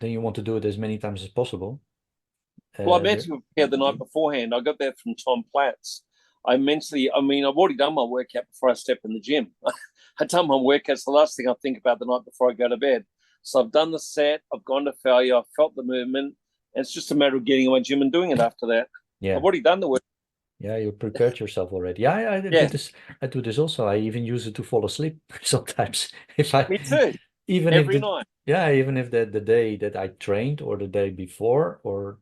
then you want to do it as many times as possible. Well, I There. mentally prepared the night beforehand. I got that from Tom Platts. I mean, I've already done my workout before I step in the gym. I've done my workouts. The last thing I think about the night before I go to bed. So I've done the set. I've gone to failure. I've felt the movement. And it's just a matter of getting in my gym and doing it after that. I've Yeah. already done the work. Yeah, you prepared yourself already. Yeah, I do Yeah, this. I do this also. I even use it to fall asleep sometimes. If I, me too. even if Every the, night. yeah, even if the day that I trained or the day before or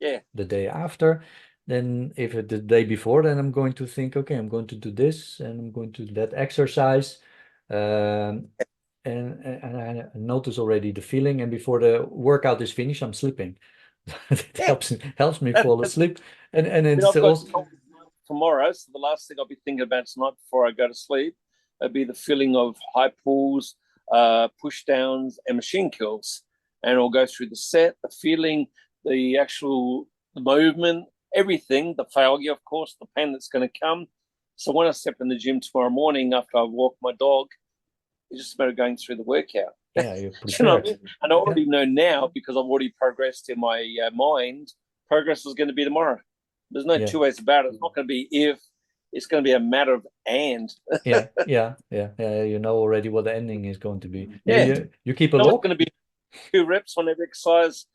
Yeah, the day after, then if it the day before, then I'm going to think, okay, I'm going to do this and I'm going to do that exercise. Um, and I notice already the feeling, and before the workout is finished, I'm sleeping. It yeah. helps me That, fall that's asleep, and I mean, it's I've got also tomorrow, so the last thing I'll be thinking about tonight before I go to sleep would be the feeling of high pulls, push downs, and machine curls. And I'll go through the set, the feeling, the actual movement, everything, the failure, of course, the pain that's going to come. So when I step in the gym tomorrow morning after I walk my dog, it's just about going through the workout. Yeah, you're prepared. You know what I mean? And I already know now, because I've already progressed in my mind, progress is going to be tomorrow. There's no two ways about it. It's not going to be if, it's going to be a matter of and. yeah. You know already what the ending is going to be. Yeah. You keep a It's log? going to be 2 reps on every exercise,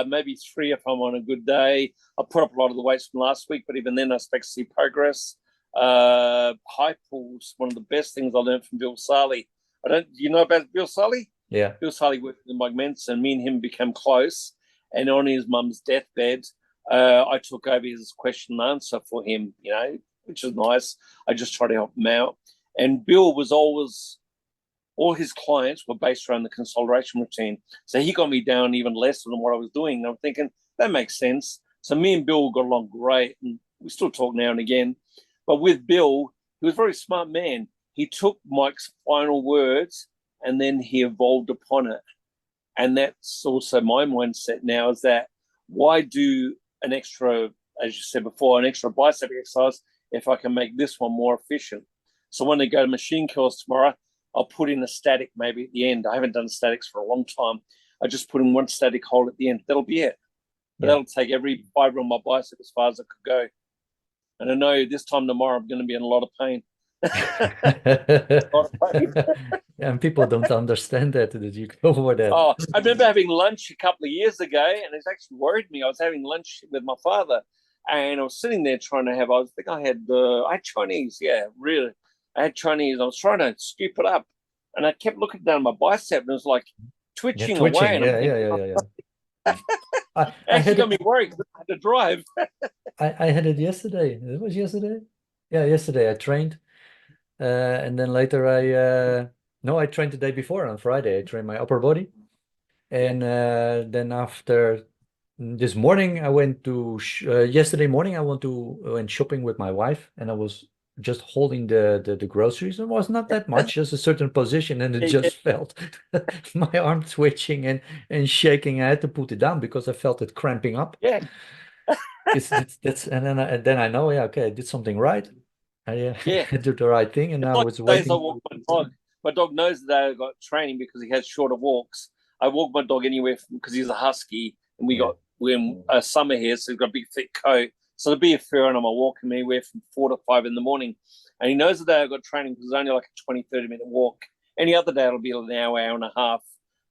maybe 3 if I'm on a good day. I put up a lot of the weights from last week, but even then I expect to see progress. High pulls, one of the best things I learned from Bill Sarley. Do you know about Bill Sarley? Yeah. Bill Sarley worked with Mike Mentzer, and me and him became close. And on his mum's deathbed, I took over his question and answer for him, you know, which was nice. I just tried to help him out. And Bill was always, all his clients were based around the consolidation routine. So he got me down even less than what I was doing. And I'm thinking, that makes sense. So me and Bill got along great, and we still talk now and again. But with Bill, he was a very smart man. He took Mike's final words and then he evolved upon it. And that's also my mindset now, is that why do an extra, as you said before, an extra bicep exercise if I can make this one more efficient? So when they go to machine curls tomorrow, I'll put in a static maybe at the end. I haven't done statics for a long time. I just put in one static hold at the end. That'll be it. Yeah. That'll take every fiber on my bicep as far as it could go. And I know this time tomorrow I'm going to be in a lot of pain. And people don't understand that you go over that. Oh, I remember having lunch a couple of years ago, and it actually worried me. I was having lunch with my father, and I was sitting there trying to have, I think I had Chinese, yeah, really. I had Chinese. I was trying to scoop it up, and I kept looking down my bicep, and it was like twitching away. And yeah. It actually got me worried because I had to drive. I had it yesterday. It was yesterday? Yeah, yesterday I trained. And then later I trained the day before on Friday. I trained my upper body. And then after this morning, I went to, yesterday morning, I went shopping with my wife, and I was just holding the groceries. It was not that much, just a certain position, and it just felt my arm twitching and shaking. I had to put it down because I felt it cramping up. Yeah. And then I know, okay, I did something right. I did the right thing, and now it's waiting. I walk my dog. My dog knows that I got training because he has shorter walks. I walk my dog anywhere because he's a husky, and we're in summer here, so he's got a big thick coat. So there'll be a fair and I'm walking anywhere from 4 to 5 in the morning. And he knows the day I've got training because it's only like a 20, 30-minute walk. Any other day it'll be an hour, hour and a half.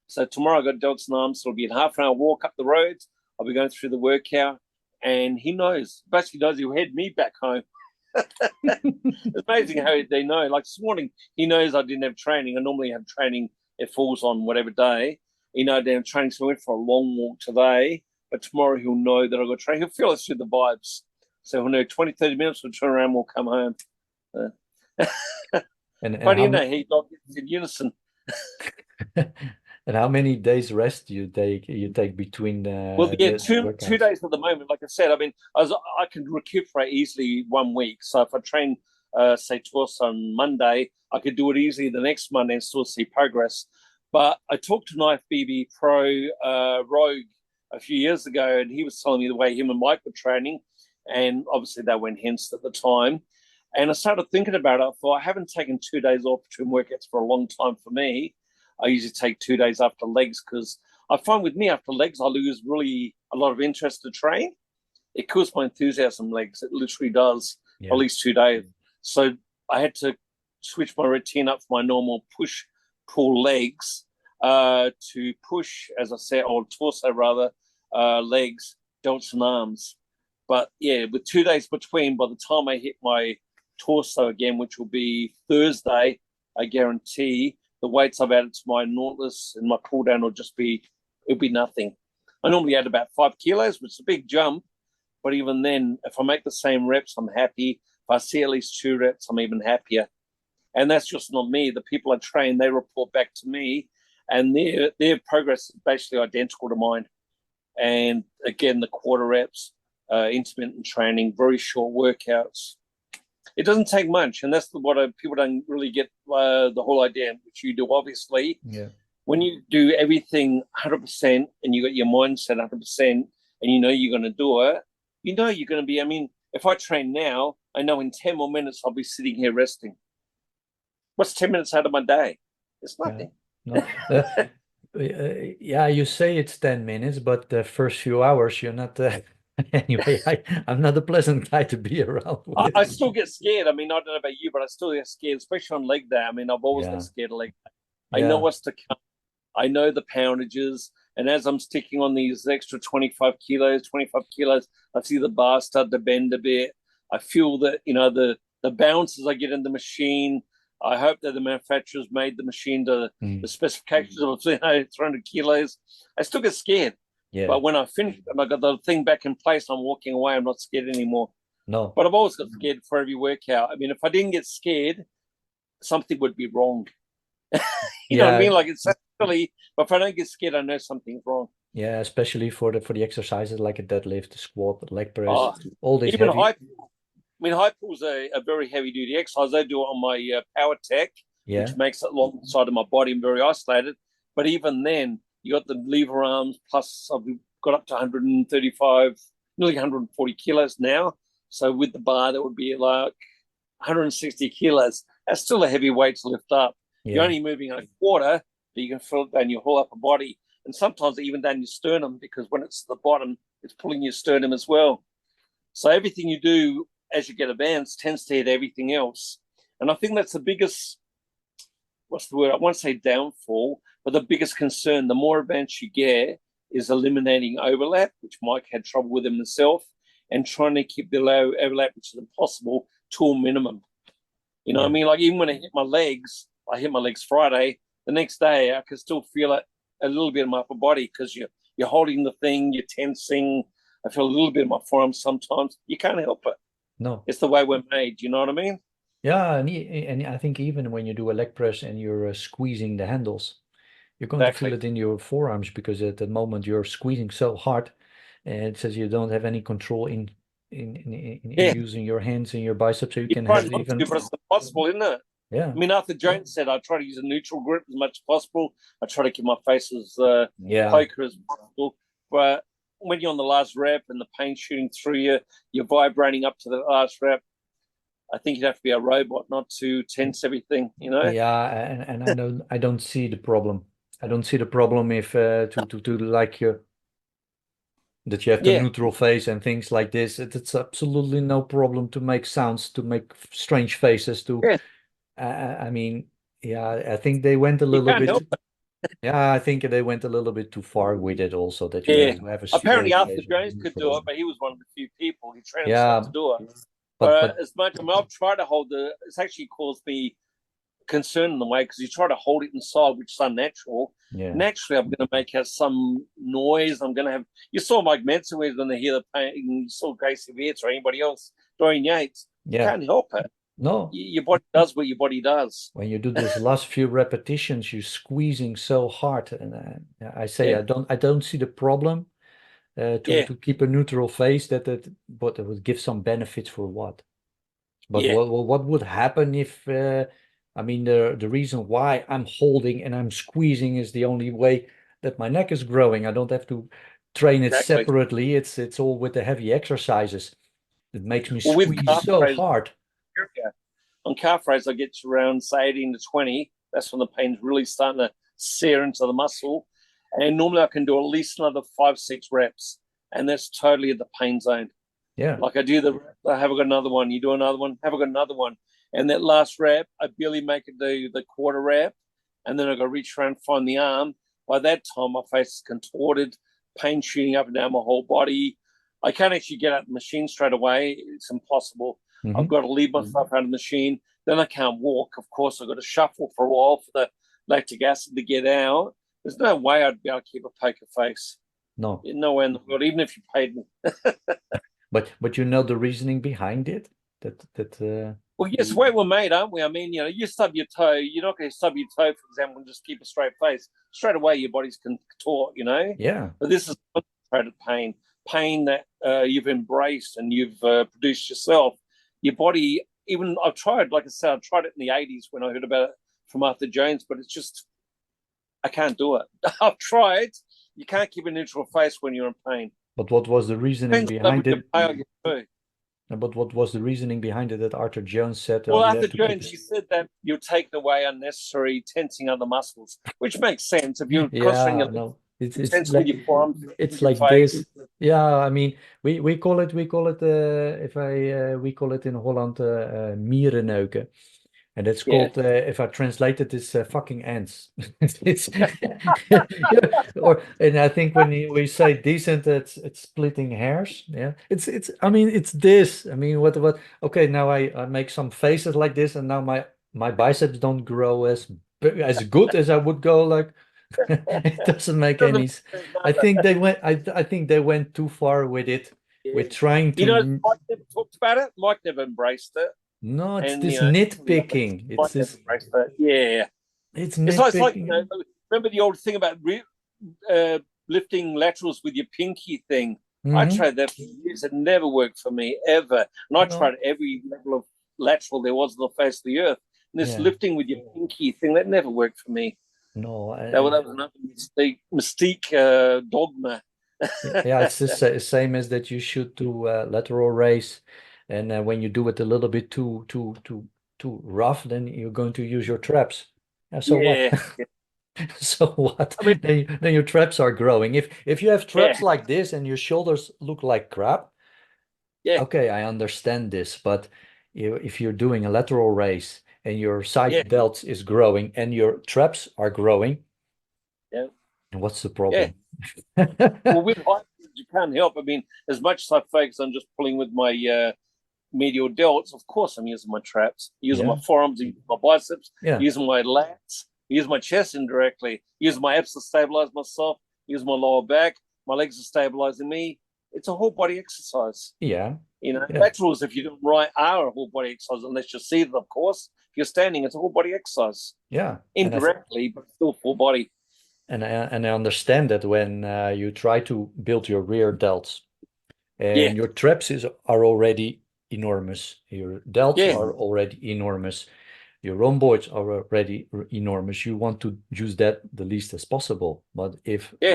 So tomorrow I've got Delts and arms, so it'll be a half an hour walk up the road. I'll be going through the workout, and he knows, basically knows he'll head me back home. It's amazing how they know. Like this morning, he knows I didn't have training. I normally have training, it falls on whatever day. He knows I didn't have training, so I went for a long walk today. But tomorrow he'll know that I've got training. He'll feel it through the vibes. So he'll know 20, 30 minutes, we'll turn around, we'll come home. And but you know, he dog in unison. And how many days rest do you take between? Well, yeah, two days at the moment. Like I said, I mean, I can recuperate easily 1 week. So if I train, say, twice on Monday, I could do it easily the next Monday and still see progress. But I talked to Knife BB Pro Rogue a few years ago, and he was telling me the way him and Mike were training, and obviously they went hence at the time. And I started thinking about it. I thought, I haven't taken 2 days off between workouts for a long time for me. I usually take 2 days after legs because I find with me after legs, I lose really a lot of interest to train. It kills my enthusiasm legs. It literally does, at least 2 days. So I had to switch my routine up for my normal push-pull legs to push, as I said, or torso rather, legs, delts and arms. But yeah, with 2 days between, by the time I hit my torso again, which will be Thursday, I guarantee the weights I've added to my Nautilus and my pull down will it'll be nothing. I normally add about 5 kilos, which is a big jump. But even then, if I make the same reps, I'm happy. If I see at least 2 reps, I'm even happier. And that's just not me. The people I train, they report back to me, and their progress is basically identical to mine. And again, the quarter reps, intermittent training, very short workouts. It doesn't take much, and that's what people don't really get the whole idea, which you do, obviously. Yeah. When you do everything 100% and you got your mindset 100% and you know you're going to do it, you know you're going to be, I mean, if I train now, I know in 10 more minutes I'll be sitting here resting. What's 10 minutes out of my day? It's nothing. No. Yeah, you say it's 10 minutes, but the first few hours you're not. Anyway, I'm not a pleasant guy to be around with. I still get scared. I mean, I don't know about you, but I still get scared, especially on leg day. I mean, I've always got scared of leg day. I know what's to come. I know the poundages. And as I'm sticking on these extra 25 kilos, I see the bar start to bend a bit. I feel that, you know, the bounces I get in the machine. I hope that the manufacturers made the machine to the specifications of 300 kilos. I still get scared. Yeah. But when I finish and I got the thing back in place, I'm walking away. I'm not scared anymore. No. But I've always got scared for every workout. I mean, if I didn't get scared, something would be wrong. You know what I mean? Like, it's silly, but if I don't get scared, I know something's wrong. Yeah, especially for the exercises like a deadlift, the squat, the leg press, all these even heavy. High pull's a very heavy duty exercise. I do it on my Power Tech, which makes it alongside of my body and very isolated. But even then, you got the lever arms, plus I've got up to 135, nearly 140 kilos now. So with the bar, that would be like 160 kilos. That's still a heavy weight to lift up. Yeah. You're only moving a quarter, but you can feel it down your whole upper body. And sometimes even down your sternum, because when it's at the bottom, it's pulling your sternum as well. So everything you do as you get advanced tends to hit everything else. And I think that's the biggest, what's the word? I won't say downfall, but the biggest concern, the more advanced you get, is eliminating overlap, which Mike had trouble with himself, and trying to keep the low overlap, which is impossible, to a minimum. You know what I mean? Like, even when I hit my legs Friday, the next day I can still feel it a little bit in my upper body because you're holding the thing, you're tensing. I feel a little bit in my forearms sometimes. You can't help it. No. It's the way we're made. You know what I mean? Yeah, and I think even when you do a leg press and you're squeezing the handles, you're going to feel it in your forearms because at the moment you're squeezing so hard, and it says you don't have any control in using your hands and your biceps, so you can have even. But it's impossible, isn't it? Yeah. I mean, Arthur Jones said I try to use a neutral grip as much as possible. I try to keep my face as poker as possible. But when you're on the last rep and the pain shooting through you, you're vibrating up to the last rep. I think you'd have to be a robot not to tense everything, you know? Yeah, and I don't see the problem. I don't see the problem if to like that you have the neutral face and things like this. It's absolutely no problem to make sounds, to make strange faces, to I mean, I think they went a little bit. Yeah, I think they went a little bit too far with it also, that you have to have a apparently Arthur Jones could do it, but he was one of the few people who trained himself to do it. But as much, I mean, I've tried to hold it's actually caused me concern in the way, because you try to hold it inside, which is unnatural. Naturally, I'm going to make out some noise. I'm going to have, you saw Mike Mentzer when they hear the pain, you saw Gracie Vietz or anybody else, Dorian Yates. You can't help it. No, your body does what your body does. When you do those last few repetitions, you're squeezing so hard, and I say I don't see the problem to keep a neutral face. But it would give some benefits for what? But what would happen if? I mean, the reason why I'm holding and I'm squeezing is the only way that my neck is growing. I don't have to train it separately. It's all with the heavy exercises. It makes me squeeze so hard. On calf raise, I get to around, say, 18 to 20. That's when the pain's really starting to sear into the muscle. And normally I can do at least another 5-6 reps. And that's totally at the pain zone. Yeah. Like I do have I got another one? You do another one? Have I got another one? And that last rep, I barely make it do the quarter rep. And then I got to reach around, find the arm. By that time, my face is contorted, pain shooting up and down my whole body. I can't actually get out the machine straight away. It's impossible. Mm-hmm. I've got to leave myself out of the machine. Then I can't walk. Of course, I've got to shuffle for a while for the lactic acid to get out. There's no way I'd be able to keep a poker face. No. No way in the world, even if you paid me. But you know the reasoning behind it? Well, yes, the way we're made, aren't we? I mean, you stub your toe. You're not going to stub your toe, for example, and just keep a straight face. Straight away, your body's contort, Yeah. But this is concentrated pain that you've embraced and you've produced yourself. Your body even I've tried, like I said, I tried it in the 80s when I heard about it from Arthur Jones, but it's just, I can't do it. I've tried. You can't keep a neutral face when you're in pain. But what was the reasoning behind it? Too. But what was the reasoning behind it that Arthur Jones said? Well, You Arthur have to keep Jones, he said that you're taking away unnecessary tensing other muscles, which makes sense. If you're concentrating Yeah, on no, it's tense with like your forearms, it's your like face. this. Yeah, I mean, we call it if I we call it in Holland mierenneuken. And it's Yeah. called, if I translate it, it's fucking ants. It's, and I think when we say decent, it's splitting hairs. Yeah, I mean, it's this. I mean, what? Okay, now I make some faces like this, and now my biceps don't grow as good as I would go. Like, it doesn't make any. I think they went. I think they went too far with it. Yeah. With trying You know, to. Mike never talked about it. Mike never embraced it. No, it's And, this you know, nitpicking. It's Mike never this. embraced it. Yeah. It's It's like, you nitpicking. know, remember the old thing about lifting laterals with your pinky thing? I Mm-hmm. tried that for years. It never worked for me, ever. And I tried No. every level of lateral there was on the face of the earth. And this Yeah. lifting with your pinky thing, that never worked for me. No. That was another mystique dogma. Yeah, it's the same as that you should do lateral raise, and when you do it a little bit too rough, then you're going to use your traps. Yeah, so what? Yeah. So what? I mean, Then your traps are growing. If you have traps yeah. like this and your shoulders look like crap, Yeah. okay, I understand this. But if you're doing a lateral raise and your side Yeah. delts is growing and your traps are growing, Yeah. what's the Yeah. problem? Well, with height, you can't help. I mean, as much as I focus on just pulling with my medial delts, of course, I'm using my traps, using Yeah. my forearms, using my biceps, Yeah. using my lats, using my chest indirectly, using my abs to stabilize myself, using my lower back, my legs are stabilizing me. It's a whole body exercise. Yeah. You know, Yeah. laterals, if you do them right, are a whole body exercise, unless you're seated, of course. If you're standing, it's a whole body exercise. Yeah. Indirectly, but still full body. And I understand that when you try to build your rear delts Yeah. and your traps are already enormous, your delts Yeah. are already enormous, your rhomboids are already enormous. You want to use that the least as possible. But if Yeah.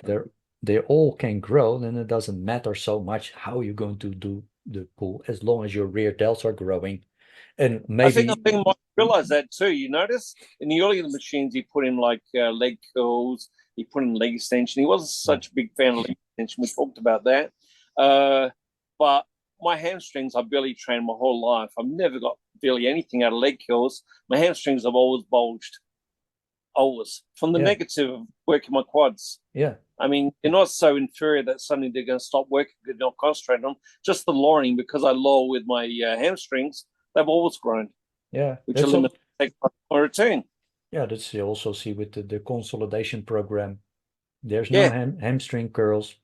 they all can grow, then it doesn't matter so much how you're going to do the pull, as long as your rear delts are growing. And I think maybe Mike realized that too. You notice in the earlier machines, he put in like leg curls, he put in leg extension. He wasn't such a big fan of leg extension. We talked about that. But my hamstrings, I barely trained my whole life. I've never got barely anything out of leg curls. My hamstrings have always bulged, always, from the negative of working my quads. Yeah. I mean, they're not so inferior that suddenly they're going to stop working, could not concentrate on. Just the lowering, because I lower with my hamstrings, they've always grown. Yeah. Which eliminates my routine. Yeah, that's you also see with the consolidation program. There's no hamstring curls.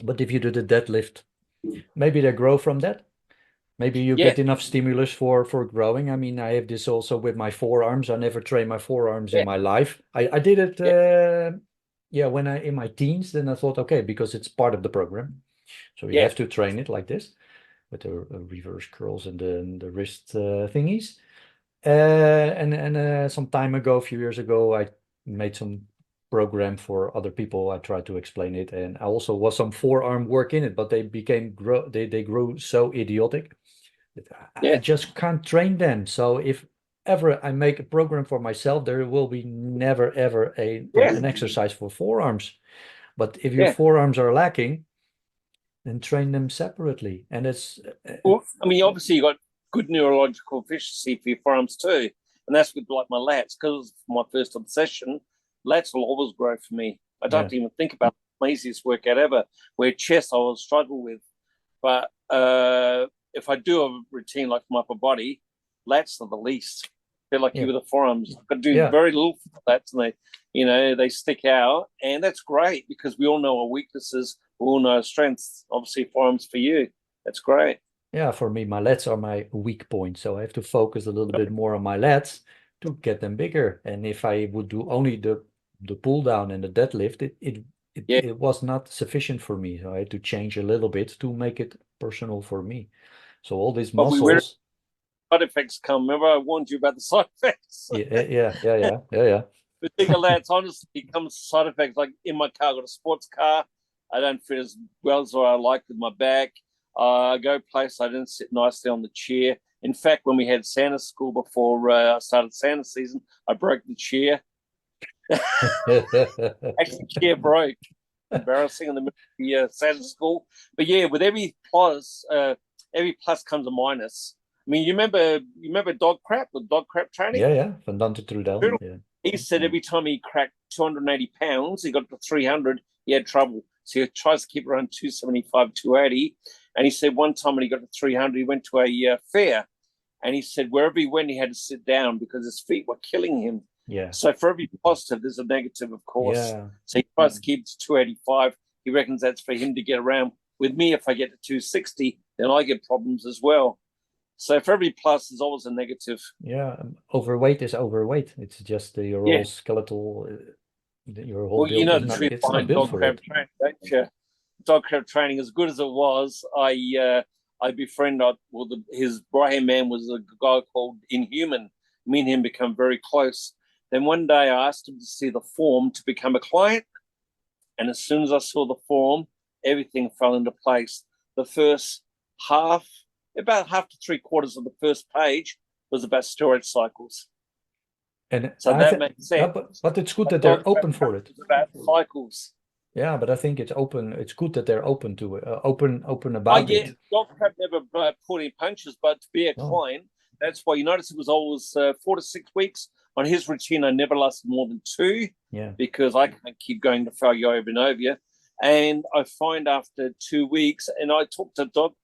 But if you do the deadlift, maybe they grow from that. Maybe you get enough stimulus for growing. I mean, I have this also with my forearms. I never trained my forearms in my life. I did it, when I in my teens. Then I thought, okay, because it's part of the program, so you have to train it like this with the reverse curls and the wrist thingies. And some time ago, a few years ago, I made some program for other people. I tried to explain it, and I also was some forearm work in it, but they grew so idiotic that I just can't train them. So if ever I make a program for myself, there will be never ever an exercise for forearms. But if your forearms are lacking, then train them separately. And it's well, I mean, obviously you got good neurological efficiency for your forearms too, and that's with like my lats, because my first obsession, lats will always grow for me. I don't even think about my easiest workout ever. Where chest I will struggle with, but if I do a routine like my upper body, lats are the least. They're like you with the forearms. I could do very little for lats, and they stick out, and that's great because we all know our weaknesses, we all know our strengths. Obviously, forearms for you, that's great. Yeah, for me, my lats are my weak point. So I have to focus a little bit more on my lats to get them bigger. And if I would do only the pull down and the deadlift, it was not sufficient for me. So I had to change a little bit to make it personal for me. So all these muscles. side effects come. Remember, I warned you about the side effects. Yeah. But think of that. Honestly, it comes to side effects. Like in my car, I got a sports car. I don't fit as well as I like with my back. I go place. I didn't sit nicely on the chair. In fact, when we had Santa school before I started Santa season, I broke the chair. Actually, chair broke. Embarrassing in the middle of the Santa school. But yeah, with every plus comes a minus. I mean, you remember dog crap, the dog crap training? Yeah, Van Dante Trudel. Yeah. He said every time he cracked 280 pounds, he got to 300, he had trouble. So he tries to keep around 275, 280. And he said one time when he got to 300, he went to a fair. And he said wherever he went, he had to sit down because his feet were killing him. Yeah. So for every positive, there's a negative, of course. Yeah. So he tries to keep it to 285. He reckons that's for him to get around. With me, if I get to 260, then I get problems as well. So for every plus, there's always a negative. Yeah, overweight is overweight. It's just your whole skeletal, your whole build is not, it's not built for it. Training, don't you? Dog crab training, as good as it was, I befriended, his right-hand man was a guy called Inhuman. Me and him become very close. Then one day I asked him to see the form to become a client. And as soon as I saw the form, everything fell into place. The first about half to 3/4 of the first page was about steroid cycles. And so that makes sense. But it's good that they're open for it. It's about cycles. Yeah, but I think it's open. It's good that they're open to it, open about it. Dog crap never pulled in punches, but to be a client, that's why you notice it was always 4 to 6 weeks. On his routine, I never lasted more than 2 because I can't keep going to failure over and over. And I find after 2 weeks, and I talked to Dog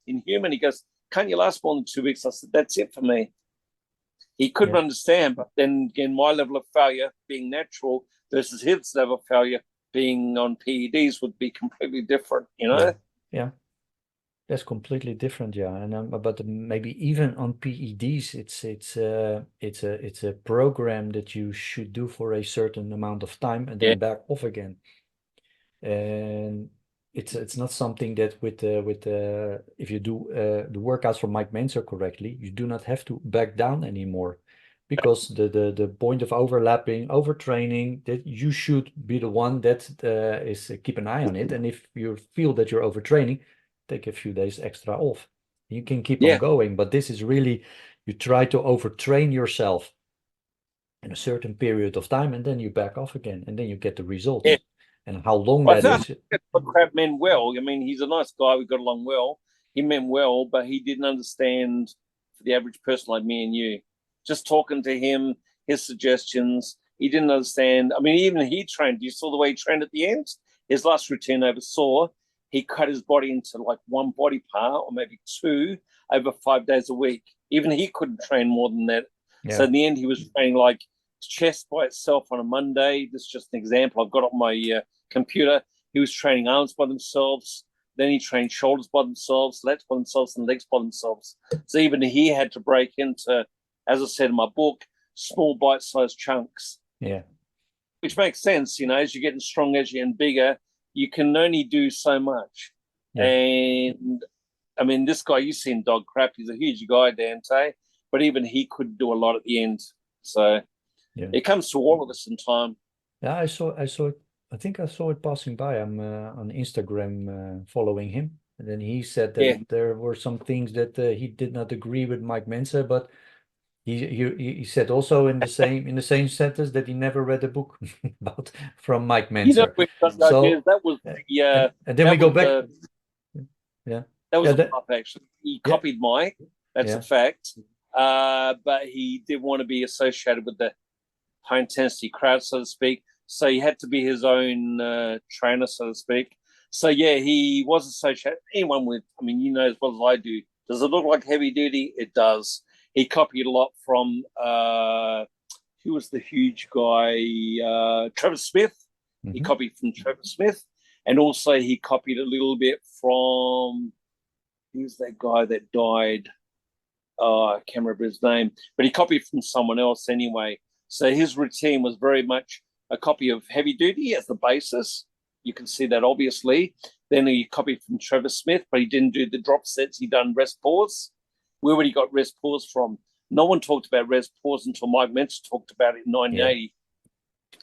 Inhuman, he goes, "Can't you last more than 2 weeks?" I said, "That's it for me." He couldn't understand, but then again, my level of failure being natural versus his level of failure being on PEDs would be completely different, you know? Yeah. That's completely different, and but maybe even on PEDs, it's a program that you should do for a certain amount of time and then back off again. And it's not something that with if you do the workouts from Mike Mentzer correctly, you do not have to back down anymore, because the point of overtraining, that you should be the one that is keep an eye on it. And if you feel that you're overtraining, take a few days extra off. You can keep on going, but this is really, you try to overtrain yourself in a certain period of time, and then you back off again, and then you get the results. And how long that is. Crab meant well. I mean, he's a nice guy. We got along well. He meant well, but he didn't understand for the average person like me and you. Just talking to him, his suggestions, he didn't understand. I mean, even he trained. You saw the way he trained at the end? His last routine oversaw, he cut his body into like one body part or maybe 2 over 5 days a week. Even he couldn't train more than that. Yeah. So in the end, he was training like chest by itself on a Monday. This is just an example I've got on my computer. He was training arms by themselves. Then he trained shoulders by themselves, lats by themselves, and legs by themselves. So even he had to break into, as I said in my book, small bite-sized chunks. Yeah. Which makes sense, you know, as you're getting stronger, as you're getting bigger, you can only do so much. Yeah. And I mean, this guy, you've seen Dog Crap, he's a huge guy, Dante, but even he could do a lot at the end. So it comes to all of us in time. Yeah, I saw it. I think I saw it passing by. I'm on Instagram following him, and then he said that there were some things that he did not agree with Mike Mentzer, but he said also in the same sentence that he never read a book from Mike Mentzer. That was and then we go back. That was a bluff, actually. He copied Mike. That's a fact. But he didn't want to be associated with the high intensity crowd, so to speak. So he had to be his own trainer, so to speak. So he was associated. Anyone with, I mean, you know as well as I do. Does it look like Heavy Duty? It does. He copied a lot from who was the huge guy? Trevor Smith. Mm-hmm. He copied from Trevor Smith, and also he copied a little bit from who's that guy that died? I can't remember his name, but he copied from someone else anyway. So his routine was very much a copy of Heavy Duty as the basis. You can see that obviously. Then he copied from Trevor Smith, but he didn't do the drop sets. He done rest pause. where would he got rest pause from? No one talked about rest pause until Mike Mentzer talked about it in 1980.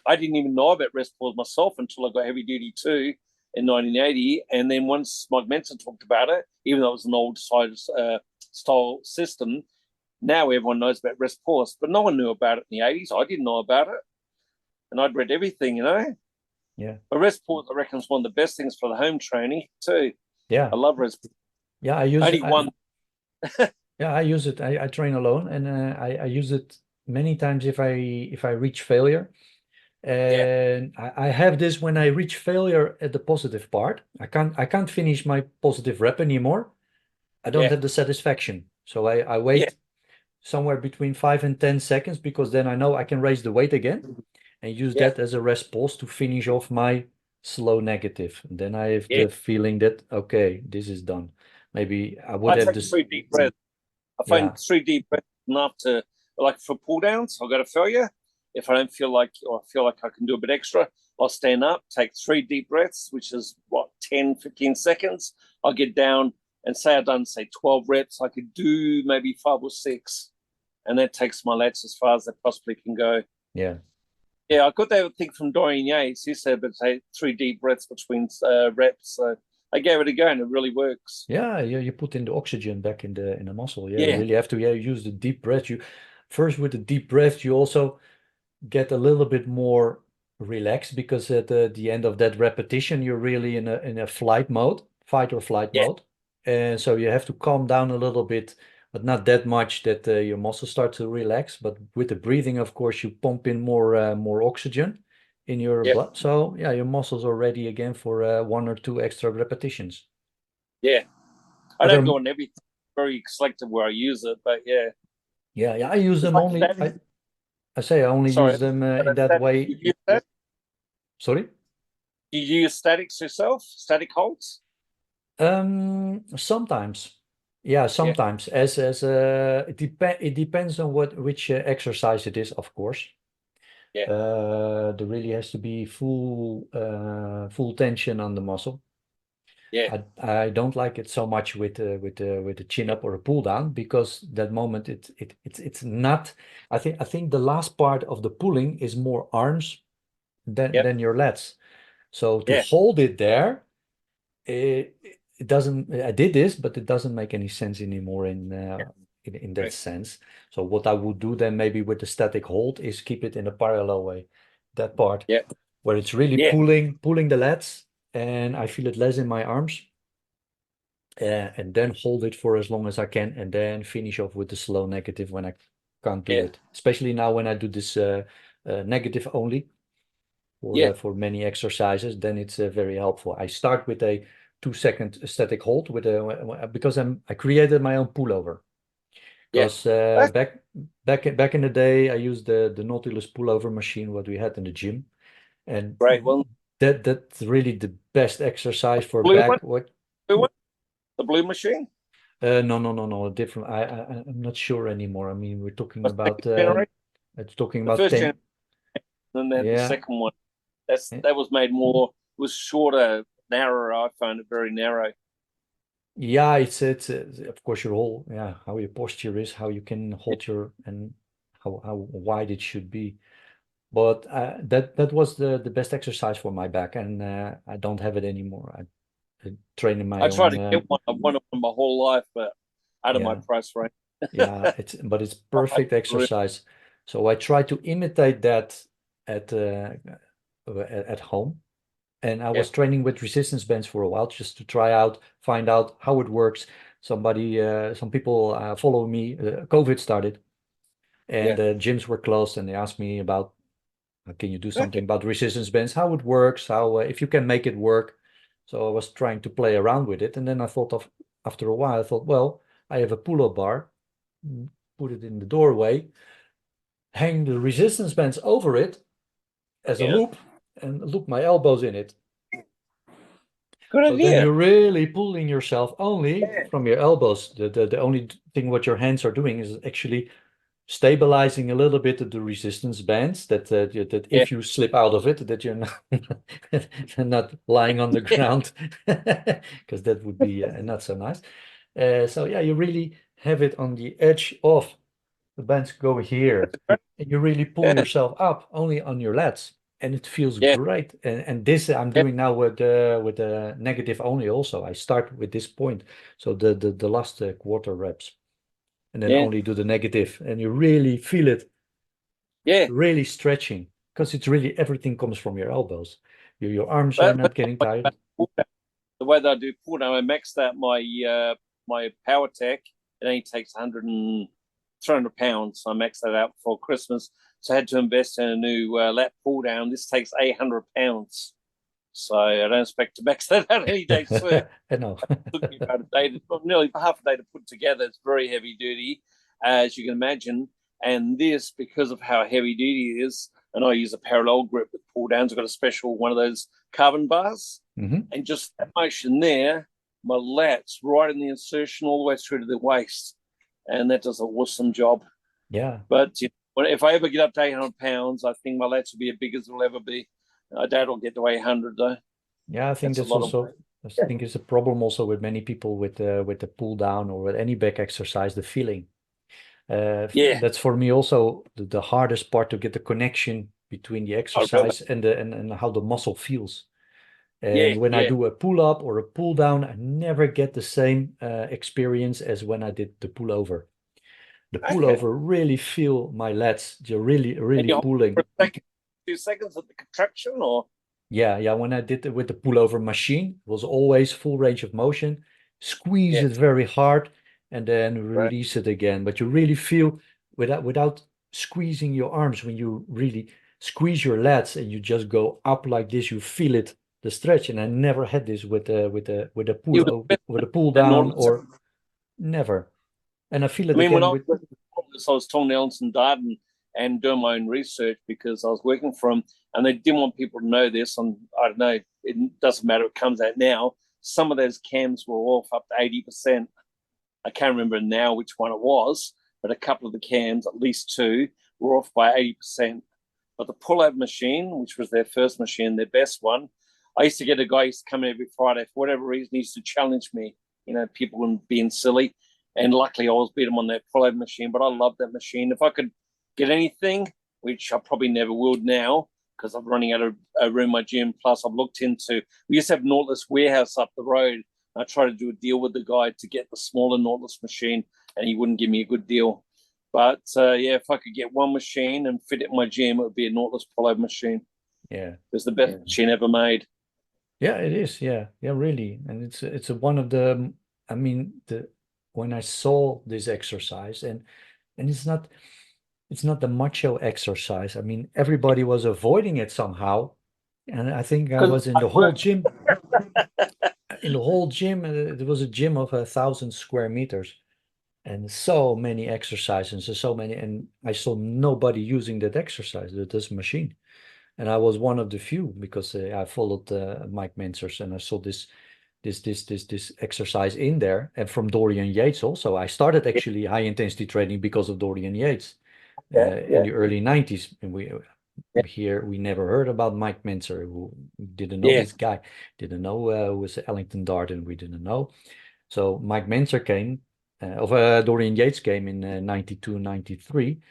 I didn't even know about rest pause myself until I got Heavy Duty 2 in 1980. And then once Mike Mentzer talked about it, even though it was an old style system, now everyone knows about rest pause. But no one knew about it in the 80s. I didn't know about it. And I'd read everything, Yeah. But rest pause, I reckon, is one of the best things for the home training too. Yeah. I love rest pause. Yeah, I use Only it. one. Yeah, I use it. I train alone, and I use it many times if I reach failure. And I have this when I reach failure at the positive part. I can't finish my positive rep anymore. I don't have the satisfaction. So I wait somewhere between 5 and 10 seconds, because then I know I can raise the weight again and use that as a rest pause to finish off my slow negative. And then I have the feeling that, okay, this is done. Maybe I would have this. 3 deep breaths. I find 3 deep breaths enough to, like for pull downs, I'll go to failure. If I don't feel like, or I feel like I can do a bit extra, I'll stand up, take 3 deep breaths, which is 10, 15 seconds. I'll get down and say I've done, say, 12 reps. I could do maybe 5 or 6. And that takes my lats as far as they possibly can go. Yeah. Yeah, I got that thing from Dorian Yates. He said, but say 3 deep breaths between reps. So I gave it a go, and it really works. Yeah, you put in the oxygen back in the muscle. Yeah, Yeah. you really have to use the deep breath. You first, with the deep breath, you also get a little bit more relaxed, because at the end of that repetition, you're really in a flight mode, fight or flight mode. And so you have to calm down a little bit, but not that much that your muscles start to relax. But with the breathing, of course, you pump in more oxygen in your blood. So yeah, your muscles are ready again for 1 or 2 extra repetitions. Yeah. I don't go on everything, very selective where I use it, but yeah. Yeah, I use them only. I only use them in that way. You use that? Sorry? Do you use statics yourself? Static holds? Sometimes. Yeah, sometimes. It depends on which exercise it is, of course. Yeah. There really has to be full tension on the muscle. Yeah. I don't like it so much with the chin up or a pull down, because that moment it's not. I think the last part of the pulling is more arms than your lats. So to hold it there, it doesn't. I did this, but it doesn't make any sense anymore in that sense. So what I would do then, maybe with the static hold, is keep it in a parallel way. That part where it's really pulling the lats, and I feel it less in my arms, and then hold it for as long as I can, and then finish off with the slow negative when I can't do it. Especially now when I do this negative only for many exercises, then it's very helpful. I start with a 2-second static hold because I created my own pullover. Because back in the day, I used the Nautilus pullover machine, what we had in the gym. And that's really the best exercise for back. What? The blue machine? No. Different. I'm not sure anymore. I mean, we're talking about it's talking the about first 10. And then the second one. That was made more, was shorter, narrower. I found it very narrow. Yeah, it's of course your whole how your posture is, how you can hold and how wide it should be. But that was the best exercise for my back, and I don't have it anymore. I train in my own. I tried to get one. I've wanted one my whole life, but out of my price range. Yeah, it's perfect exercise. So I try to imitate that at home. And I was training with resistance bands for a while, just to find out how it works. Some people follow me. COVID started, and gyms were closed, and they asked me about, can you do something about resistance bands, how it works, how if you can make it work. So I was trying to play around with it, and then after a while, I thought, well, I have a pull-up bar, put it in the doorway, hang the resistance bands over it as a loop, and loop my elbows in it. Good idea. Then you're really pulling yourself only from your elbows. The only thing what your hands are doing is actually stabilizing a little bit of the resistance bands, that if you slip out of it, that you're not lying on the ground, because that would be not so nice. So yeah, you really have it on the edge of the bands go here, and you really pull Yeah, yourself up only on your lats, and it feels yeah, great. And this I'm yeah, doing now with the negative only. Also, I start with this point, so the last quarter reps, and then yeah, only do the negative, and you really feel it, yeah. really stretching, because it's really everything comes from your elbows. Your arms are But not getting tired. the way that I do pull down, I maxed out my power tech. It only takes 300 pounds. So I maxed that out before Christmas. So I had to invest in a new lat pull down. This takes 800 pounds. So I don't expect to max that out any day soon. I know. Took me about a day, nearly half a day to put together. It's very heavy duty, as you can imagine. And this, because of how heavy duty it is, and I use a parallel grip with pull downs. I've got a special one of those carbon bars, Hmm. and just that motion there, my lats right in the insertion all the way through to the waist, and that does an awesome job. Yeah. But if I ever get up to 800 pounds, I think my lats will be as big as they'll ever be. I doubt I'll get to 800 though. Yeah, I think That's a that's lot of also, weight. I think it's a problem also with many people with the pull down or with any back exercise, the feeling. Yeah, That's for me also the hardest part to get the connection between the I really, exercise and how the muscle feels. yeah, And when I yeah. do a pull up or a pull down, I never get the same experience as when I did the pullover. The Okay. pullover really feel my lats. They're really, And really you hold it pulling. for a second, 2 seconds of the contraction, or Yeah, yeah. When I did it with the pullover machine, it was always full range of motion. Squeeze yeah, it very hard and then right. release it again. But you really feel without squeezing your arms, when you really squeeze your lats and you just go up like this, you feel it, the stretch. And I never had this with a You with a pull were down Nautilus. or never. And I feel I it mean, when again I was with working for Nautilus, I was telling Ellison Darden and doing my own research because I was working for them, and they didn't want people to know this. And I don't know, it doesn't matter. It comes out now. Some of those cams were off up to 80%. I can't remember now which one it was, but a couple of the cams, at least two, were off by 80%. But the pull-out machine, which was their first machine, their best one, I used to get a guy who used to come in every Friday. For whatever reason, he used to challenge me, people were being silly. And luckily, I was beat him on that pull-out machine. But I love that machine. If I could get anything, which I probably never would now, because I'm running out of room in my gym. Plus, I've looked into, we used to have Nautilus warehouse up the road. I tried to do a deal with the guy to get the smaller Nautilus machine, and he wouldn't give me a good deal. But yeah, if I could get one machine and fit it in my gym, it would be a Nautilus pullover machine. yeah. It's the best machine ever made. Yeah, it is. Yeah, yeah, really. And it's a one of the, I mean, the when I saw this exercise and it's not the macho exercise. I mean, everybody was avoiding it somehow. And I think I Because was in the whole gym, there was a gym of 1,000 square meters and so many exercises and so many, and I saw nobody using that exercise, this machine. And I was one of the few because I followed Mike Mentzer and I saw this exercise in there, and from Dorian Yates also. I started yeah, actually high intensity training because of Dorian Yates yeah, in yeah, the early 90s. And yeah, here we never heard about Mike Mentzer, who didn't know yeah, this guy, didn't know who was Ellington Darden, we didn't know. So Mike Mentzer came, Dorian Yates came in 92, 93.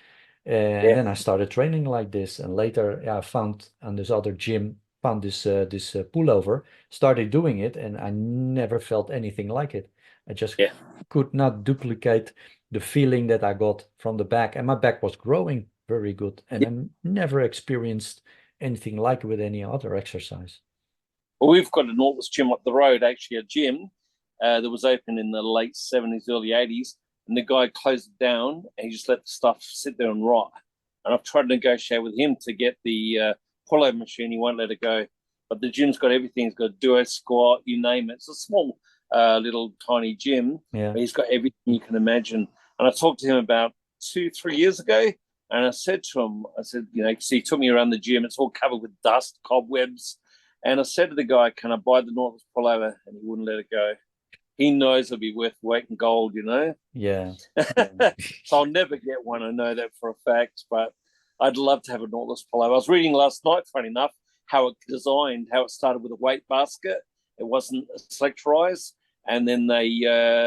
And yeah. then I started training like this. And later I found on this other gym, found this pullover, started doing it, and I never felt anything like it. I just Yeah. could not duplicate the feeling that I got from the back. And my back was growing very good. And I never experienced anything like it with any other exercise. Well, we've got an Nautilus gym up the road, actually, a gym that was open in the late 70s, early 80s. And the guy closed it down and he just let the stuff sit there and rot. And I've tried to negotiate with him to get the pullover machine. He won't let it go. But the gym's got everything. It's got duo squat, you name it. It's a small, little tiny gym, Yeah. but he's got everything you can imagine. And I talked to him about 2, 3 years ago. And I said to him, so he took me around the gym. It's all covered with dust, cobwebs. And I said to the guy, can I buy the Nautilus pullover? And he wouldn't let it go. He knows it'll be worth weight in gold, Yeah. So I'll never get one. I know that for a fact, but I'd love to have a Nautilus pullover. I was reading last night, funny enough, how it started with a weight basket. It wasn't selectorized. And then they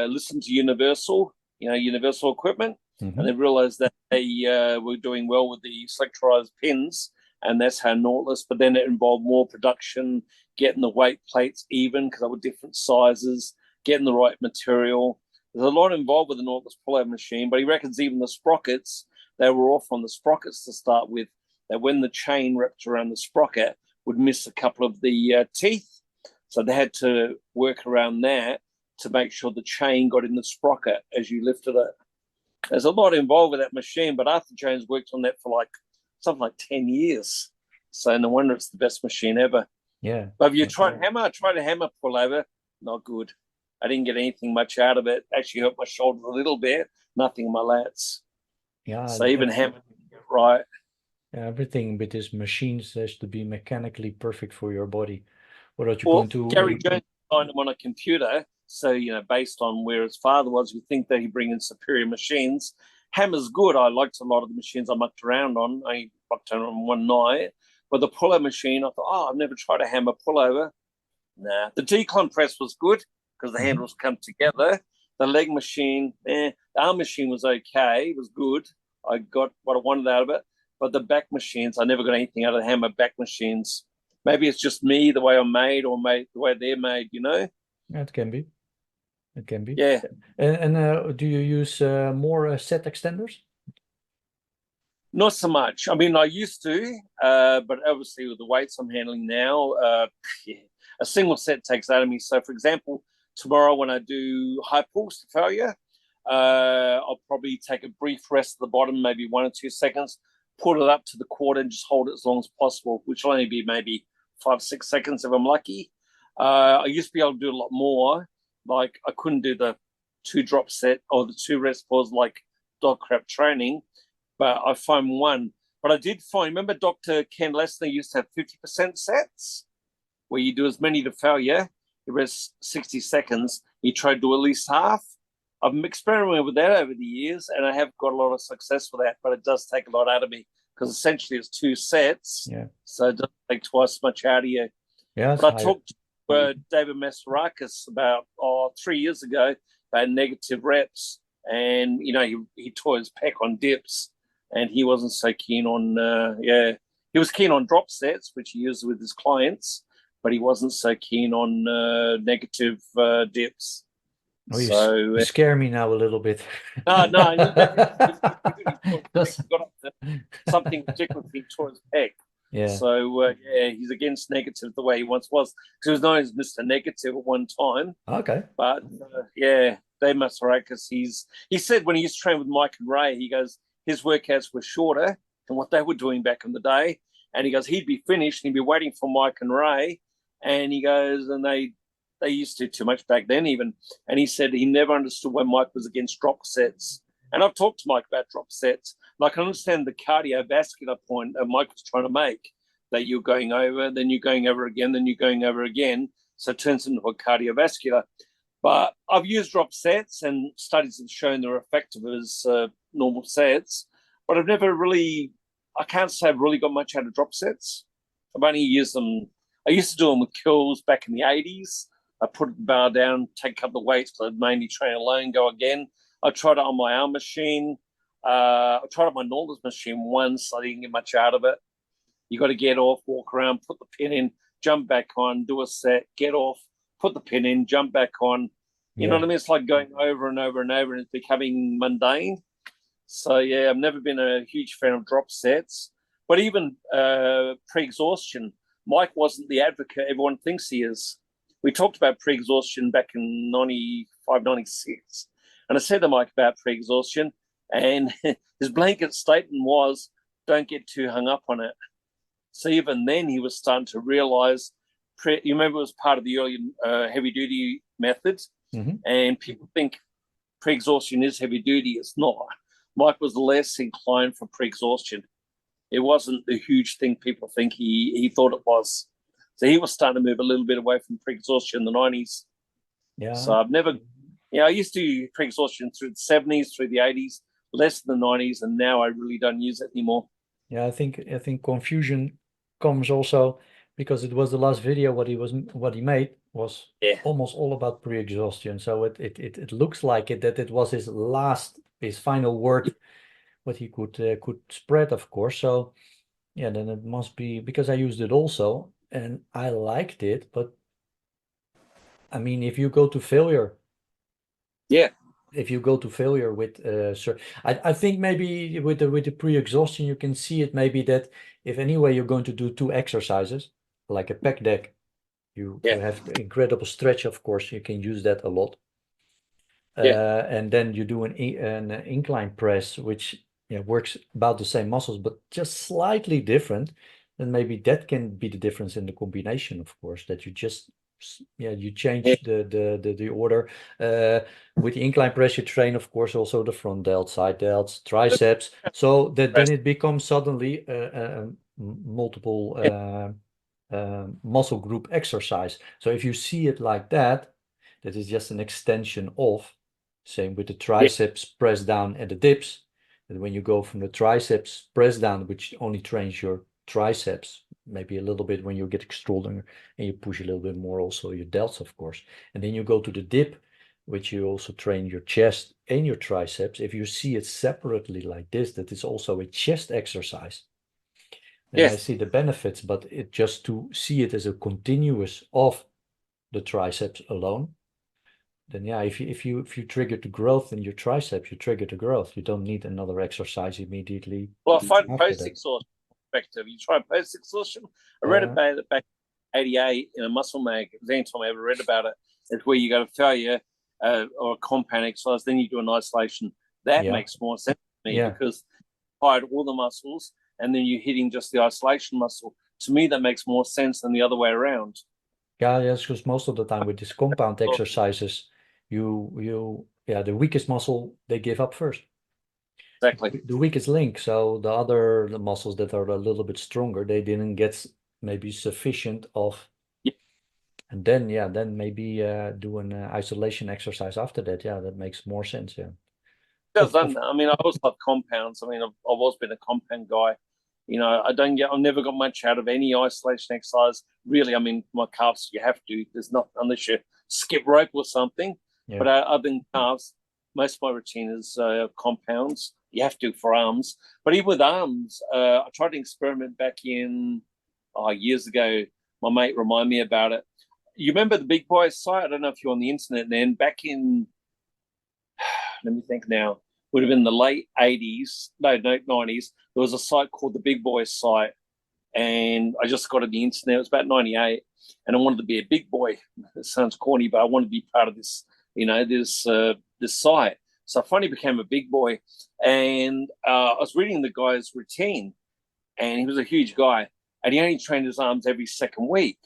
listened to Universal. universal equipment, Mm-hmm. and they realized that they were doing well with the selectorized pins, and that's how Nautilus. But then it involved more production, getting the weight plates even because they were different sizes, getting the right material. There's a lot involved with the Nautilus pullover machine, but he reckons even the sprockets, they were off on the sprockets to start with, that when the chain wrapped around the sprocket would miss a couple of the teeth. So they had to work around that to make sure the chain got in the sprocket as you lifted it. There's a lot involved with that machine, but Arthur Jones worked on that for something like 10 years. So no wonder it's the best machine ever. Yeah. But have you tried hammer? I tried a hammer pullover. Not good. I didn't get anything much out of it. Actually hurt my shoulders a little bit. Nothing in my lats. Yeah. So even hammer didn't get right. Everything with this machines has to be mechanically perfect for your body. What are you Well, going to... Gary Jones designed him on a computer. So, based on where his father was, we think that he'd bring in superior machines. Hammer's good. I liked a lot of the machines I mucked around on. I mucked around on one night. But the pullover machine, I thought, I've never tried a hammer pullover. Nah. The decline press was good because the handles come together. The leg machine, the arm machine was okay. It was good. I got what I wanted out of it. But the back machines, I never got anything out of the hammer back machines. Maybe it's just me, the way I'm made, or the way they're made, Yeah, it can be. It can be. Yeah. And do you use more set extenders? Not so much. I mean, I used to, but obviously with the weights I'm handling now, a single set takes out of me. So, for example, tomorrow when I do high pulls to failure, I'll probably take a brief rest at the bottom, maybe 1 or 2 seconds, put it up to the quarter and just hold it as long as possible, which will only be maybe 5 or 6 seconds if I'm lucky. I used to be able to do a lot more. Like I couldn't do the 2 drop set or the 2 rest pulls like dog crap training, but I find one. But I did find, remember Dr. Ken Lesnar used to have 50% sets where you do as many to failure, you rest 60 seconds, you try to do at least half. I've experimented with that over the years, and I have got a lot of success with that, but it does take a lot out of me because essentially it's 2 sets, so it doesn't take twice as much out of you. Yeah, but I talked to David Masarakis about 3 years ago about negative reps, and he tore his pec on dips, and he wasn't so keen on he was keen on drop sets, which he used with his clients, but he wasn't so keen on negative dips. Oh, you scare me now a little bit. No, something ridiculous he tore his pec. Yeah. So he's against negative the way he once was, because he was known as Mr. Negative at one time. Okay. But Dave Masarakis, he said when he used to train with Mike and Ray, he goes, his workouts were shorter than what they were doing back in the day, and he goes he'd be finished and he'd be waiting for Mike and Ray, and he goes and they used to too much back then even, and he said he never understood why Mike was against drop sets. And I've talked to Mike about drop sets. And I can understand the cardiovascular point that Mike was trying to make, that you're going over, then you're going over again, then you're going over again. So it turns into a cardiovascular. But I've used drop sets, and studies have shown they're effective as normal sets. But I've never really, I can't say I've really got much out of drop sets. I've only used them, I used to do them with curls back in the 80s. I put the bar down, take a couple of weights, so I'd mainly train alone, go again. I tried it on my arm machine. I tried it on my Nautilus machine once. I didn't get much out of it. You got to get off, walk around, put the pin in, jump back on, do a set, get off, put the pin in, jump back on. You know what I mean? It's like going over and over and over, and it's becoming mundane. So, I've never been a huge fan of drop sets. But even pre-exhaustion, Mike wasn't the advocate everyone thinks he is. We talked about pre-exhaustion back in 95, 96. And I said to Mike about pre-exhaustion, and his blanket statement was, don't get too hung up on it. So even then he was starting to realize, you remember it was part of the early heavy duty method, and people think pre-exhaustion is heavy duty. It's not. Mike was less inclined for pre-exhaustion. It wasn't the huge thing people think he thought it was. So he was starting to move a little bit away from pre-exhaustion in the 90s. Yeah. So I've never, I used to do pre-exhaustion through the 70s, through the 80s, less than the 90s, and now I really don't use it anymore. Yeah, I think confusion comes also because it was the last video what he made, was Yeah. almost all about pre-exhaustion. So it looks like that it was his final word, what he could spread, of course. So yeah, then it must be because I used it also and I liked it. But I mean, if you go to failure, Yeah. with I think maybe with the pre-exhaustion you can see it maybe that if anyway you're going to do two exercises like a pec deck, you Yeah. have incredible stretch, of course, you can use that a lot. Yeah. And then you do an incline press, which works about the same muscles, but just slightly different. Then maybe that can be the difference in the combination, of course, that you just you Yeah. change the order. With the incline press, you train, of course, also the front delt, side delts, triceps, so that then it becomes suddenly a multiple muscle group exercise. So if you see it like that, that is just an extension of. Same with the Yeah. triceps press down and the dips. And when you go from the triceps press down, which only trains your triceps, maybe a little bit when you get stronger and you push a little bit more also your delts, of course. And then you go to the dip, which you also train your chest and your triceps. If you see it separately like this, that is also a chest exercise. Then I Yes. see the benefits, but it just to see it as a continuous of the triceps alone, then yeah, if you trigger the growth in your triceps, you trigger the growth. You don't need another exercise immediately Well, I find after post that. exhaustion effective. You try post exhaustion. I read Yeah, about it back in '88 in a muscle mag. It was the only time I ever read about it. It's where you go to failure or a compound exercise, then you do an isolation. That yeah, makes more sense to me yeah, because you hired all the muscles and then you're hitting just the isolation muscle. To me, that makes more sense than the other way around. yeah. Yes, because most of the time with these compound exercises, the weakest muscle they give up first. Exactly. The weakest link. So the muscles that are a little bit stronger, they didn't get maybe sufficient of. Yeah. And then maybe do an isolation exercise after that. Yeah, that makes more sense. Yeah. Does Of done. I mean, I always love compounds. I mean, I've always been a compound guy. You know, I've never got much out of any isolation exercise. Really, I mean, my calves, you have to. There's not, unless you skip rope or something. Yeah. But other than calves, most of my routine is compounds. You have to for arms. But even with arms, I tried to experiment back in years ago. My mate reminded me about it. You remember the Big Boys site? I don't know if you're on the internet then. Back in, let me think now, would have been the late 80s, no, 90s. There was a site called the Big Boys site. And I just got on the internet. It was about 98. And I wanted to be a big boy. It sounds corny, but I wanted to be part of this, this site. So I finally became a big boy. And I was reading the guy's routine. And he was a huge guy. And he only trained his arms every second week.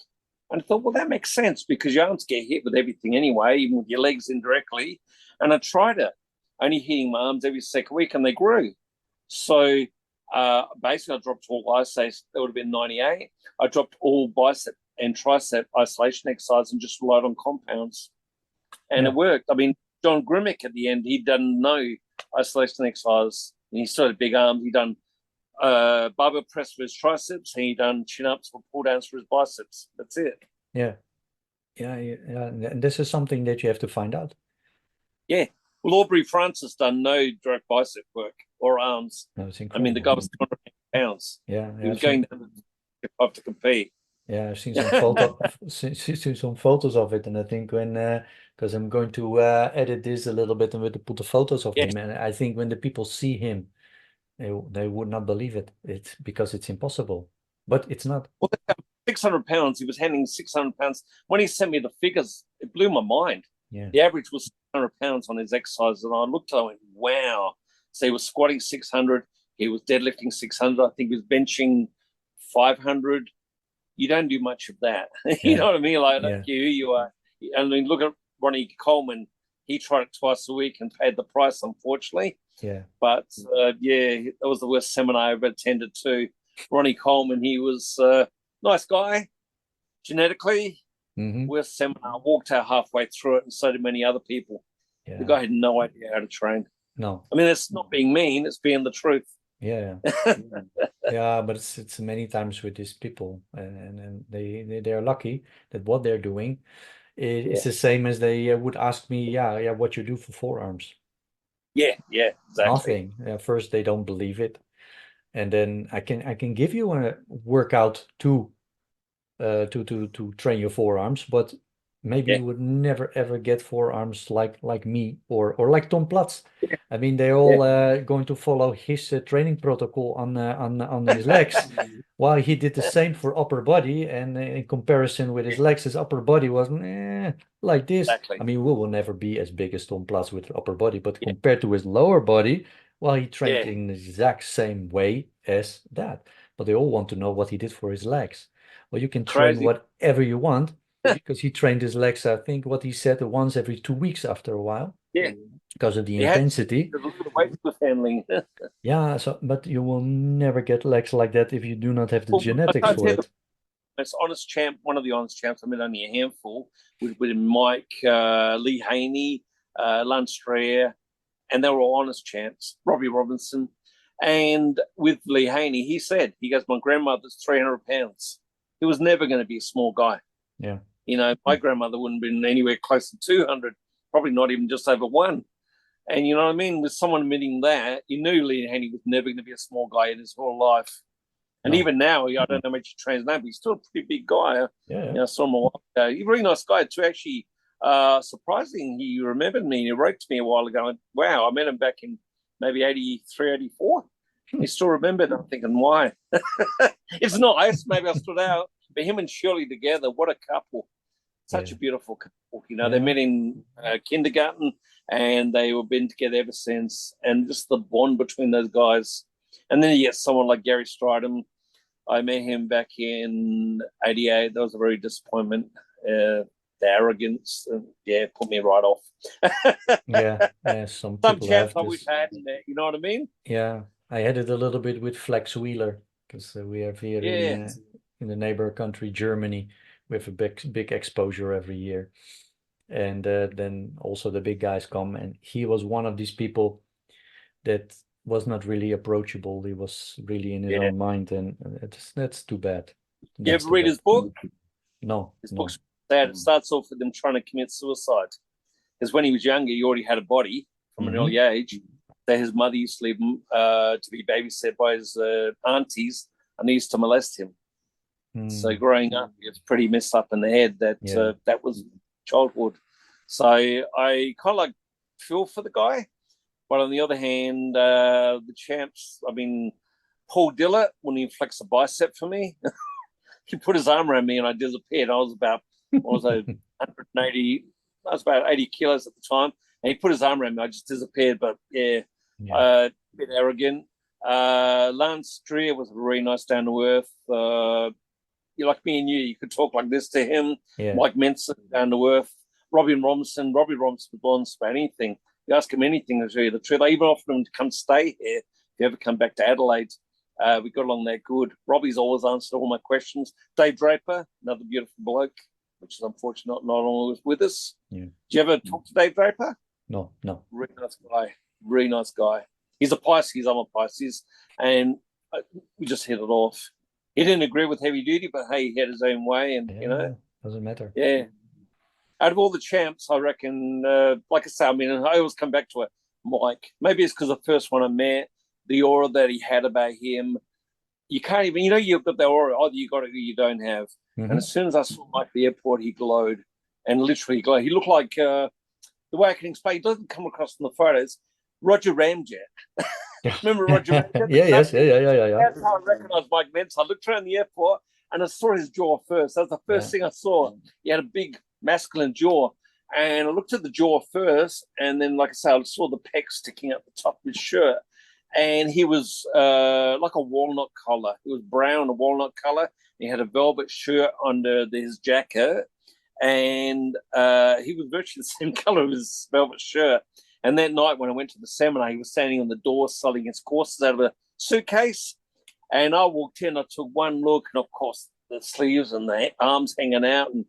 And I thought, well, that makes sense because your arms get hit with everything anyway, even with your legs indirectly. And I tried it, only hitting my arms every second week, and they grew. So basically, I dropped all isolation. That would have been 98. I dropped all bicep and tricep isolation exercise and just relied on compounds. And Yeah. it worked. I mean, John Grimmick at the end, he'd done no isolation exercise. And he still had big arms. He'd done barbell press for his triceps, and he done chin ups or pull downs for his biceps. That's it. Yeah. Yeah. And this is something that you have to find out. Yeah. Well, Aubrey Francis done no direct bicep work or arms. No, it's I mean, the guy was 200 pounds. Yeah. He was going down to compete. Yeah, I've seen some seen some photos of it, and I think when because I'm going to edit this a little bit and put the photos of Yeah. him, and I think when the people see him, they would not believe it. It's because it's impossible, but it's not. Well, 600 pounds. He was handling 600 pounds. When he sent me the figures, it blew my mind. Yeah. The average was 600 pounds on his exercises, and I looked at it and went, wow. So he was squatting 600. He was deadlifting 600. I think he was benching 500. You don't do much of that. You know what I mean? Like, I don't care who you are. I mean, look at Ronnie Coleman. He tried it twice a week and paid the price, unfortunately. Yeah. But that was the worst seminar I ever attended too. Ronnie Coleman, he was a nice guy, genetically. Worst seminar. Walked out halfway through it, and so did many other people. Yeah. The guy had no idea how to train. No. I mean, it's not being mean; it's being the truth. Yeah. Yeah, but it's many times with these people, and they are lucky that what they're doing it's Yeah, the same as they would ask me, yeah, what you do for forearms. yeah, exactly. Nothing. First, they don't believe it, and then I can give you a workout to train your forearms, but maybe Yeah, you would never ever get forearms like me or like Tom Platz. yeah, I mean, they're all going to follow his training protocol on his legs, while he did the same for upper body. And in comparison with his yeah, legs, his upper body was like this. I exactly. mean, we will never be as big as Tom Platz with upper body, but Yeah, compared to his lower body, well, he trained yeah, in the exact same way as that. But they all want to know what he did for his legs. Well, you can train crazy. whatever you want because he trained his legs, I think what he said, once every 2 weeks after a while Yeah, because of the he had intensity. a little weight with handling. Yeah, so but you will never get legs like that if you do not have the Well, I genetics can't for tell you the it. most honest champ, one of the honest champs, I met only a handful, with Mike, Lee Haney, Lance Strayer, and they were all honest champs. Robbie Robinson. And with Lee Haney, he said, he goes, my grandmother's 300 pounds. He was never going to be a small guy. Yeah. You know, my grandmother wouldn't have been anywhere close to 200, probably not even just over one. And you know what I mean? With someone admitting that, you knew Lee Haney was never going to be a small guy in his whole life. And No. even now, I don't know how much he trains now, but he's still a pretty big guy. Yeah. I saw him a while ago. He's a really nice guy too. Actually, surprising, he remembered me. He wrote to me a while ago. And, wow, I met him back in maybe 83, 84. He still remembered. I'm thinking, why? It's nice. Maybe I stood out. But him and Shirley together, what a couple. Such Yeah. a beautiful couple. You know, they Yeah. met in kindergarten and they were been together ever since. And just the bond between those guys. And then you get someone like Gary Stridham. I met him back in '88. That was a very disappointment. The arrogance, put me right off. Yeah. Yeah. Some Some people chance have I wish this. I had in there. You know what I mean? Yeah. I had it a little bit with Flex Wheeler because we have here Yeah, in the neighbor country, Germany, we have a big exposure every year. And then also the big guys come, and he was one of these people that was not really approachable. He was really in his yeah. own mind, and that's too bad. You That's ever too read bad. his book? No, His no. book's sad. It starts off with him trying to commit suicide. Because when he was younger, he already had a body from an Hmm. early age. That his mother used to leave him to be babysat by his aunties, and they used to molest him. So Mm. growing up, it's pretty messed up in the head that Yeah, that was childhood. So I kind of like feel for the guy, but on the other hand, the champs. I mean, Paul Dillett when he flexed a bicep for me, he put his arm around me and I disappeared. I was about what was I 180? I was about 80 kilos at the time, and he put his arm around me. I just disappeared. But yeah, yeah, a bit arrogant. Lance Trier was really nice, down to earth. You like me and you could talk like this to him. yeah, Mike Mentzer, down to earth. Robbie Robinson was honest about anything. You ask him anything, he'll tell you the truth. I even offered him to come stay here if you ever come back to Adelaide. We got along that good. Robbie's always answered all my questions. Dave Draper, another beautiful bloke, which is unfortunate not always with us. yeah. Did you ever talk to Dave Draper? No, no. Really nice guy. Really nice guy. He's a Pisces. I'm a Pisces, and we just hit it off. He didn't agree with heavy duty, but hey, he had his own way, and Yeah, doesn't matter. yeah. Out of all the champs, I reckon, like I say, I mean, I always come back to it, Mike. Maybe it's because the first one I met, the aura that he had about him. You can't even, you've got the aura. Either you got it or you don't have. And Hmm. as soon as I saw Mike at the airport, he glowed, and literally glowed. He looked like the way I can explain. He doesn't come across in the photos. Roger Ramjet. Yeah, Remember yeah, Roger Ramjet? yes, yeah. That's how I recognised Mike Mentzer. I looked around the airport and I saw his jaw first. That was the Yeah, first thing I saw. He had a big masculine jaw. And I looked at the jaw first, and then, like I say, I saw the pecs sticking out the top of his shirt. And he was like a walnut color. He was brown, a walnut color. He had a velvet shirt under his jacket, and he was virtually the same color of his velvet shirt. And that night, when I went to the seminar, he was standing on the door selling his courses out of a suitcase. And I walked in, I took one look, and of course, the sleeves and the arms hanging out. And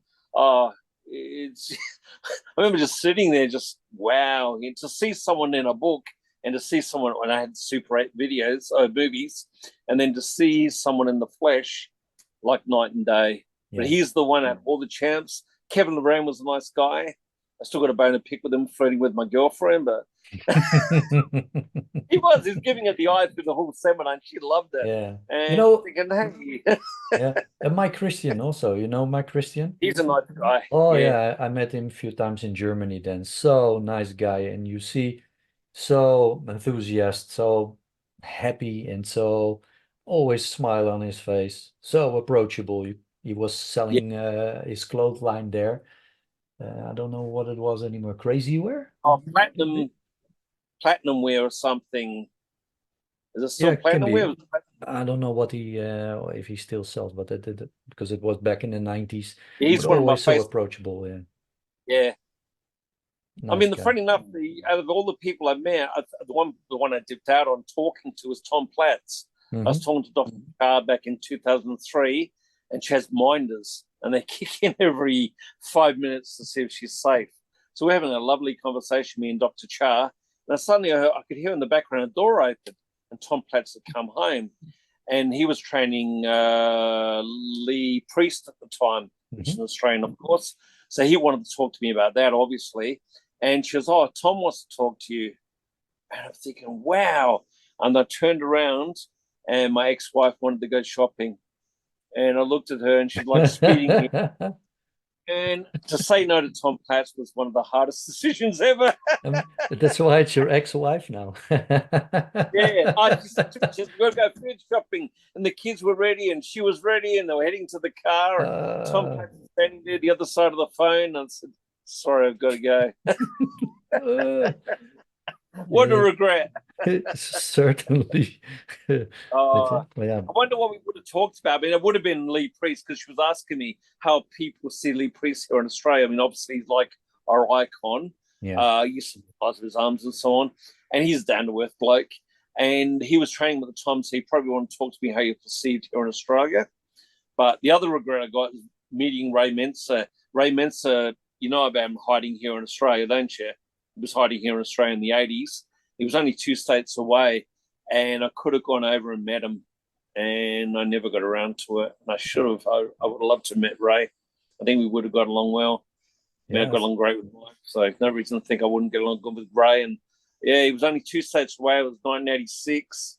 it's, I remember just sitting there, just wow. And to see someone in a book And to see someone, when I had Super 8 videos, movies, and then to see someone in the flesh, like night and day. Yeah. But he's the one at all the champs. Kevin Lorraine was a nice guy. I still got a bone to pick with him, flirting with my girlfriend, but he's giving it the eye through the whole seminar, and she loved it. Yeah. And You know, thinking, hey. yeah. And Mike Christian also, you know Mike Christian? He's a nice guy. Oh yeah, I met him a few times in Germany then. So nice guy. And you see, so enthusiastic, so happy, and so always smile on his face. So approachable. He was selling his clothesline there. I don't know what it was anymore. Crazy wear? Oh, platinum wear or something. Is it still Yeah, platinum wear? I don't know what he if he still sells, but because it was back in the 90s. He's But one of my always so favorites. approachable. Yeah. Yeah. I Nice mean, guy. funny enough, out of all the people I met, the one I dipped out on talking to was Tom Platz. I was talking to Dr. Carr back in 2003, and she has minders, and they kick in every 5 minutes to see if she's safe. So we're having a lovely conversation, me and Dr. Char. And suddenly I could hear in the background a door open, and Tom Platz had come home. And he was training Lee Priest at the time, which is an Australian, of course. So he wanted to talk to me about that, obviously. And she goes, oh, Tom wants to talk to you. And I'm thinking, wow. And I turned around, and my ex-wife wanted to go shopping. And I looked at her, and she's like speeding me. And to say no to Tom Platz was one of the hardest decisions ever. That's why it's your ex-wife now. Yeah, I just go food shopping, and the kids were ready, and she was ready, and they were heading to the car. And Tom Platz was standing there, the other side of the phone. And I said, "Sorry, I've got to go." What a regret. Certainly. Yeah. I wonder what we would have talked about. I mean, it would have been Lee Priest, because she was asking me how people see Lee Priest here in Australia. I mean, obviously, he's like our icon. Yeah. You see the size of his arms and so on. And he's a down-to-earth bloke. And he was training at the time, so he probably wanted to talk to me how you're perceived here in Australia. But the other regret I got is meeting Ray Mentzer. Ray Mentzer, you know about him hiding here in Australia, don't you? He was hiding here in Australia in the 80s. He was only 2 states away, and I could have gone over and met him, and I never got around to it. And I should have. I would have loved to have met Ray. I think we would have got along well. Yeah. I got along great with Mike, so no reason to think I wouldn't get along good with Ray. And yeah, he was only 2 states away. It was 1986.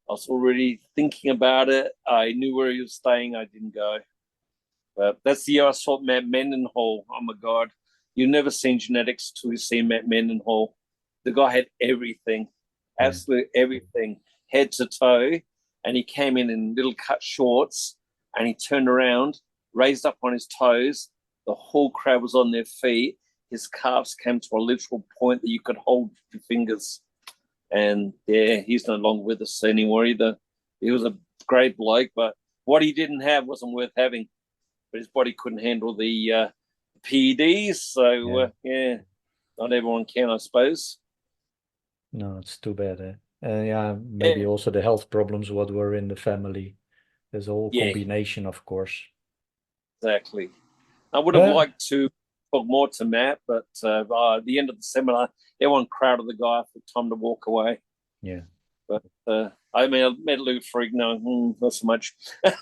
I was already thinking about it. I knew where he was staying. I didn't go. But that's the year I saw Matt Mendenhall. Oh, my God. You've never seen genetics till you see Matt Mendenhall. The guy had everything, absolute everything, head to toe. And he came in little cut shorts, and he turned around, raised up on his toes. The whole crowd was on their feet. His calves came to a literal point that you could hold with your fingers. And yeah, he's no longer with us anymore either. He was a great bloke, but what he didn't have wasn't worth having. But his body couldn't handle the PEDs. So yeah, not everyone can, I suppose. No, it's too bad. Yeah, maybe also the health problems what were in the family. There's a whole combination, of course. Exactly. I would have liked to talk more to Matt, but at the end of the seminar, everyone crowded the guy for time to walk away. Yeah. But I mean, I met Lou Ferrigno, not so much. Lou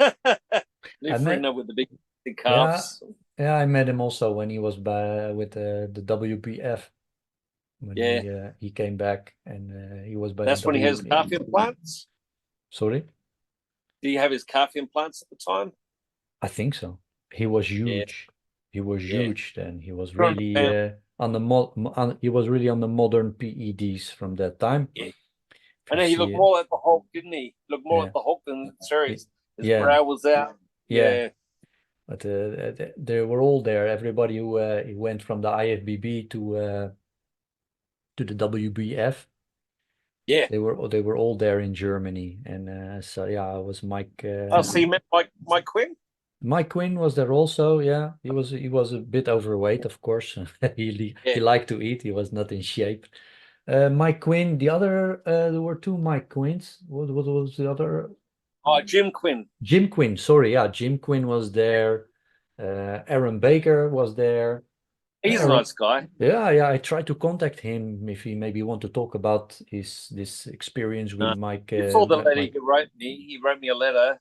Ferrigno with the big calves. Yeah, I met him also when he was with the WBF. When he came back, and he was by. That's when he has calf implants. Sorry. Did he have his calf implants at the time? I think so. He was huge. He was huge then. He was really on the modern PEDs from that time. Yeah. I know he looked more like the Hulk, didn't he? Looked more like the Hulk than the series. His brow was out. Yeah. But they were all there. Everybody who went from the IFBB to the WBF. Yeah. They were all there in Germany. And so I was Mike. So you met Mike Quinn? Mike Quinn was there also. Yeah, he was a bit overweight, of course. He liked to eat. He was not in shape. Mike Quinn. The other there were 2 Mike Quinns. What was the other? Oh, Jim Quinn. Jim Quinn. Sorry, Jim Quinn was there. Aaron Baker was there. He's a Yeah, nice guy. yeah. I tried to contact him if he maybe want to talk about this experience with Uh, Mike. you saw the letter Mike. he wrote me. He wrote me a letter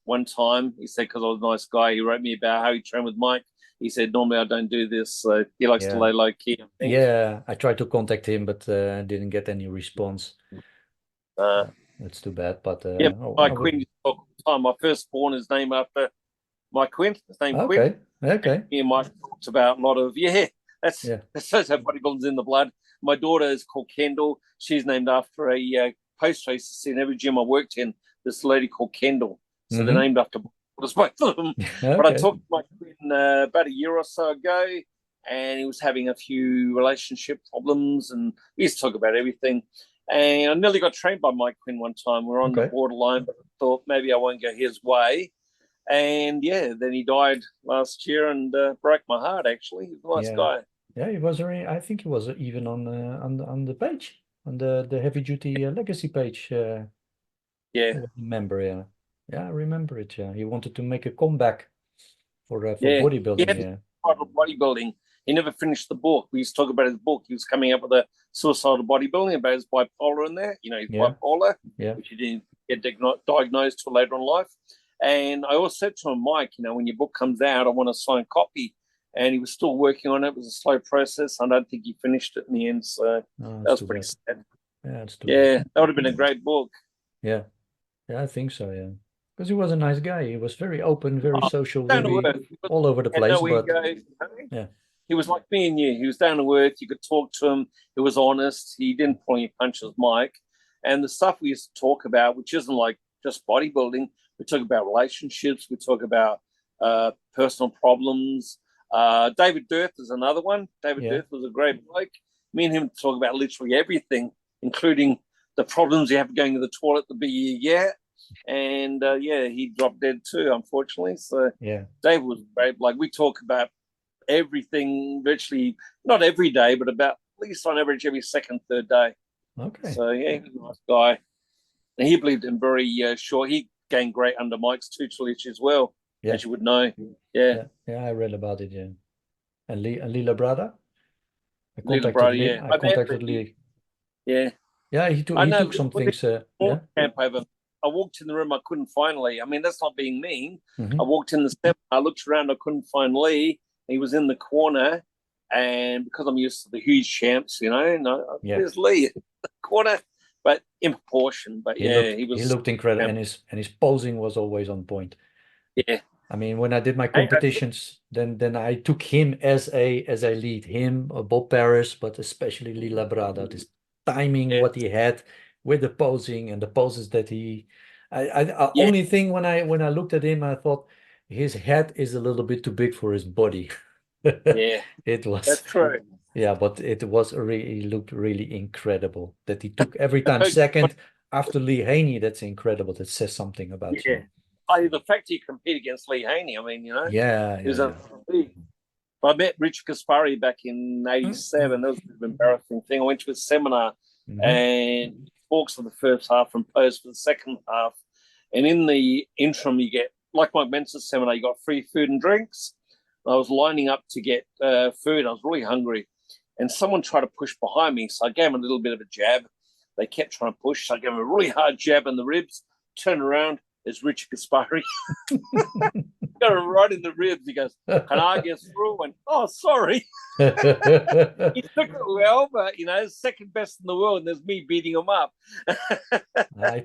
one time. He said, because I was a nice guy, he wrote me about how he trained with Mike. He said, normally I don't do this. So he likes to Yeah, lay low key, I think. yeah. I tried to contact him, but didn't get any response. Uh, That's too bad. But yeah, I Mike would. Quinn used to talk all the time. My firstborn is named after Mike Quinn. His name Quinn. Okay, okay. Me and Mike talked about a lot of That's Yeah, that shows how bodybuilding's in the blood. My daughter is called Kendall. She's named after a post race in every gym I worked in. This lady called Kendall. So they're mm-hmm. named after both of them. But I Okay, talked to Mike Quinn about a year or so ago, and he was having a few relationship problems, and we used to talk about everything. And I nearly got trained by Mike Quinn one time. We are on the okay. borderline, but I thought maybe I won't go his way. And yeah, then he died last year and broke my heart. Actually, he's a nice Yeah, guy. yeah. He was very. I think he was even on the page, on the heavy duty legacy page. I Yeah, was a member. Yeah, yeah. I remember it. Yeah, he wanted to make a comeback for yeah. He bodybuilding. had Yeah, suicidal bodybuilding. He never finished the book. We used to talk about his book. He was coming up with a suicidal bodybuilding about his bipolar in there. You know, he's yeah, bipolar, yeah, which he didn't get diagnosed till later in life. And I always said to him, Mike, you know, when your book comes out, I want a signed copy. And he was still working on it. It was a slow process. I don't think he finished it in the end. So oh, that it's was too pretty bad. sad. Yeah, it's too bad. Yeah, that would have been a great book. Yeah, yeah. I think so. Yeah, because he was a nice guy. He was very open, very Oh, social, down to very earth. all over the Had place. no But ego. You know? yeah, He was like me and you. He was down to earth. You could talk to him. He was honest. He didn't pull any punches, Mike. And the stuff we used to talk about, which isn't like just bodybuilding, we talk about relationships. We talk about personal problems. David Dirth is another one. David yeah, Dirth was a great bloke. Me and him talk about literally everything, including the problems you have going to the toilet to be yeah. And yeah, he dropped dead too, unfortunately. So yeah. David was great. Like we talk about everything virtually not every day, but about at least on average every second, third day. Okay. So yeah, he was a nice guy. And he believed in very short. He gained great under Mike's tutelage as well, Yeah, as you would know. Yeah, yeah, yeah. I read about it. Yeah, and Lila Brada. I little contacted brother. Lee. Yeah, I I met contacted Lee. Lee. Yeah, Yeah, I he know. took some When they things. bought Yeah. camp over, I walked in the room. I couldn't find Lee. I mean, that's not being mean. I Hmm. walked in the seminar. I looked around. I couldn't find Lee. He was in the corner, and because I'm used to the huge champs, you know, no, Yeah. there's Lee in the corner, but in proportion. But yeah, he He was. looked incredible, and his posing was always on point. Yeah, I mean, when I did my I, competitions, then I took him as a lead, him, Bob Paris, but especially Lila Brada. This timing, yeah, what he had with the posing and the poses that I yeah, only thing when I looked at him, I thought his head is a little bit too big for his body. yeah. It was, That's true. yeah, but it was really, he looked really incredible that he took every time No, second after Lee Haney. That's incredible. That says something about yeah. you. The fact he compete against Lee Haney, I mean, you know, Yeah, he yeah, was yeah. a I met Richard Kaspari back in '87. That was a bit of an embarrassing thing. I went to a seminar Hmm. and he talks for the first half and posed for the second half. And in the interim, you get, like Mike Mentzer's seminar, you got free food and drinks. I was lining up to get food. I was really hungry. And someone tried to push behind me. So I gave him a little bit of a jab. They kept trying to push. So I gave him a really hard jab in the ribs, turned around. It's Richard Kaspari. Got it right in the ribs. He goes, "Can I get through?" And oh, sorry. He took it well, but you know, second best in the world, and there's me beating him up. I,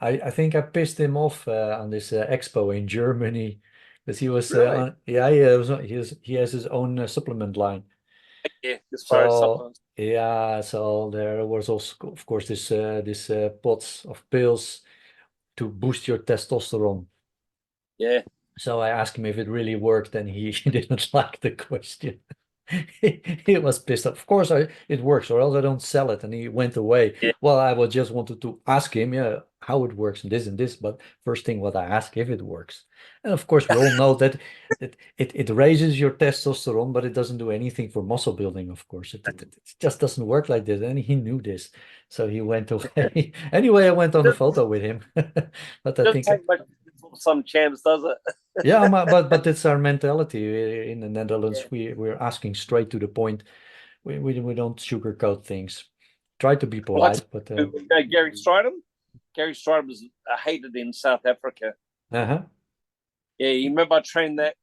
I think I pissed him off on this expo in Germany because he was Really? yeah, he has his own supplement line. Yeah, as far as So supplements. yeah, so there was also of course this pots of pills to boost your testosterone. Yeah. So I asked him if it really worked, and he didn't like the question. He was pissed off. Of course, it works, or else I don't sell it. And he went away. Yeah. Well, I was just wanted to ask him, yeah, how it works and this. But first thing, what I ask if it works. And of course, we all know that it raises your testosterone, but it doesn't do anything for muscle building. Of course, it just doesn't work like this. And he knew this, so he went away. Anyway, I went on a Doesn't, photo with him. But I doesn't think take much to for some champs, does it? Yeah, but it's our mentality in the Netherlands. We're asking straight to the point. We don't sugarcoat things. Try to be Well, polite, but Gary Stridham. Gary Stridham was hated in South Africa. uh-huh. Yeah, you remember I trained that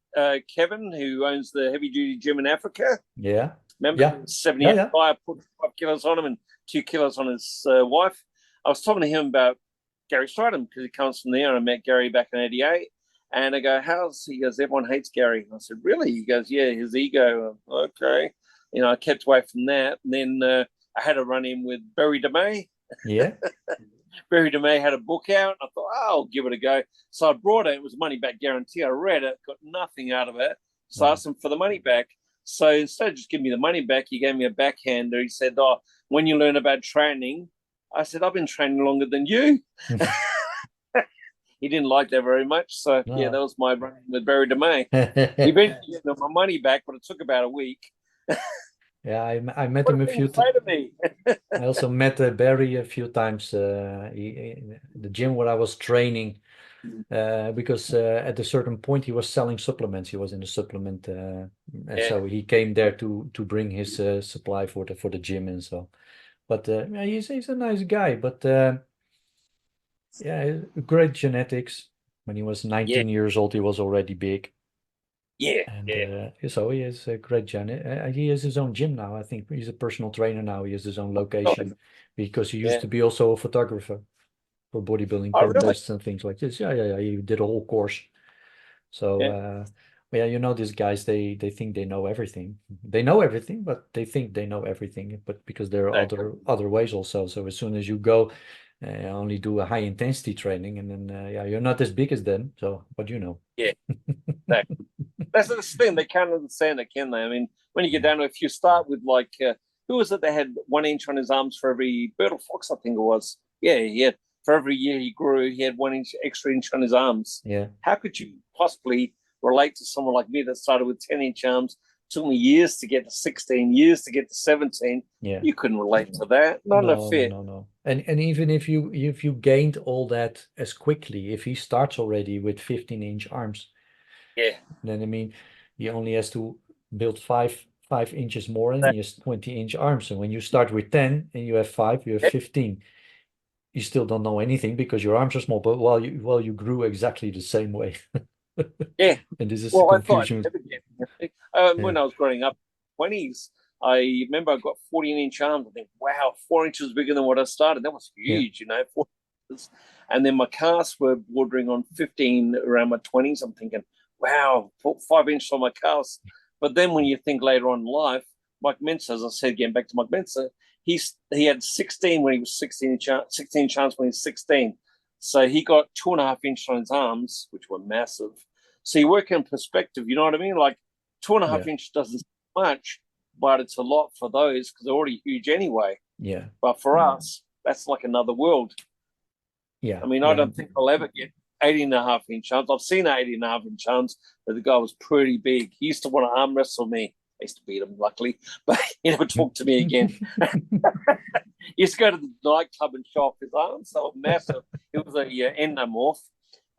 Kevin, who owns the Heavy Duty Gym in Africa. Yeah. Remember, Yeah. 78 Yeah. guy put 5 kilos on him and 2 kilos on his wife. I was talking to him about Gary Stridham because he comes from there, and I met Gary back in '88. And I go, "How's he?" Goes, "Everyone hates Gary." And I said, "Really?" He goes, "Yeah, his ego." Okay, I kept away from that. And then I had a run in with Barry DeMay. Yeah. Barry DeMay had a book out. I thought, I'll give it a go. So I brought it. It was a money back guarantee. I read it, got nothing out of it. So I asked him for the money back. So instead of just giving me the money back, he gave me a backhander. He said, "Oh, when you learn about training," I said, "I've been training longer than you." He didn't like that very much. So, yeah, that was my run with Barry DeMay. He eventually gave my money back, but it took about a week. Yeah, I met him a few times. I also met Barry a few times the gym where I was training because at a certain point he was selling supplements. He was in the supplement, and so he came there to bring his supply for the gym and so. But yeah, he's a nice guy. But yeah, great genetics. When he was 19 years old, he was already big. Yeah, and so he has a great genetic. He has his own gym now. I think he's a personal trainer now. He has his own location because he used to be also a photographer for bodybuilding contests and things like this. Yeah. He did a whole course. So yeah, these guys, they think they know everything. They know everything, but they think they know everything. But because there are other ways also. So as soon as you go, only do a high intensity training, and then you're not as big as them. So what Yeah, that's the thing. They can't understand it, can they? I mean, when you get down to if you start with like who was it that had 1 inch on his arms for every bird or fox? I think it was. Yeah. For every year he grew, he had 1 inch extra inch on his arms. Yeah. How could you possibly relate to someone like me that started with 10-inch arms? Took me years to get to 16, years to get to 17. Yeah. You couldn't relate to that. Not a fit. No. And even if you gained all that as quickly, if he starts already with 15-inch arms, then I mean he only has to build 5 inches more and he has 20-inch arms. And when you start with 10 and you have 5, you have 15. You still don't know anything because your arms are small, but while you grew exactly the same way. Yeah. And this is the confusion. When I was growing up, 20s, I remember I got 14-inch arms. I think, wow, 4 inches bigger than what I started. That was huge, 4 inches. And then my calves were bordering on 15 around my 20s. I'm thinking, wow, 5 inches on my calves. But then when you think later on in life, Mike Mentzer, as I said, getting back to Mike Mentzer, he had 16 when he was 16 inch arms when he was 16. So he got 2.5 inches on his arms, which were massive. So you work in perspective, you know what I mean? Like 2.5 inches doesn't much, but it's a lot for those because they're already huge anyway. Yeah. But for us, that's like another world. Yeah. I mean, I don't think I'll ever get 18.5-inch arms. I've seen 18.5-inch arms, but the guy was pretty big. He used to want to arm wrestle me. I used to beat him, luckily, but he never talked to me again. He used to go to the nightclub and show off his arms. They were massive. He was a endomorph,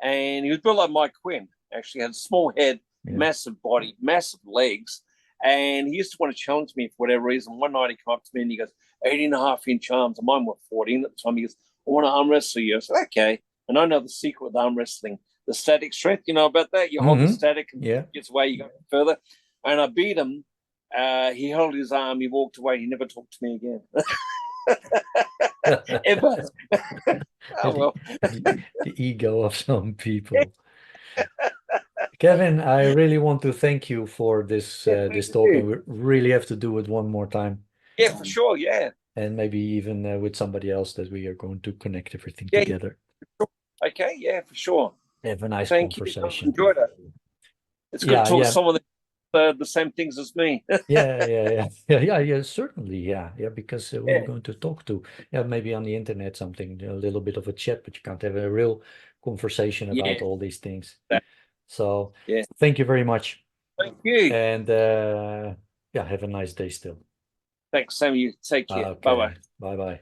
and he was built like Mike Quinn. Actually, had a small head, massive body, massive legs, and he used to want to challenge me for whatever reason. One night he came up to me and he goes, 18.5-inch arms, and mine were 14 at the time. He goes, "I want to arm wrestle you." I said, "Okay." And I know the secret with arm wrestling, the static strength. You know about that? You hold the static and it gets away, you go further. And I beat him. He held his arm. He walked away. He never talked to me again. Ever. Oh, well. The ego of some people. Kevin, I really want to thank you for this talk. And we really have to do it one more time. Yeah, for sure. Yeah. And maybe even with somebody else that we are going to connect everything together. Okay. Yeah, for sure. Have a nice You. conversation. Enjoyed it. It's good to talk to someone that the same things as me. Yeah, certainly. Yeah, because we're going to talk to, maybe on the internet, something, a little bit of a chat, but you can't have a real conversation about all these things. So thank you very much. Thank you. And have a nice day still. Thanks, Sam. You take care. Okay. Bye-bye. Bye-bye.